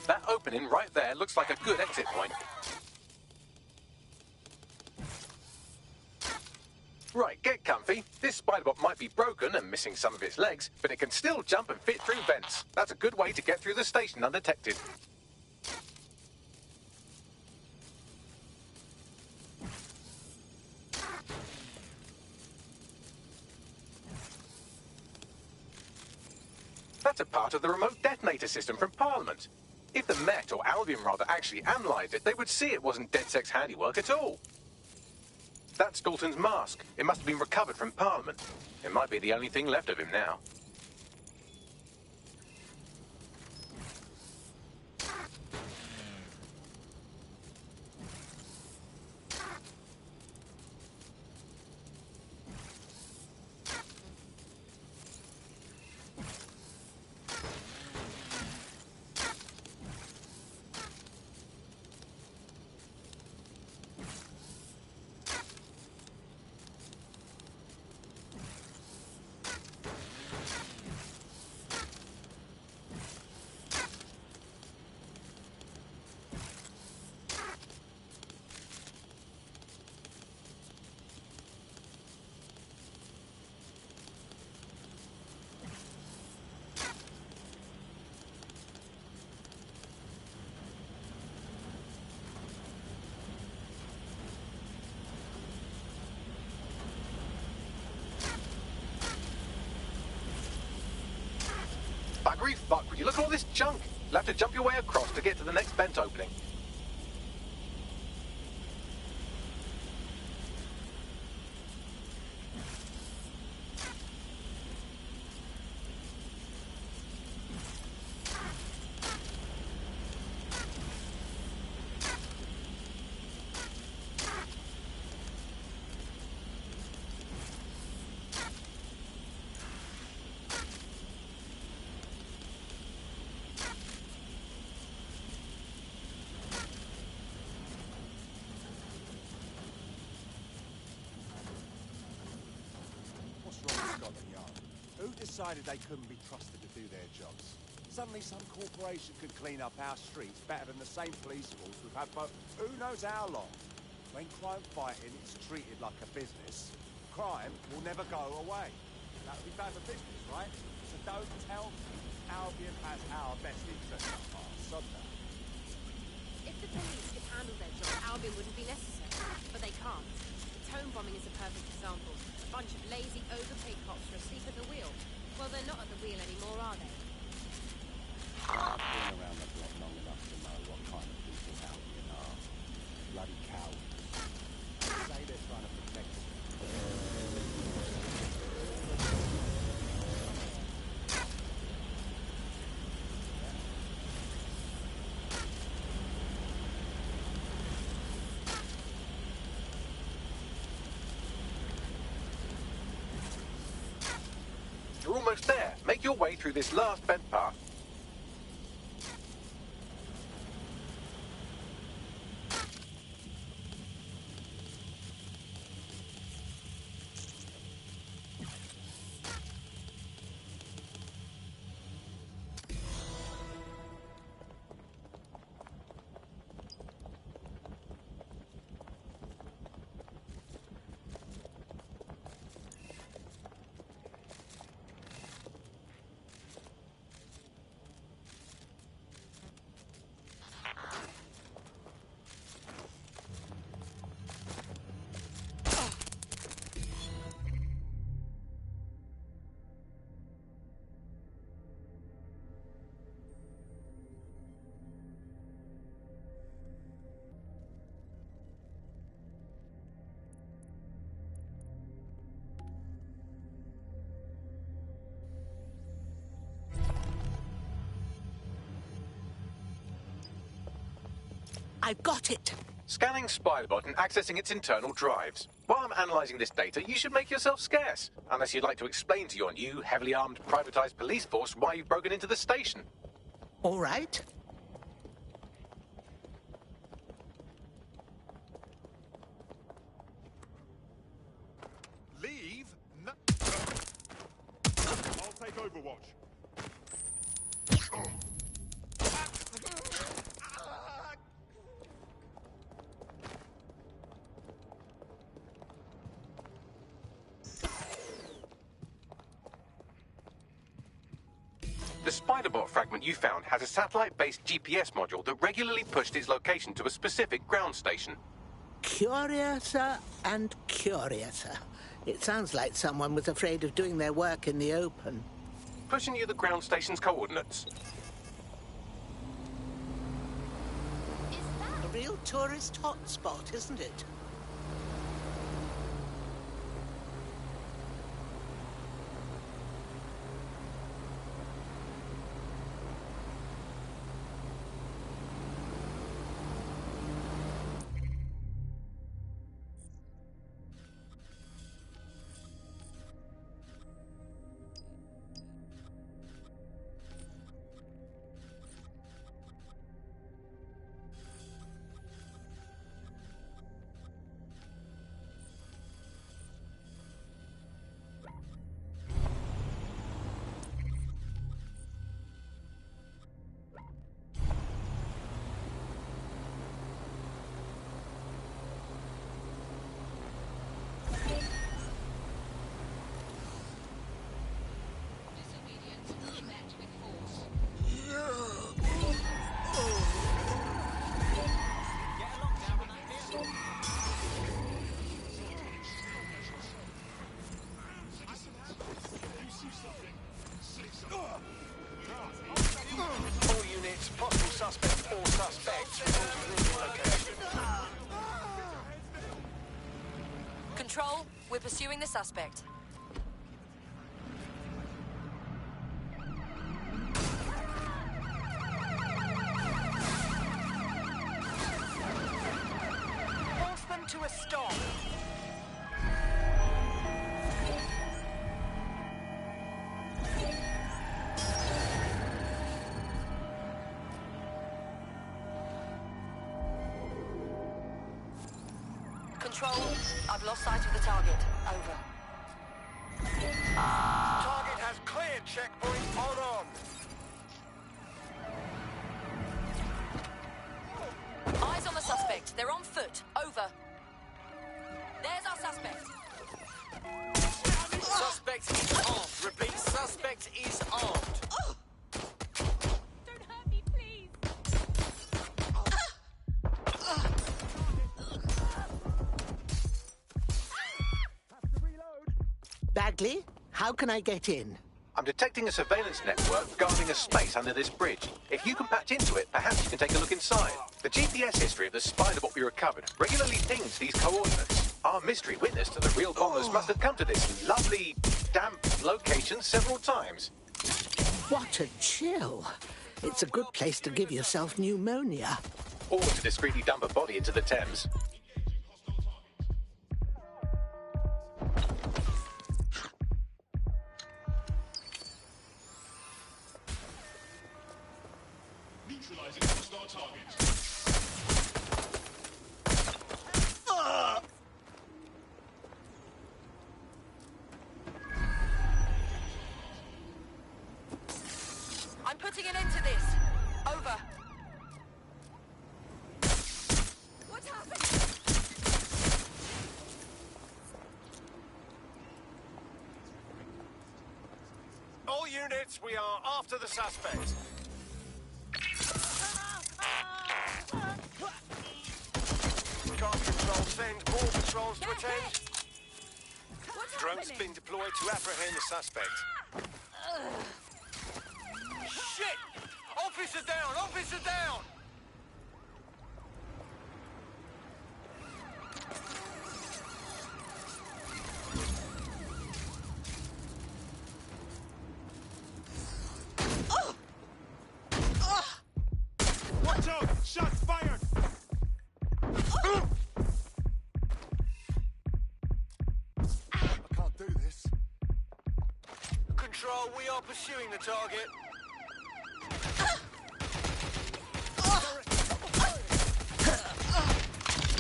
That opening right there looks like a good exit point. Right, get comfy. This spider-bot might be broken and missing some of its legs, but it can still jump and fit through vents. That's a good way to get through the station undetected. That's a part of the remote detonator system from Parliament. If the Met, or Albion rather, actually analysed it, they would see it wasn't DedSec's handiwork at all. That's Dalton's mask. It must have been recovered from Parliament. It might be the only thing left of him now. Buggery fuck, would you look at all this junk? You'll have to jump your way across to get to the next vent opening.
Decided they couldn't be trusted to do their jobs. Suddenly some corporation could clean up our streets better than the same police force we've had for who knows how long. When crime fighting is treated like a business, crime will never go away. That would be bad for business, right? So don't tell me Albion has our best interests at heart. Sod that.
If the police could handle their job, Albion wouldn't be necessary. But they can't. The tone bombing is a perfect example. A bunch of lazy, overpaid cops are asleep at the wheel. Well, they're not at the wheel anymore, are they?
I've been around the block long enough to know what kind of people Albion are. Bloody cowards. Say they're trying to protect us.
You're almost there. Make your way through this last vent path.
I've got it.
Scanning Spiderbot and accessing its internal drives. While I'm analysing this data, you should make yourself scarce. Unless you'd like to explain to your new, heavily armed, privatised police force why you've broken into the station.
All right.
Leave? No. I'll take Overwatch.
The Spiderbot fragment you found has a satellite-based GPS module that regularly pushed its location to a specific ground station.
Curiouser and curiouser. It sounds like someone was afraid of doing their work in the open.
Pushing you the ground station's coordinates.
A real tourist hotspot, isn't it?
Control, we're pursuing the suspect. Force them to a stop. Control, I've lost sight of the target. Over.
Target has cleared checkpoint. Hold on.
Eyes on the suspect. They're on foot. Over. There's our suspect.
Suspect is armed. Repeat, suspect is armed.
Don't hurt me, please.
Bagley, how can I get in?
I'm detecting a surveillance network guarding a space under this bridge. If you can patch into it, perhaps you can take a look inside. The GPS history of the Spiderbot we recovered regularly pings these coordinates. Our mystery witness to the real bombers must have come to this lovely, damp location several times.
What a chill. It's a good place to give yourself pneumonia.
Or to discreetly dump a body into the Thames.
Neutralizing hostile targets.
I'm putting an end to this. Over. What's happened?
All units, we are after the suspect. Guard control, send more patrols to attend. Drones being deployed to apprehend the suspect. Shit! Officer down! Officer down!
Watch out! Shots fired!
are pursuing the target.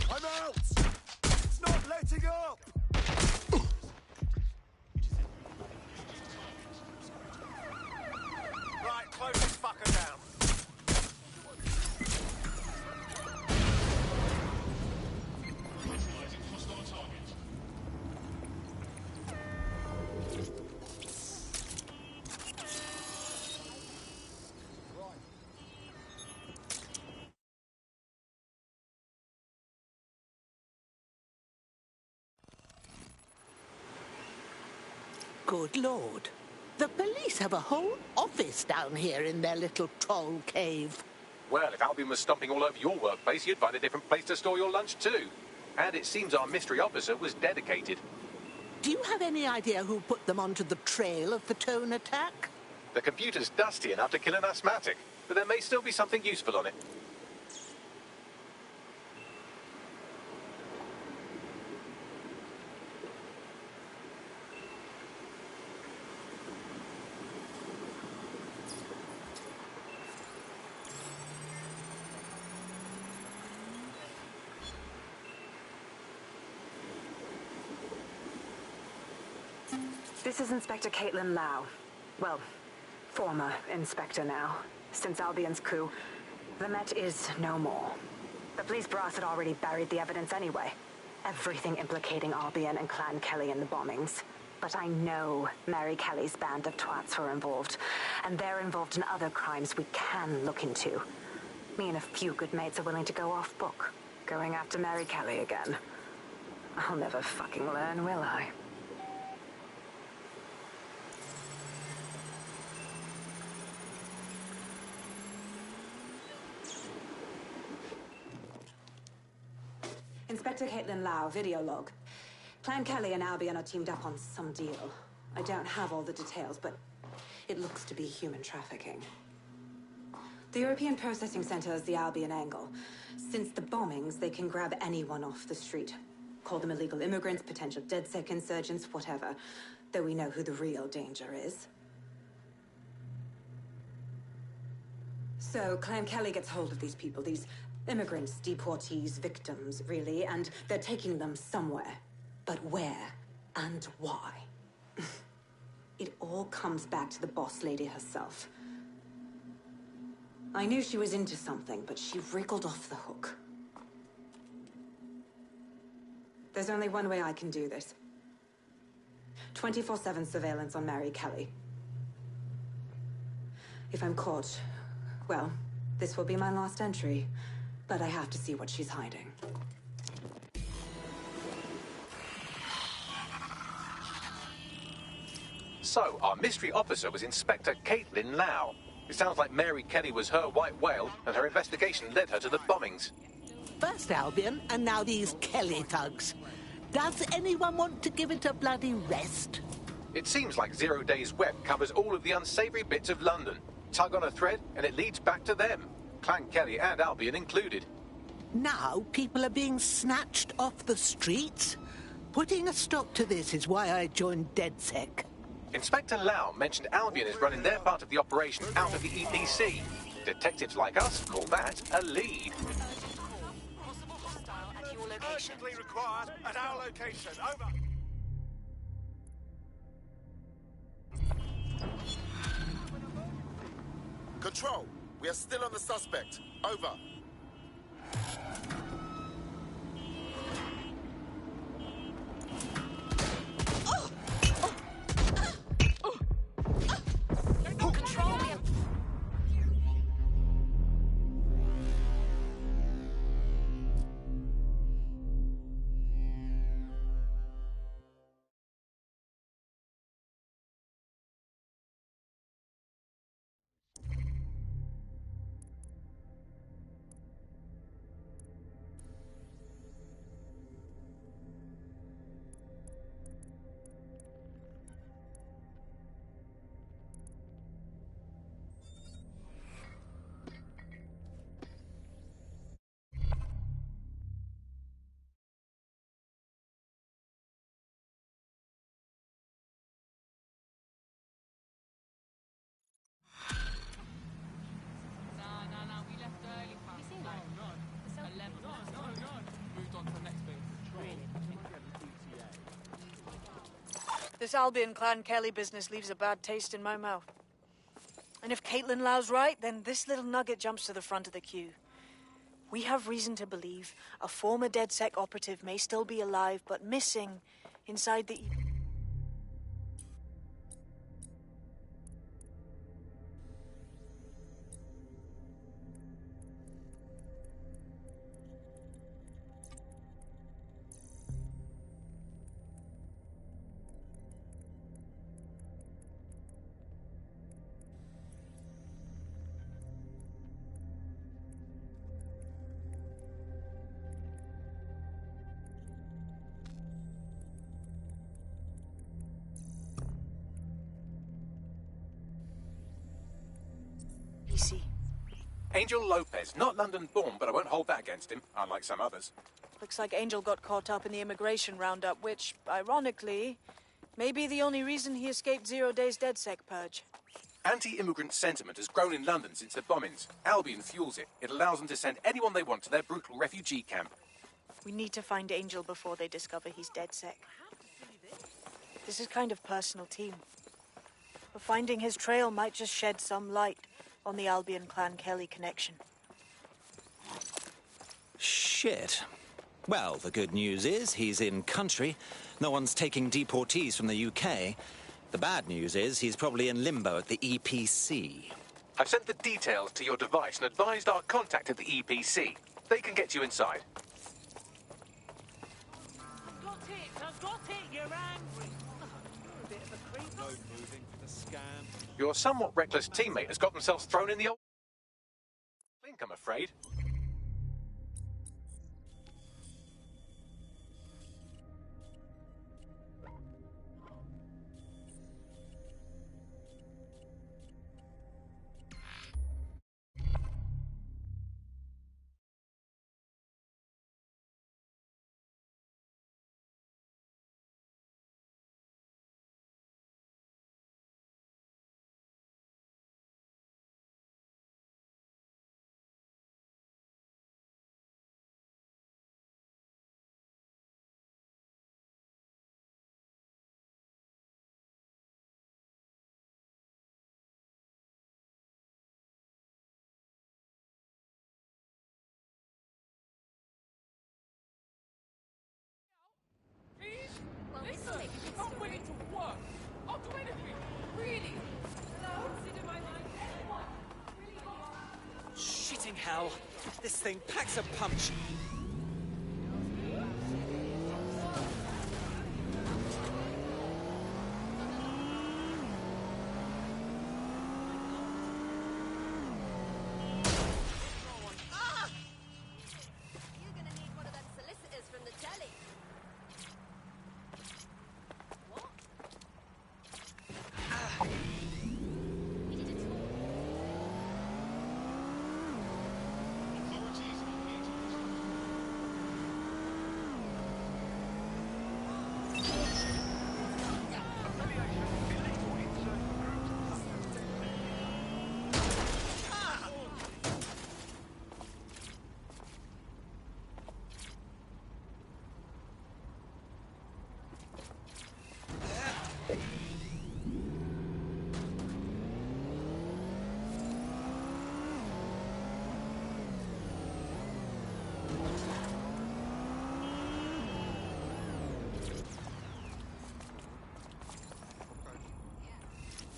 I'm out! It's not letting up!
Right, close this fucker down.
Neutralizing hostile target.
Good Lord. The police have a whole office down here in their little troll cave.
Well, if Albion was stomping all over your workplace, you'd find a different place to store your lunch too. And it seems our mystery officer was dedicated.
Do you have any idea who put them onto the trail of the Tone attack?
The computer's dusty enough to kill an asthmatic, but there may still be something useful on it.
This is Inspector Caitlin Lau. Well, former inspector now. Since Albion's coup, the Met is no more. The police brass had already buried the evidence anyway. Everything implicating Albion and Clan Kelly in the bombings. But I know Mary Kelly's band of twats were involved, and they're involved in other crimes we can look into. Me and a few good mates are willing to go off book, going after Mary Kelly again. I'll never fucking learn, will I? Inspector Caitlin Lau, video log. Clan Kelly and Albion are teamed up on some deal. I don't have all the details, but it looks to be human trafficking. The European Processing Center is the Albion angle. Since the bombings, they can grab anyone off the street. Call them illegal immigrants, potential DedSec insurgents, whatever. Though we know who the real danger is. So Clan Kelly gets hold of these people, these immigrants, deportees, victims, really, and they're taking them somewhere. But where and why? It all comes back to the boss lady herself. I knew she was into something, but she wriggled off the hook. There's only one way I can do this. 24/7 surveillance on Mary Kelly. If I'm caught, well, this will be my last entry. But I have to see what she's hiding.
So, our mystery officer was Inspector Caitlin Lau. It sounds like Mary Kelly was her white whale, and her investigation led her to the bombings.
First Albion, and now these Kelly thugs. Does anyone want to give it a bloody rest?
It seems like Zero Days Web covers all of the unsavory bits of London. Tug on a thread, and it leads back to them. Clan Kelly and Albion included.
Now people are being snatched off the streets? Putting a stop to this is why I joined DedSec.
Inspector Lau mentioned Albion is running their part of the operation out of the EPC. Detectives like us call that a lead.
Possible hostile at your location.
Urgently required at our location. Over.
Control, we are still on the suspect. Over.
Control, we have...
This Albion Clan Kelly business leaves a bad taste in my mouth. And if Caitlin Lau's right, then this little nugget jumps to the front of the queue. We have reason to believe a former DedSec operative may still be alive, but missing inside the... PC.
Angel Lopez, not London-born, but I won't hold that against him, unlike some others.
Looks like Angel got caught up in the immigration roundup, which, ironically, may be the only reason he escaped 0 days DedSec purge.
Anti-immigrant sentiment has grown in London since the bombings. Albion fuels it. It allows them to send anyone they want to their brutal refugee camp.
We need to find Angel before they discover he's DedSec. This is kind of personal, team. But finding his trail might just shed some light on the Albion Clan Kelly connection.
Shit. Well, the good news is he's in country. No one's taking deportees from the UK. The bad news is he's probably in limbo at the EPC.
I've sent the details to your device and advised our contact at the EPC. They can get you inside.
I've got it, you're angry. You're a bit of a creep.
No moving for the scam.
Your somewhat reckless teammate has got themselves thrown in the old... clink, I'm afraid.
Well, listen, I'm willing to work. I'll do anything. Really. Consider my mind.
Shitting hell. This thing packs a punch.
You're gonna need one of them solicitors from the telly.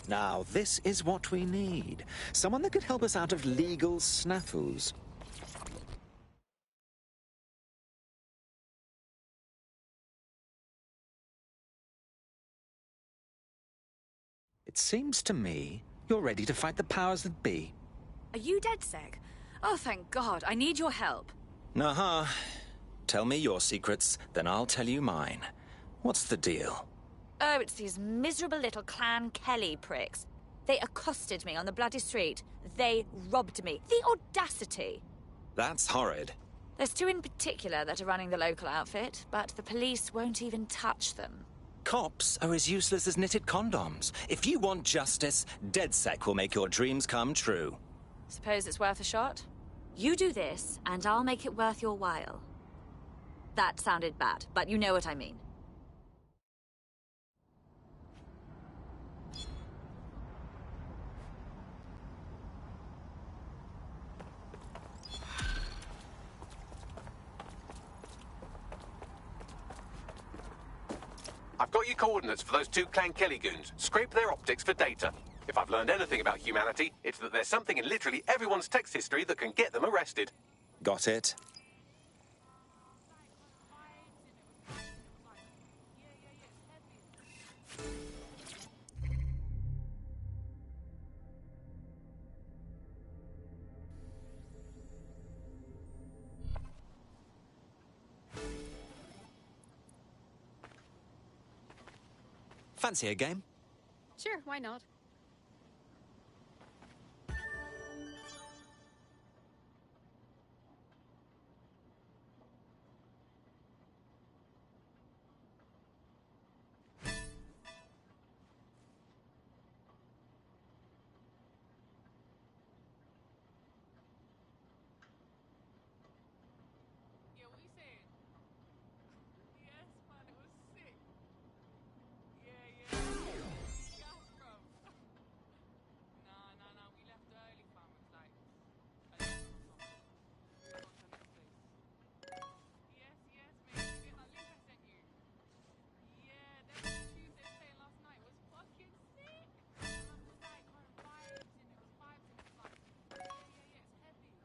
Now, this is what we need. Someone that could help us out of legal snafus. It seems to me you're ready to fight the powers that be.
Are you DedSec? Oh, thank God. I need your help.
Uh-huh. Tell me your secrets, then I'll tell you mine. What's the deal?
Oh, it's these miserable little Clan Kelly pricks. They accosted me on the bloody street. They robbed me. The audacity.
That's horrid.
There's two in particular that are running the local outfit, but the police won't even touch them.
Cops are as useless as knitted condoms. If you want justice, DedSec will make your dreams come true.
Suppose it's worth a shot? You do this, and I'll make it worth your while. That sounded bad, but you know what I mean.
Got your coordinates for those two Clan Kelly goons. Scrape their optics for data. If I've learned anything about humanity, it's that there's something in literally everyone's text history that can get them arrested.
Got it. Fancy a game?
Sure, why not?
Yeah, what you saying? Yes, man, it was sick. Yeah. Gas, bro. Nah, we left early, fam. It's like 11 or something. Got to the next place. Yes, mate. You get that link I sent you? Yeah, there was a Tuesday playing last night. It was fucking sick. And that was like kind of vibes, and it was vibes, and it was like, yeah, it's heavy.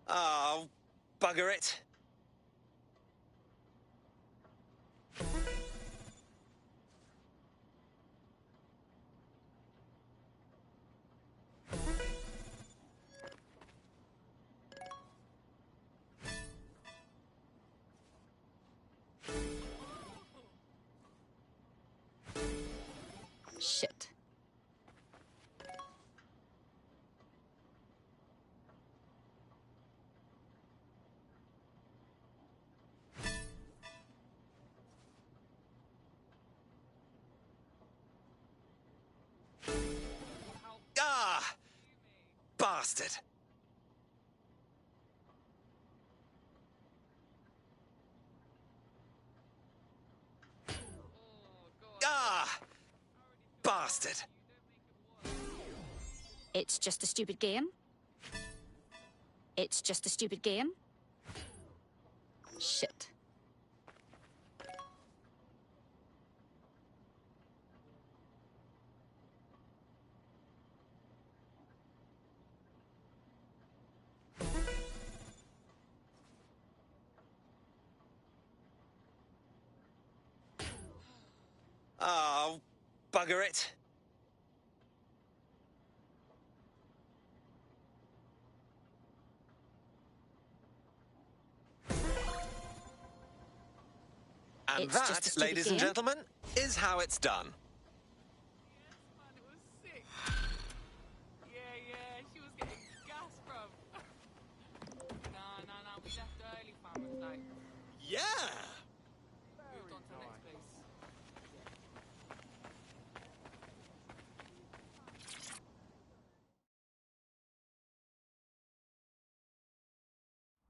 Oh, bugger it.
Shit.
Ah! Bastard. Ah! Bastard.
It's just a stupid game. It's just a stupid game. Shit.
Oh, bugger it. And
It's just a
that,
stupid
ladies
game.
and gentlemen, is how it's done.
Yes, man, it was sick. Yeah, she was getting gas, bro. Nah, we left early, fam. It's like,
Yeah!
moved on to the next place.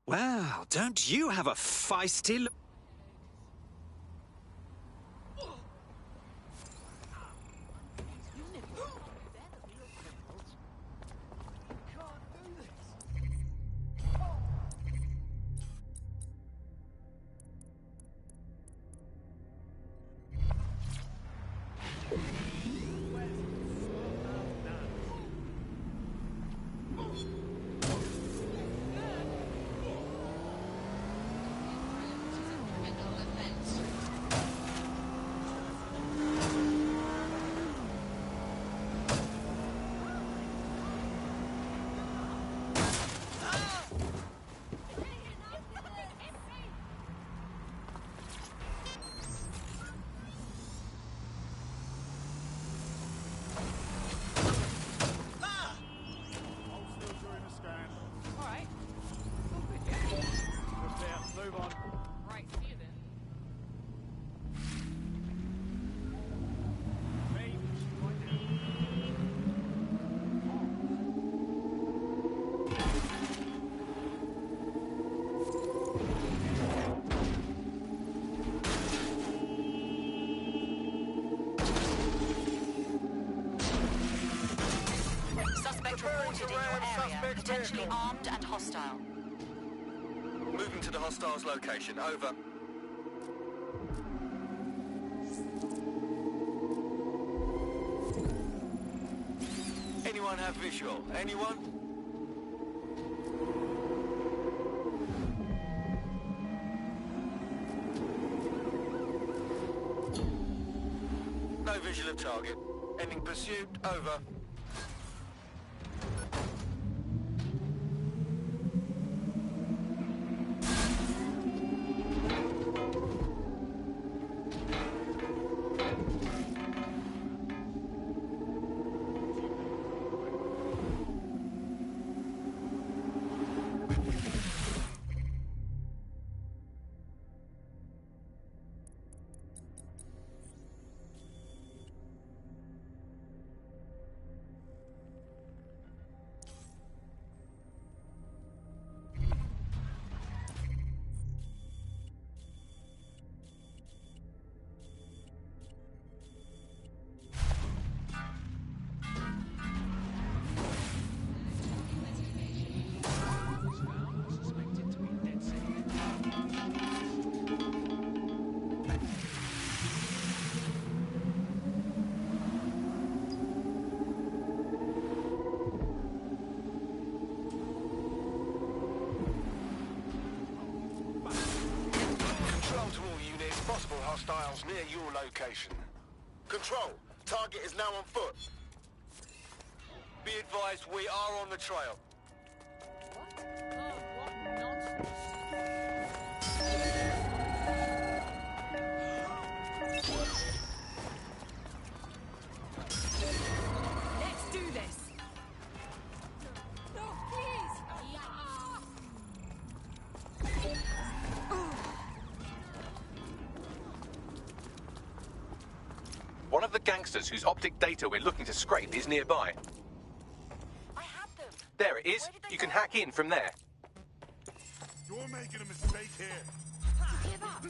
Well, don't you have a feisty look?
spotted in your area, potentially armed and hostile.
Moving to the hostiles' location. Over. Anyone have visual? Anyone? No visual of target. Ending pursuit. Over. Hostiles near your location.
Control, target is now on foot.
Be advised, we are on the trail.
Let's do this. No, please.
One of the gangsters whose optic data we're looking to scrape is nearby.
I had them.
There it is. You can hack in from there.
You're making a mistake here.
Hear that?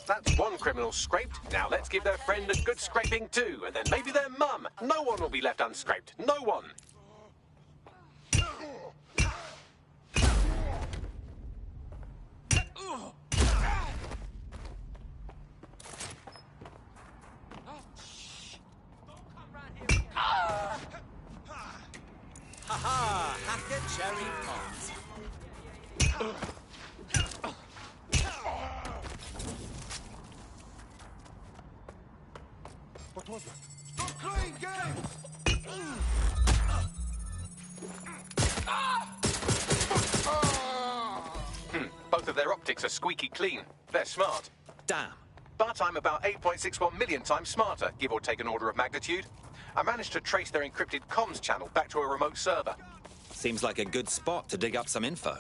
That's one criminal scraped. Now let's give their friend a good scraping too, and then maybe their mum. No one will be left unscraped. No one.
Ha-ha! Hacker cherry pops.
What was that? Stop playing games!
Both of their optics are squeaky clean. They're smart.
Damn.
But I'm about 8.61 million times smarter, give or take an order of magnitude. I managed to trace their encrypted comms channel back to a remote server.
Seems like a good spot to dig up some info.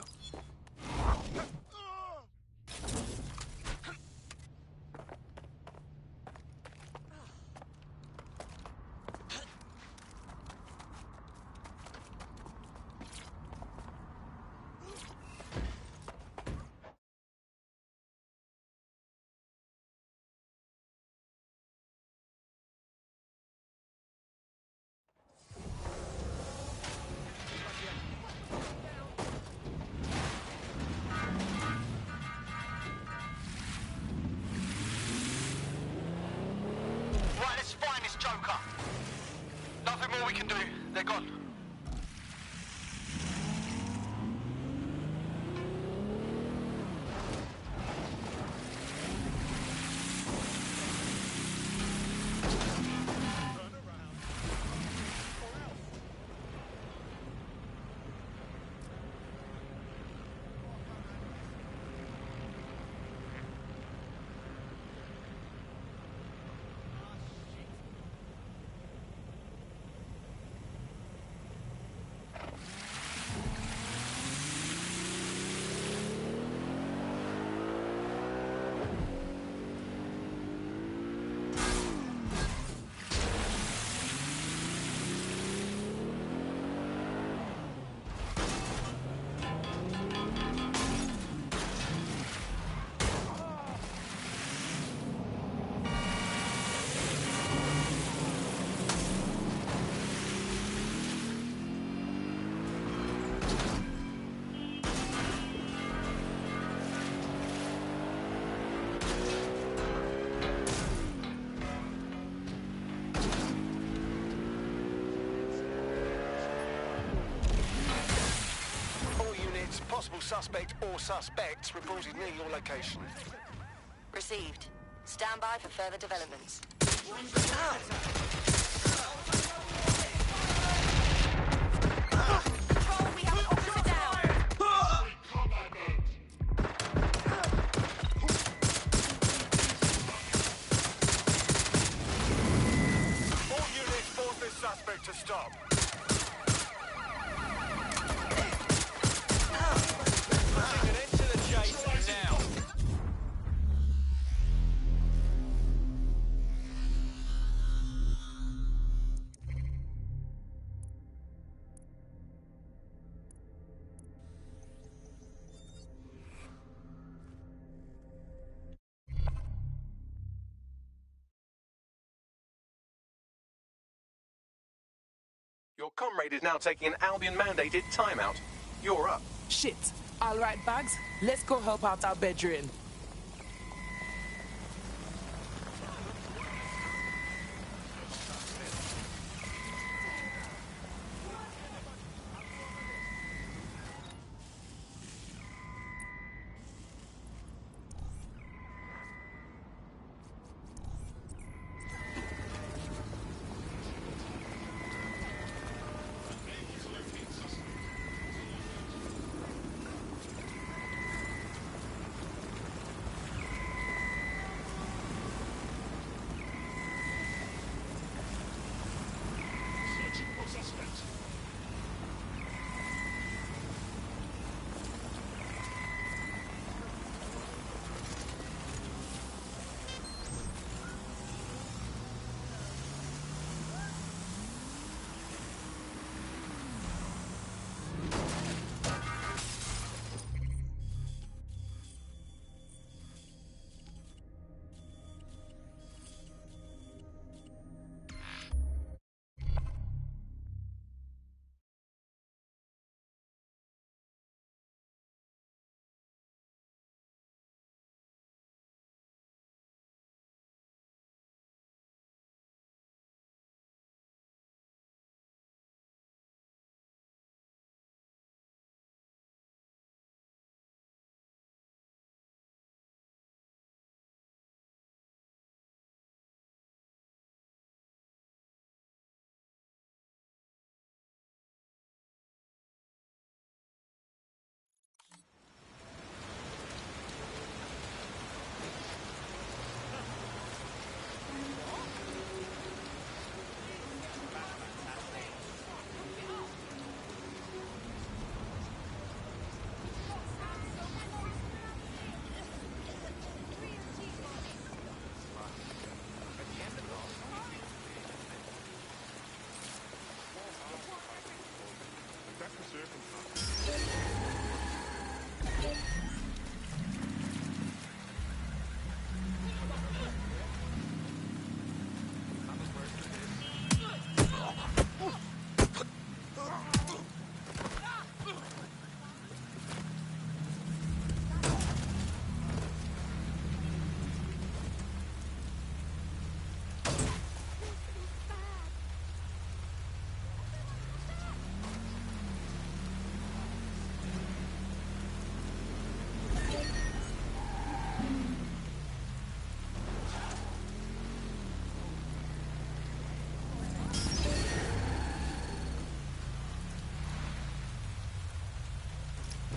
Right, let's find this Joker. Nothing more we can do. They're gone.
possible suspect or suspects reported near your location.
Received. Stand by for further developments. Control, we have an officer down.
All units force this suspect to stop. Putting an end to the chase now.
Your comrade is now taking an Albion-mandated timeout. You're up.
Shit. All right, Bags. Let's go help out our bedroom.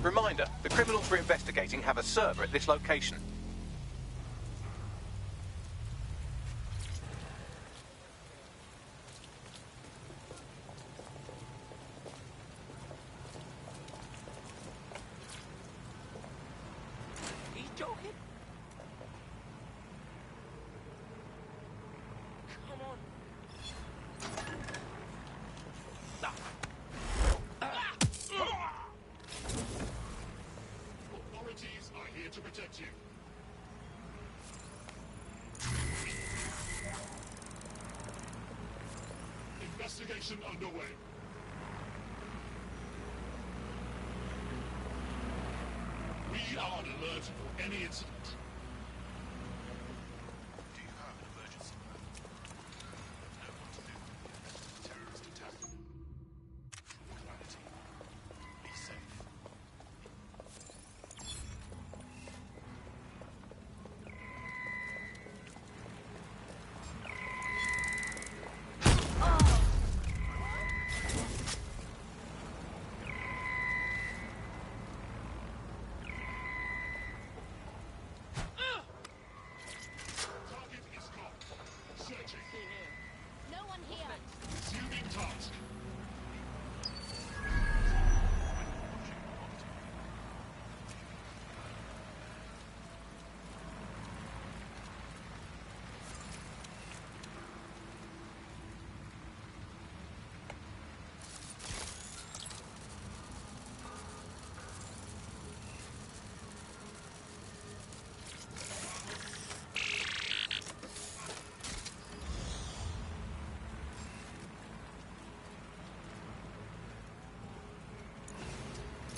Reminder, the criminals we're investigating have a server at this location.
He's joking. Come on.
Authorities are here to protect you. Investigation underway. We are on alert for any incident. Do you have an emergency plan? Know what to do if a terrorist attack. Clarity. Be safe.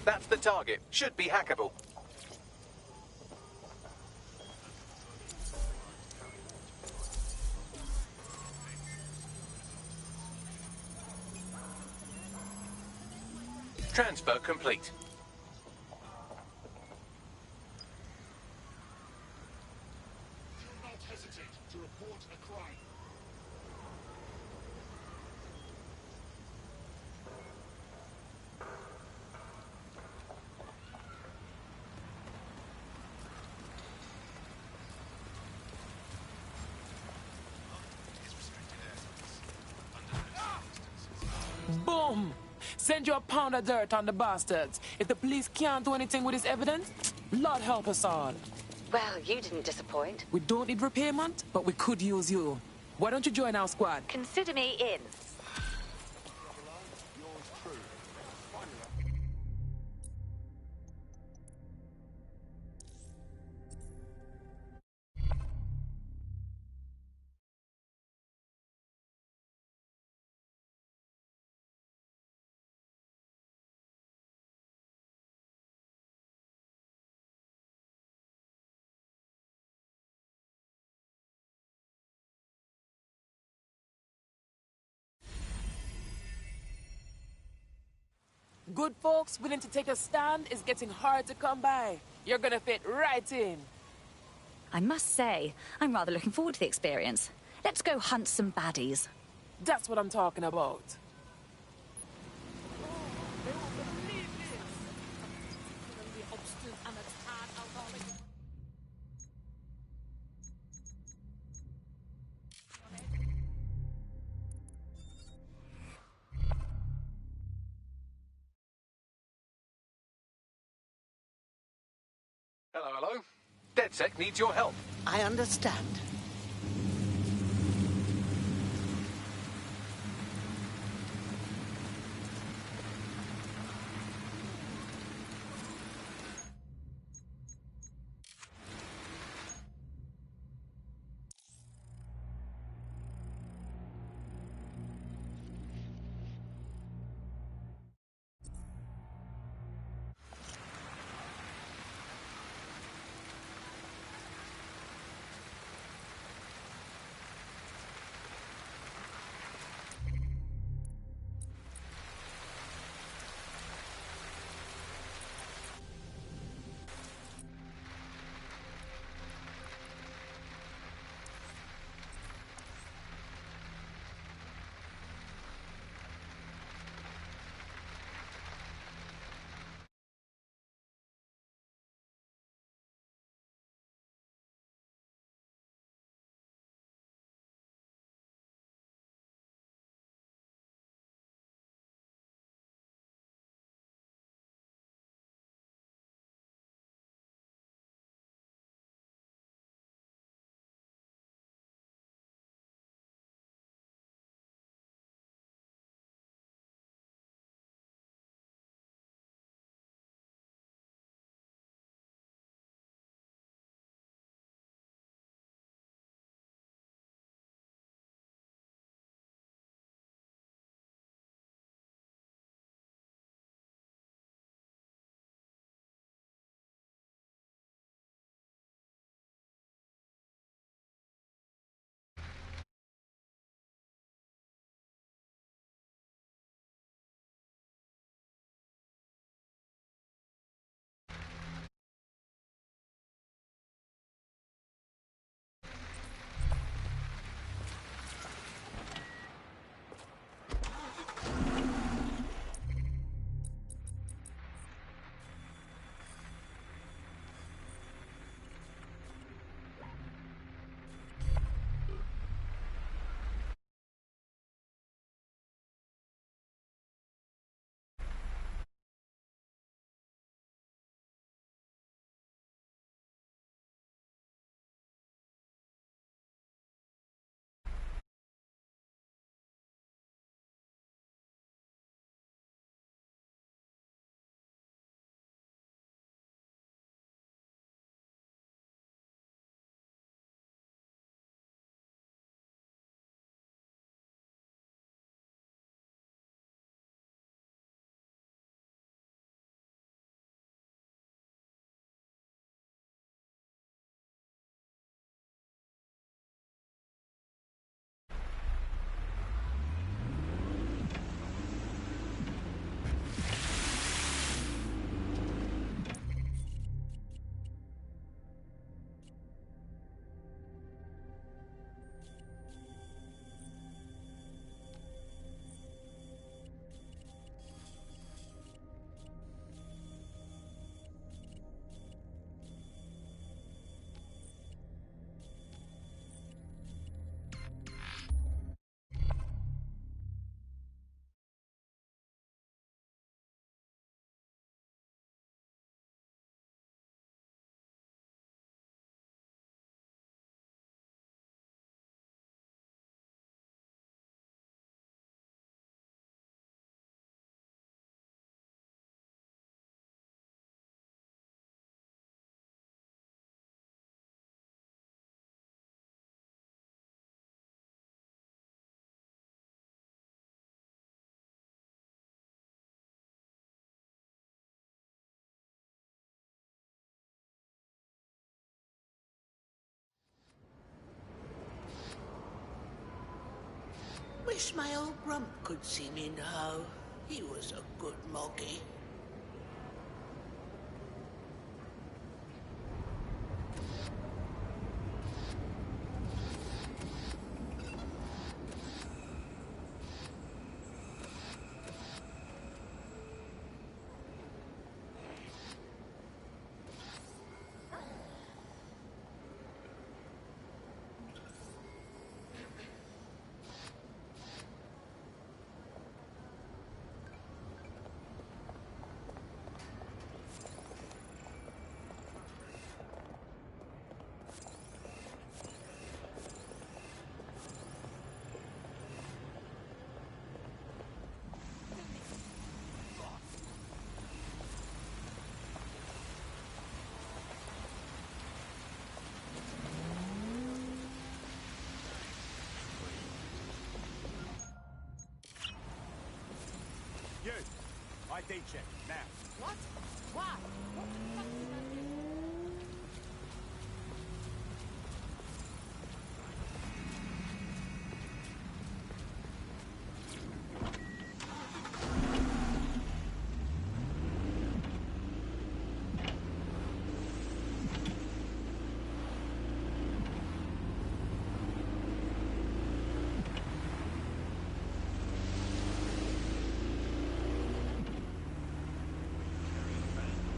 That's the target. Should be hackable. Transfer complete.
Do not hesitate to report a crime.
Boom! Send you a pound of dirt on the bastards. If the police can't do anything with this evidence, Lord help us all.
Well, you didn't disappoint.
We don't need repayment, but we could use you. Why don't you join our squad?
Consider me in.
Good folks willing to take a stand is getting hard to come by. You're gonna fit right in.
I must say, I'm rather looking forward to the experience. Let's go hunt some baddies.
That's what I'm talking about.
Hello, hello. DedSec needs your help.
I understand. Wish my old grump could see me now. He was a good moggy.
You! ID check, now.
What? Why? What the fuck is that?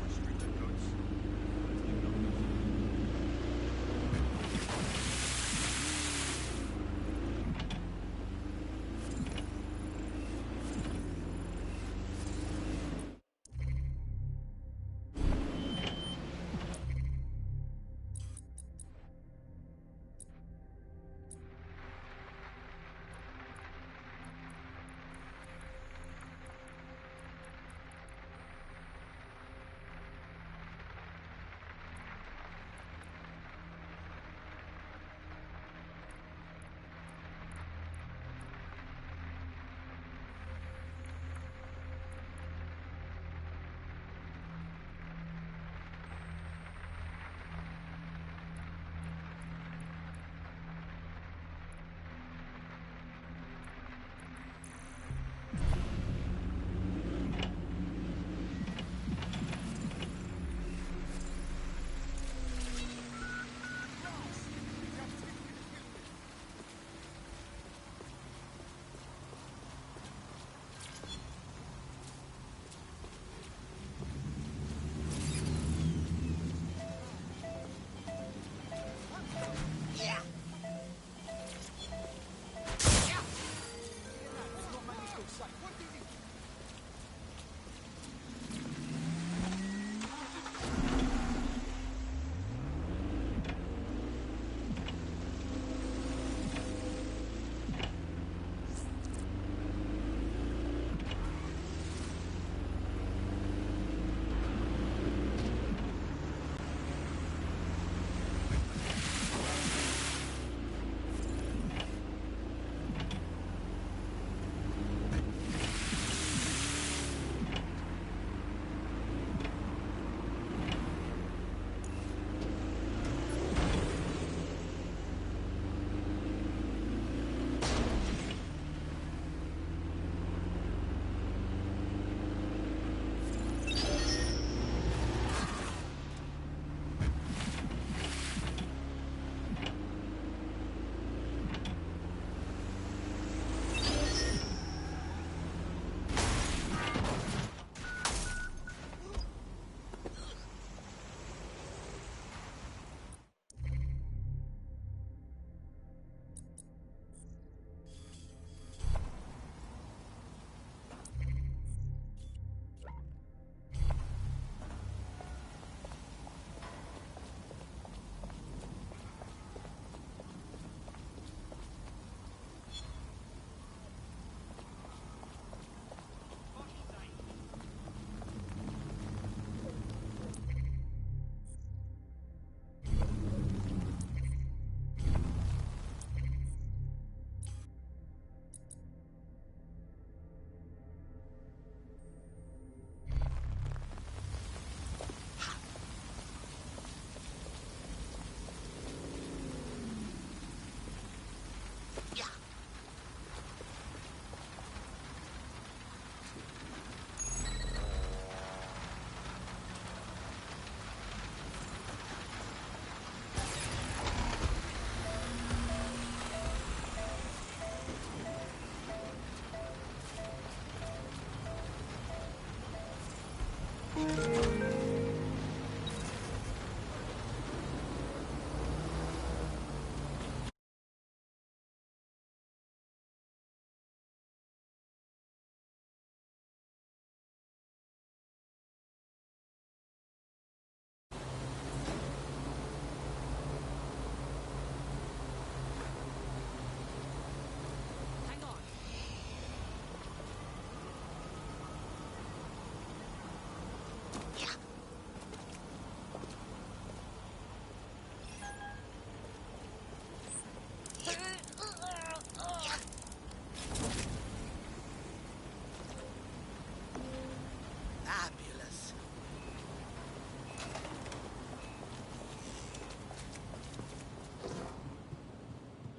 Restricted goods.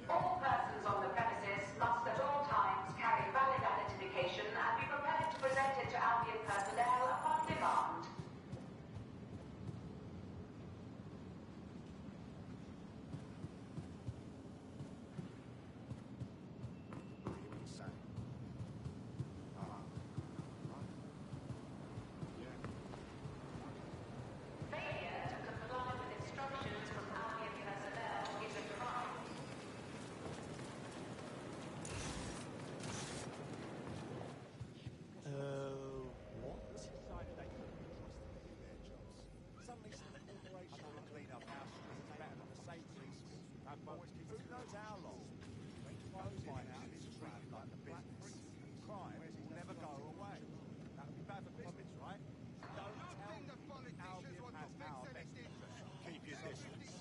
All persons on the premises must at all times carry valid identification and be prepared to present it to Albion personnel upon demand. Failure to comply with instructions from Albion personnel is a crime.
What? Decided they couldn't be trusted to do their jobs. Suddenly some corporation could clean up our streets better than the same police force we've had for who knows how long. When crime fight out this trap like the business, crime will never go away. That would be bad for business, right? Don't tell me Albion has our best interest. Keep your distance.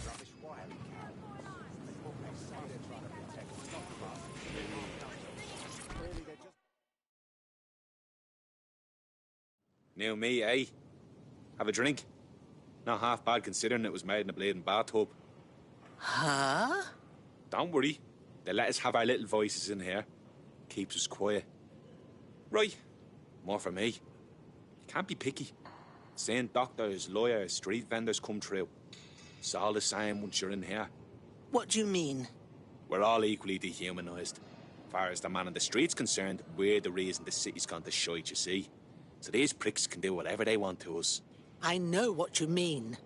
Rubbish wiring What they say they're trying to protect us, not us. Really, they're just...
New me, eh? Have a drink? Not half bad considering it was made in a bleeding bathtub.
Huh?
Don't worry. They let us have our little voices in here. Keeps us quiet. Right. More for me. Can't be picky. Seeing doctors, lawyers, street vendors come through. It's all the same once you're in here.
What do you mean?
We're all equally dehumanised. As far as the man on the street's concerned, we're the reason the city's gone to shite, you see. So these pricks can do whatever they want to us.
I know what you mean.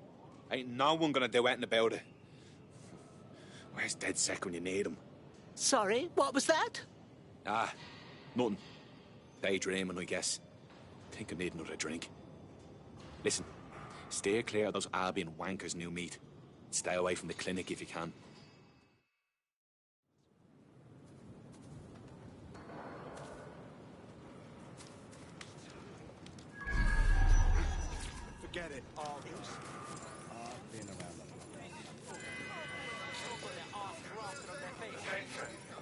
Ain't no one gonna do anything about it. Where's DedSec when you need him?
Sorry, what was that?
Ah, nothing. Daydreaming, I guess. Think I need another drink. Listen, steer clear of those Albion wankers' new meat. Stay away from the clinic if you can.
Forget it. Argues. Been around the block.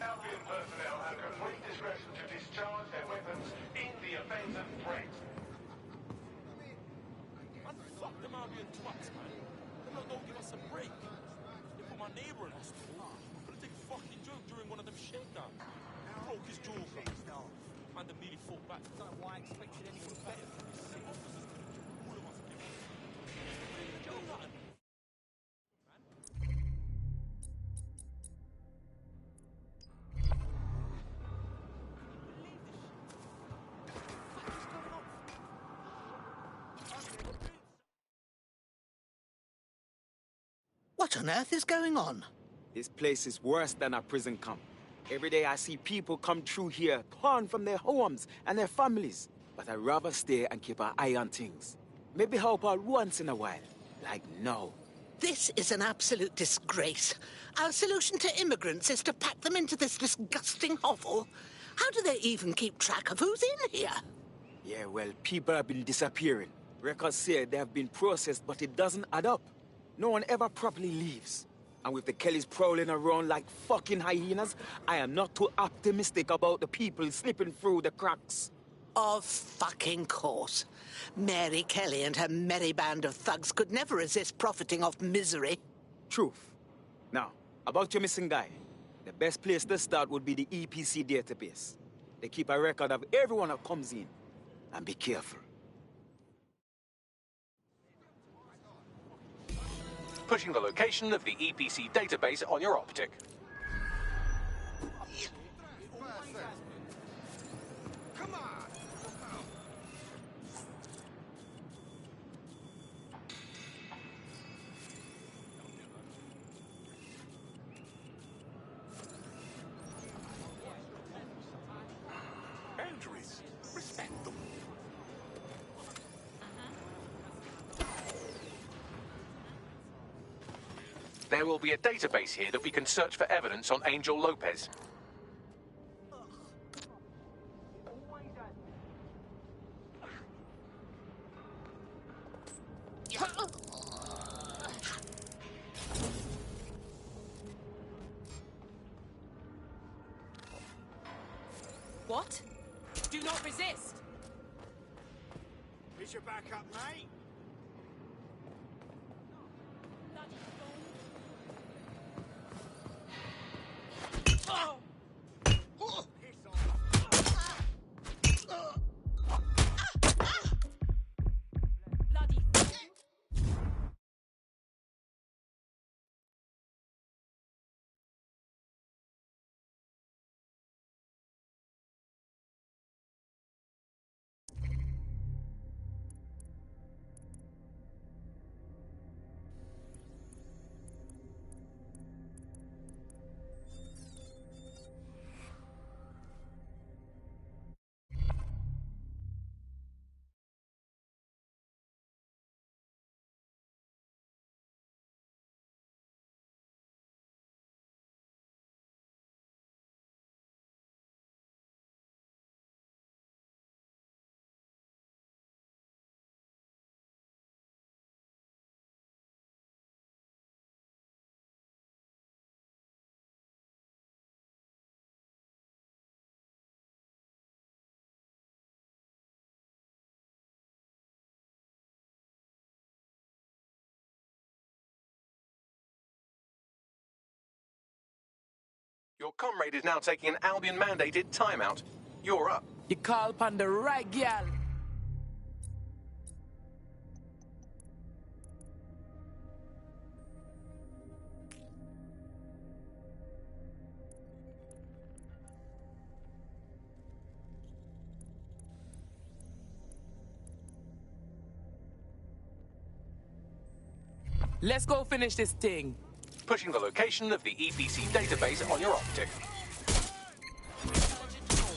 Albion personnel have complete discretion to discharge their weapons in the event of threat.
Man, fuck them Albion twats, man. Them lot don't give us a break. They put my neighbour in hospital. Couldn't take a fucking joke during one of them shakedowns. Broke his jaw. Man, them nearly fought back. Don't know why I expected anyone better from this city. Officers all of us give us. Joe, nothing.
What on earth is going on?
This place is worse than a prison camp. Every day I see people come through here, torn from their homes and their families. But I'd rather stay and keep an eye on things. Maybe help out once in a while. Like now.
This is an absolute disgrace. Our solution to immigrants is to pack them into this disgusting hovel. How do they even keep track of who's in here?
Yeah, well, people have been disappearing. Records say they have been processed, but it doesn't add up. No one ever properly leaves. And with the Kellys prowling around like fucking hyenas, I am not too optimistic about the people slipping through the cracks.
Of fucking course. Mary Kelly and her merry band of thugs could never resist profiting off misery.
Truth. Now, about your missing guy. The best place to start would be the EPC database. They keep a record of everyone that comes in. And be careful.
Pushing the location of the EPC database on your optic.
Boundaries. Respect them.
There will be a database here that we can search for evidence on Angel Lopez.
What? Do not resist!
Is your back up, mate?
Your comrade is now taking an Albion-mandated timeout. You're up.
You call upon the right gal. Let's go finish this thing.
Pushing the location of the EPC database on your optic.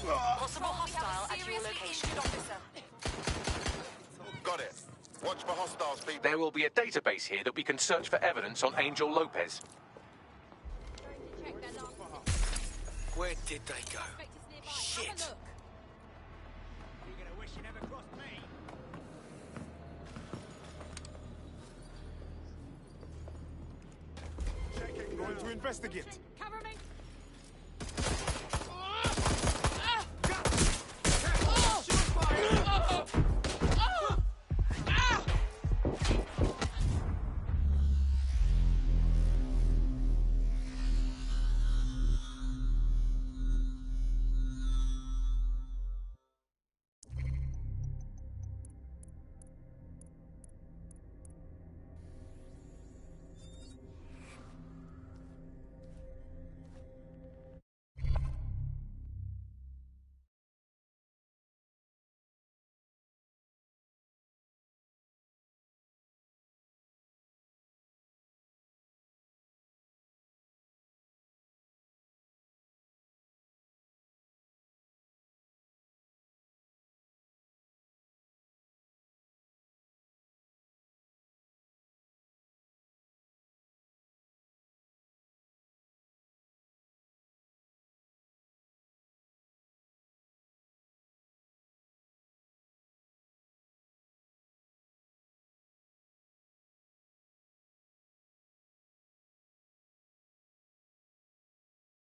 Possible hostile at your location.
Got it. Watch for hostiles, people. There will be a database here that we can search for evidence on Angel Lopez.
Where did they go? Shit.
You're gonna wish you never crossed me.
Going to investigate.
Cover me!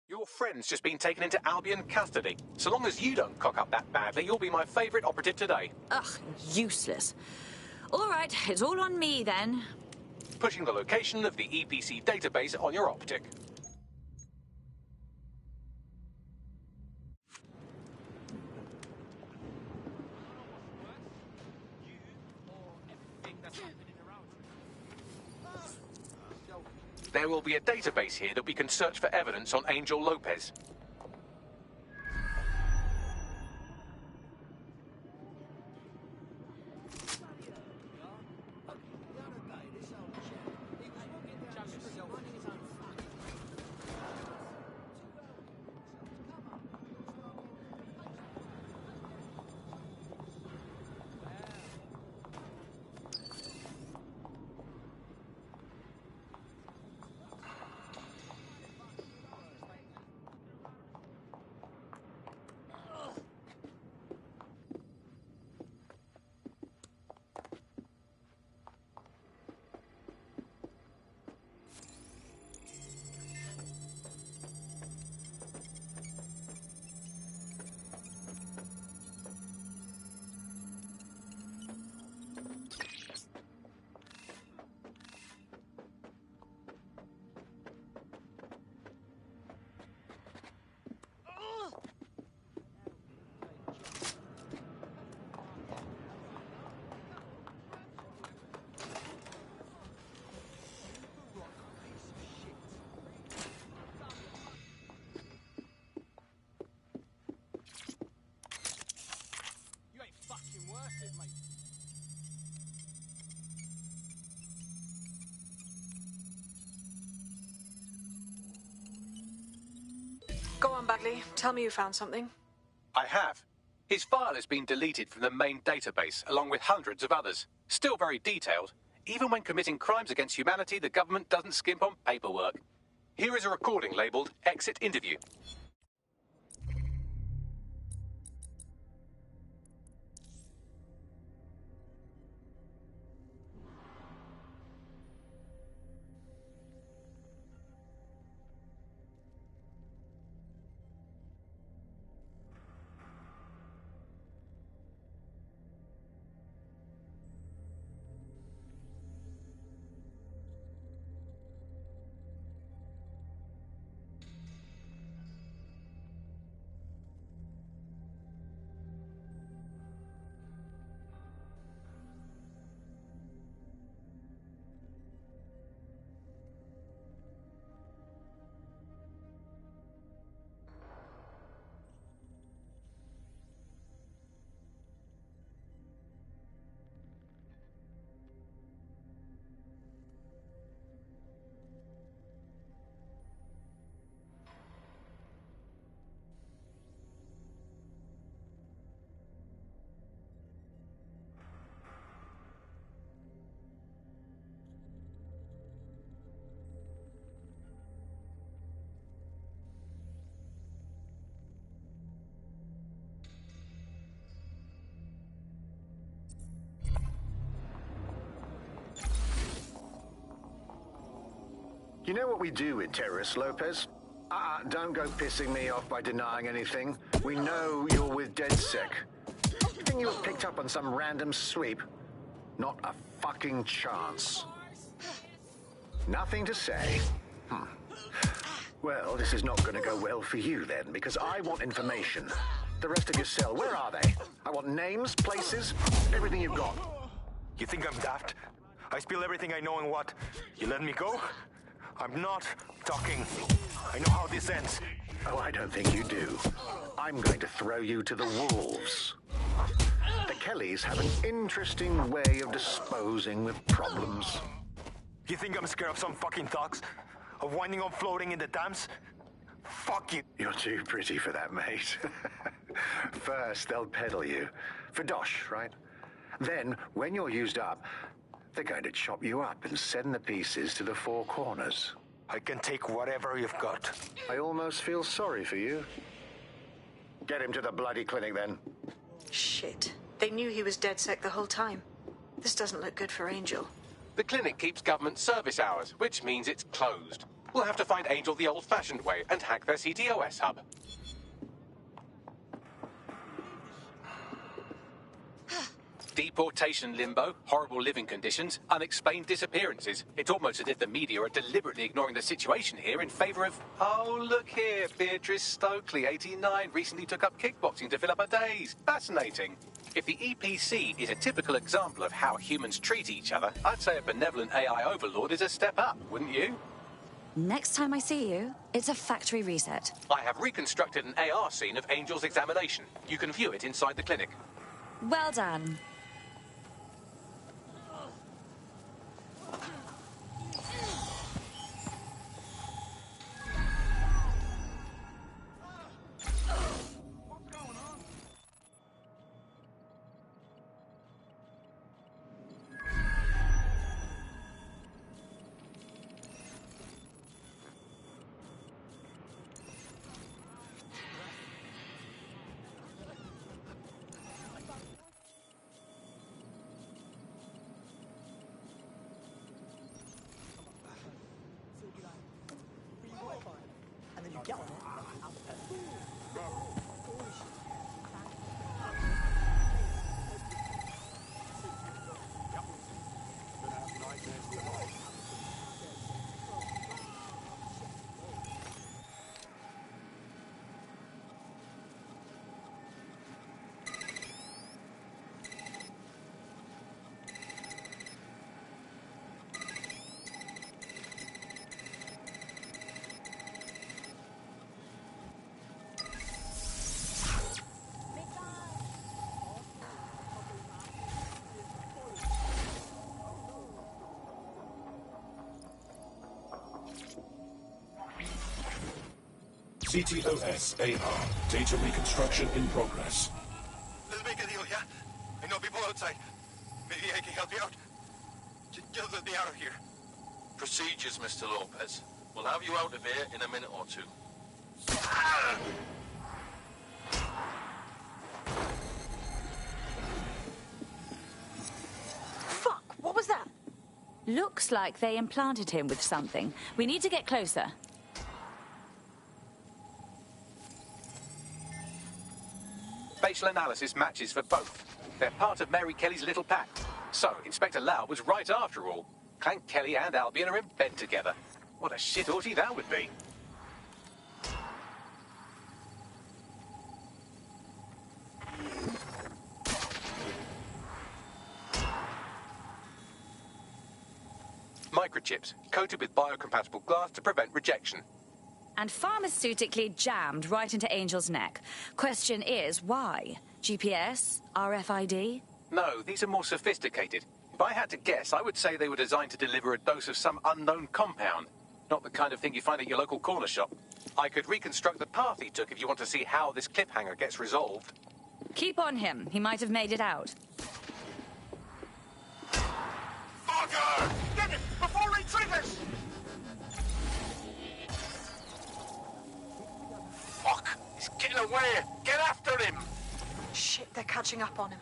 Your friend's just been taken into Albion custody. So long as you don't cock up that badly, you'll be my favourite operative today.
Ugh, useless. All right, it's all on me then.
Pushing the location of the EPC database on your optic. There will be a database here that we can search for evidence on Angel Lopez.
Go on, Bagley. Tell me you found something.
I have. His file has been deleted from the main database, along with hundreds of others. Still very detailed. Even when committing crimes against humanity, the government doesn't skimp on paperwork. Here is a recording labelled Exit Interview.
You know what we do with terrorists, Lopez? Don't go pissing me off by denying anything. We know you're with DedSec. You think you were picked up on some random sweep? Not a fucking chance. Nothing to say. Well, this is not going to go well for you then, because I want information. The rest of your cell, where are they? I want names, places, everything you've got.
You think I'm daft? I spill everything I know and what? You let me go? I'm not talking. I know how this ends.
Oh, I don't think you do. I'm going to throw you to the wolves. The Kellys have an interesting way of disposing with problems.
You think I'm scared of some fucking thugs? Of winding up floating in the dams? Fuck you.
You're too pretty for that, mate. First, they'll peddle you. For dosh, right? Then, when you're used up, they're going to chop you up and send the pieces to the Four Corners.
I can take whatever you've got.
I almost feel sorry for you. Get him to the bloody clinic, then.
Shit. They knew he was DedSec the whole time. This doesn't look good for Angel.
The clinic keeps government service hours, which means it's closed. We'll have to find Angel the old-fashioned way and hack their CTOS hub. Deportation limbo, horrible living conditions, unexplained disappearances. It's almost as if the media are deliberately ignoring the situation here in favour of... Oh, look here, Beatrice Stokely, 89, recently took up kickboxing to fill up her days. Fascinating. If the EPC is a typical example of how humans treat each other, I'd say a benevolent AI overlord is a step up, wouldn't you?
Next time I see you, it's a factory reset.
I have reconstructed an AR scene of Angel's examination. You can view it inside the clinic.
Well done.
And then you get on it.
CTOS AR. Data reconstruction in progress.
Let's make a deal, yeah? I know people outside. Maybe I can help you out. Just let me out of here.
Procedures, Mr. Lopez. We'll have you out of here in a minute or two.
Fuck! What was that?
Looks like they implanted him with something. We need to get closer.
Facial analysis matches for both. They're part of Mary Kelly's little pack. So, Inspector Lau was right after all. Clan Kelly and Albion are in bed together. What a shit orgy that would be. Microchips, coated with biocompatible glass to prevent rejection.
And pharmaceutically jammed right into Angel's neck. Question is, why? GPS? RFID?
No, these are more sophisticated. If I had to guess, I would say they were designed to deliver a dose of some unknown compound. Not the kind of thing you find at your local corner shop. I could reconstruct the path he took if you want to see how this cliffhanger gets resolved.
Keep on him. He might have made it out.
Fucker! Get him before he triggers! Fuck! He's getting away! Get after him!
Shit, they're catching up on him.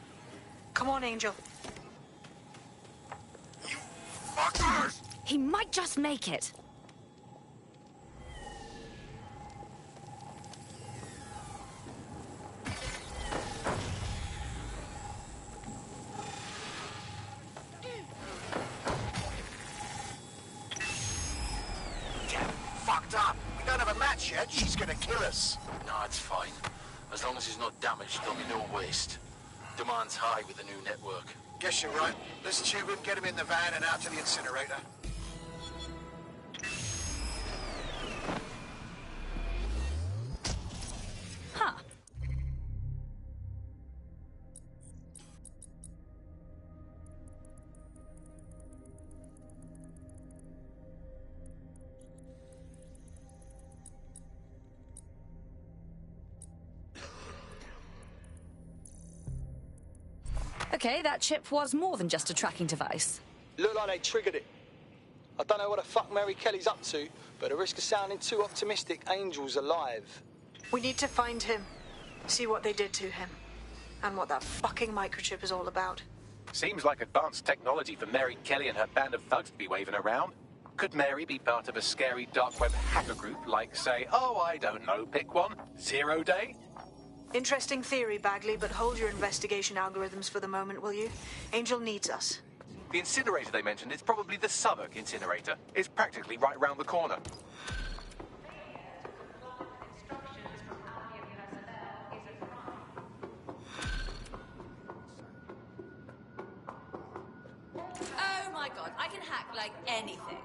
Come on, Angel.
You fuckers!
He might just make it.
Damn, fucked up. We don't have a match yet. She's gonna kill us.
No, it's fine. As long as he's not damaged, there'll be no waste. Demand's high with the new network.
Guess you're right. Let's tube him, get him in the van and out to the incinerator.
Huh. Okay, that chip was more than just a tracking device.
Looked like they triggered it. I don't know what the fuck Mary Kelly's up to, but at the risk of sounding too optimistic, Angel's alive.
We need to find him, see what they did to him, and what that fucking microchip is all about.
Seems like advanced technology for Mary Kelly and her band of thugs to be waving around. Could Mary be part of a scary dark web hacker group like, say, oh, I don't know, pick one, 0 Day?
Interesting theory, Bagley, but hold your investigation algorithms for the moment, will you? Angel needs us.
The incinerator they mentioned is probably the Southwark incinerator. It's practically right round the corner.
Oh my god, I can hack like anything.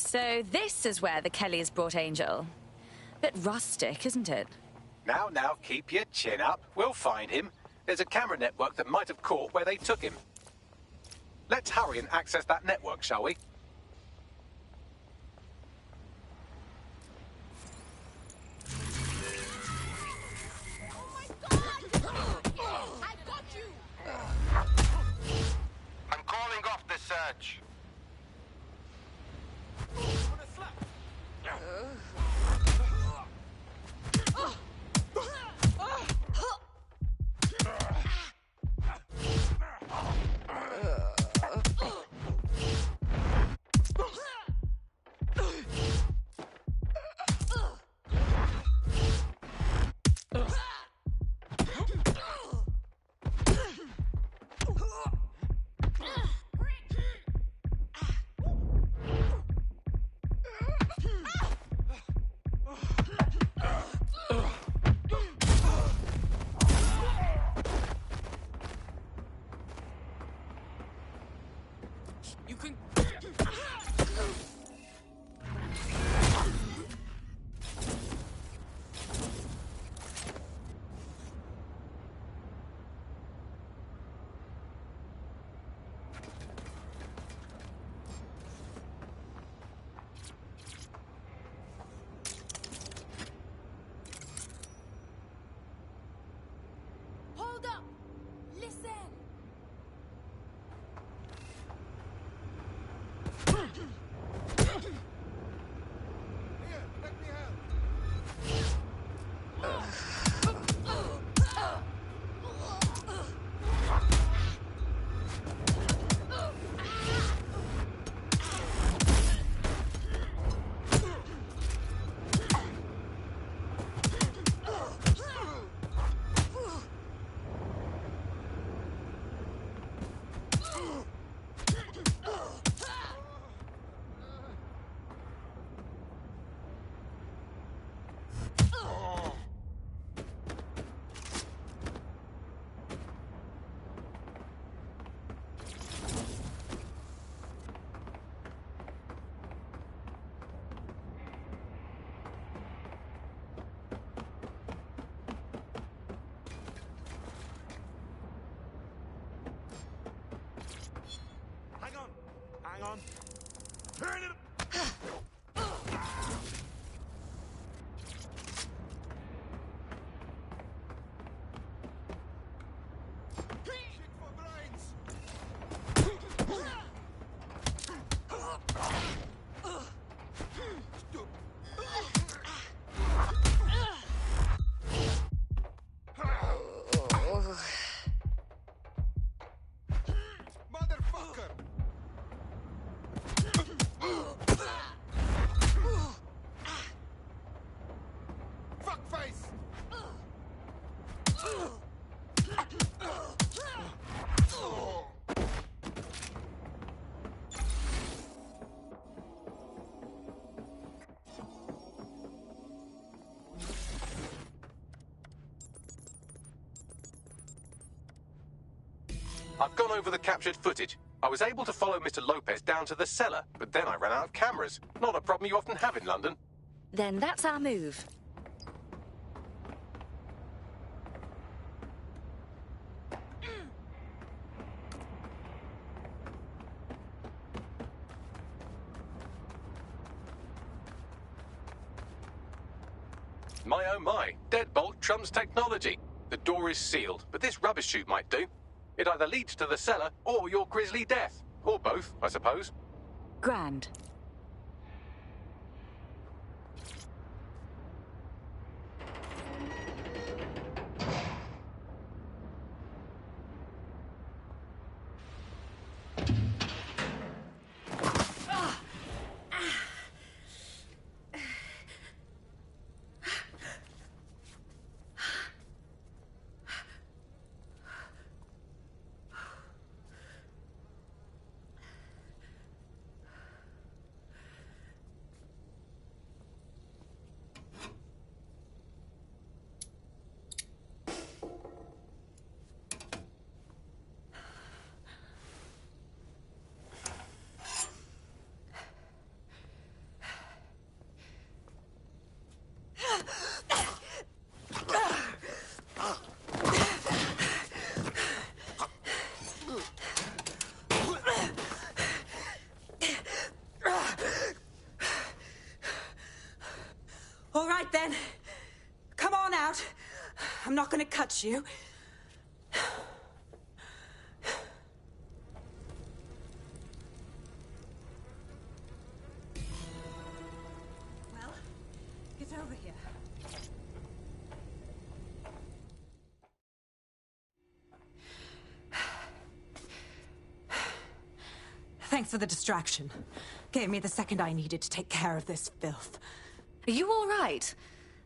So this is where the Kellys brought Angel. Bit rustic, isn't it?
Now, keep your chin up. We'll find him. There's a camera network that might have caught where they took him. Let's hurry and access that network, shall we?
I'm calling off the search.
You can...
Hold up! Listen!
Hang on. Turn it up. Motherfucker! Fuckface!
I've gone over the captured footage. I was able to follow Mr. Lopez down to the cellar, but then I ran out of cameras. Not a problem you often have in London.
Then that's our move.
My oh my, deadbolt trumps technology. The door is sealed, but this rubbish chute might do. It either leads to the cellar or your grisly death. Or both, I suppose.
Grand.
I'm not gonna cut you. Well, get over here. Thanks for the distraction. Gave me the second I needed to take care of this filth.
Are you all right?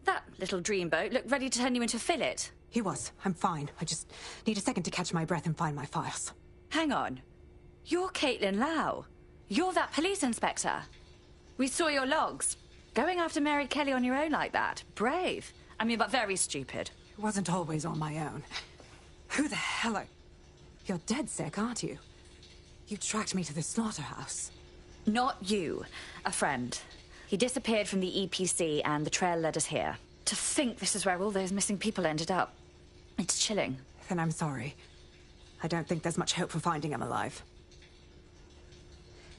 That little dreamboat looked ready to turn you into a fillet.
He was. I'm fine. I just need a second to catch my breath and find my files.
Hang on. You're Caitlin Lau. You're that police inspector. We saw your logs. Going after Mary Kelly on your own like that. Brave. I mean, but very stupid.
It wasn't always on my own. Who the hell are... You're dead sick, aren't you? You tracked me to the slaughterhouse.
Not you. A friend. He disappeared from the EPC and the trail led us here. To think this is where all those missing people ended up. It's chilling.
Then I'm sorry. I don't think there's much hope for finding him alive.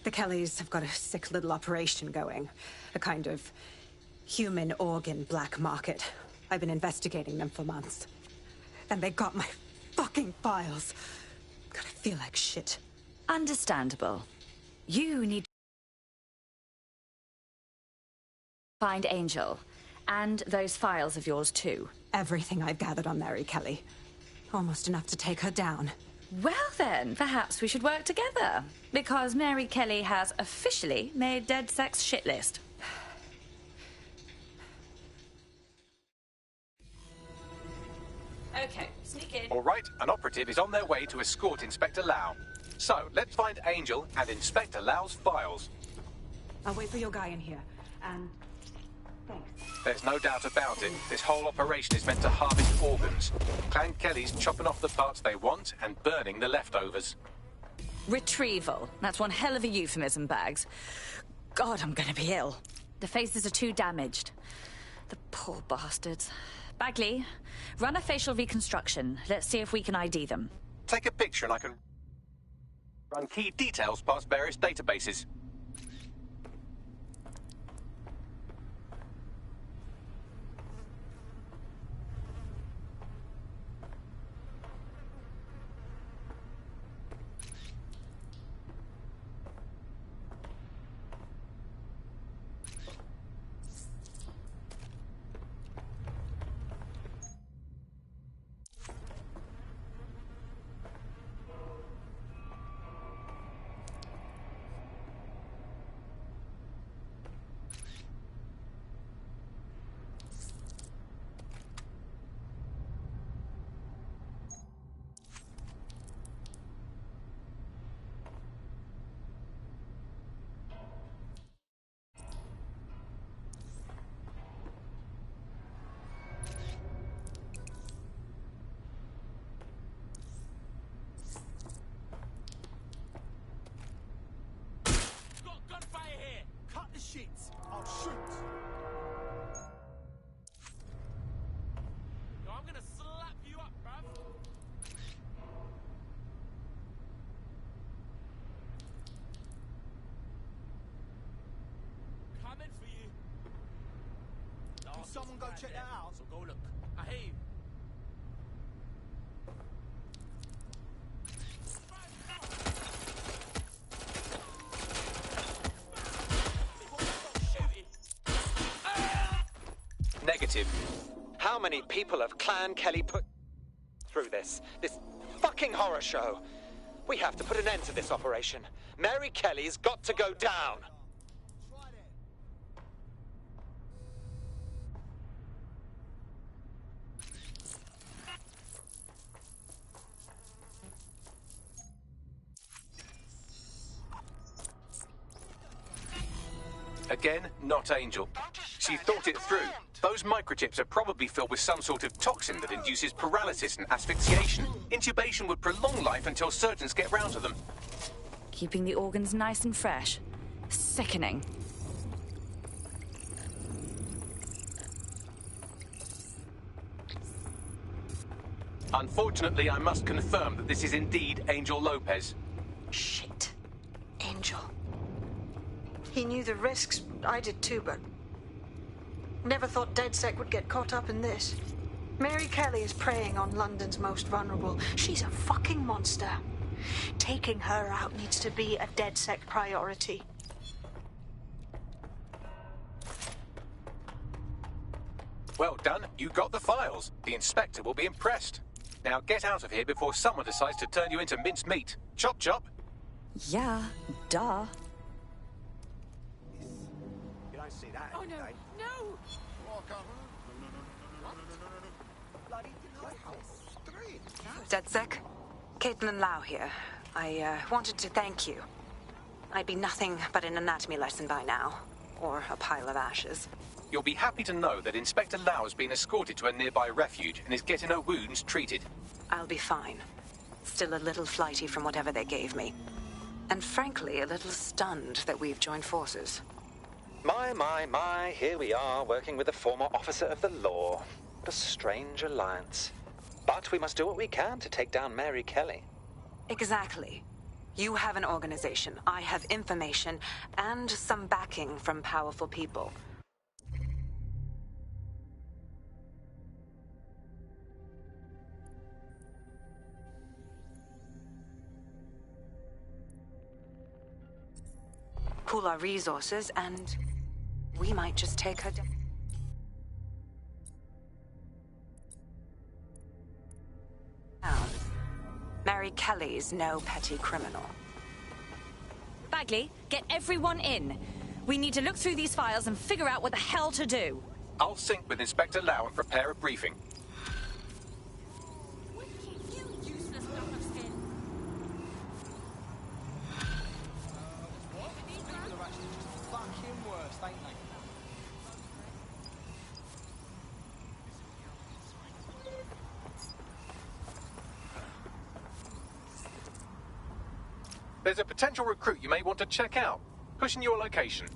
The Kellys have got a sick little operation going. A kind of human organ black market. I've been investigating them for months. And they got my fucking files. God, I feel like shit.
Understandable. You need to find Angel. And those files of yours too.
Everything I've gathered on Mary Kelly. Almost enough to take her down.
Well then, perhaps we should work together. Because Mary Kelly has officially made DedSec's shit list. Okay, sneak in.
All right, an operative is on their way to escort Inspector Lau. So, let's find Angel and Inspector Lau's files.
I'll wait for your guy in here. And... thanks.
There's no doubt about it. This whole operation is meant to harvest organs. Clan Kelly's chopping off the parts they want and burning the leftovers.
Retrieval. That's one hell of a euphemism, Bags. God, I'm gonna be ill. The faces are too damaged. The poor bastards. Bagley, run a facial reconstruction. Let's see if we can ID them.
Take a picture and I can run key details past various databases.
Sheets. I'll shoot.
Yo, I'm gonna slap you up, bruv. Coming for you.
Can someone go check that out?
So go look. I hear you.
Negative.
How many people have Clan Kelly put through this? This fucking horror show? We have to put an end to this operation. Mary Kelly's got to go down.
Again, not Angel. She thought it through. Those microchips are probably filled with some sort of toxin that induces paralysis and asphyxiation. Intubation would prolong life until surgeons get round to them.
Keeping the organs nice and fresh. Sickening.
Unfortunately, I must confirm that this is indeed Angel Lopez.
Shit. Angel. He knew the risks. I did too, but... never thought DedSec would get caught up in this. Mary Kelly is preying on London's most vulnerable. She's a fucking monster. Taking her out needs to be a DedSec priority.
Well done. You got the files. The inspector will be impressed. Now get out of here before someone decides to turn you into minced meat. Chop chop.
Yeah, duh.
You don't see that.
Oh no, no!
DedSec, Caitlin Lau here. I wanted to thank you. I'd be nothing but an anatomy lesson by now, or a pile of ashes.
You'll be happy to know that Inspector Lau has been escorted to a nearby refuge and is getting her wounds treated.
I'll be fine. Still a little flighty from whatever they gave me. And frankly, a little stunned that we've joined forces.
My, here we are, working with a former officer of the law. What a strange alliance. But we must do what we can to take down Mary Kelly.
Exactly. You have an organization, I have information, and some backing from powerful people. Pool our resources, and we might just take her down. Mary Kelly's no petty criminal.
Bagley, get everyone in. We need to look through these files and figure out what the hell to do.
I'll sync with Inspector Lau and prepare a briefing. There's a potential recruit you may want to check out. Pushing your location.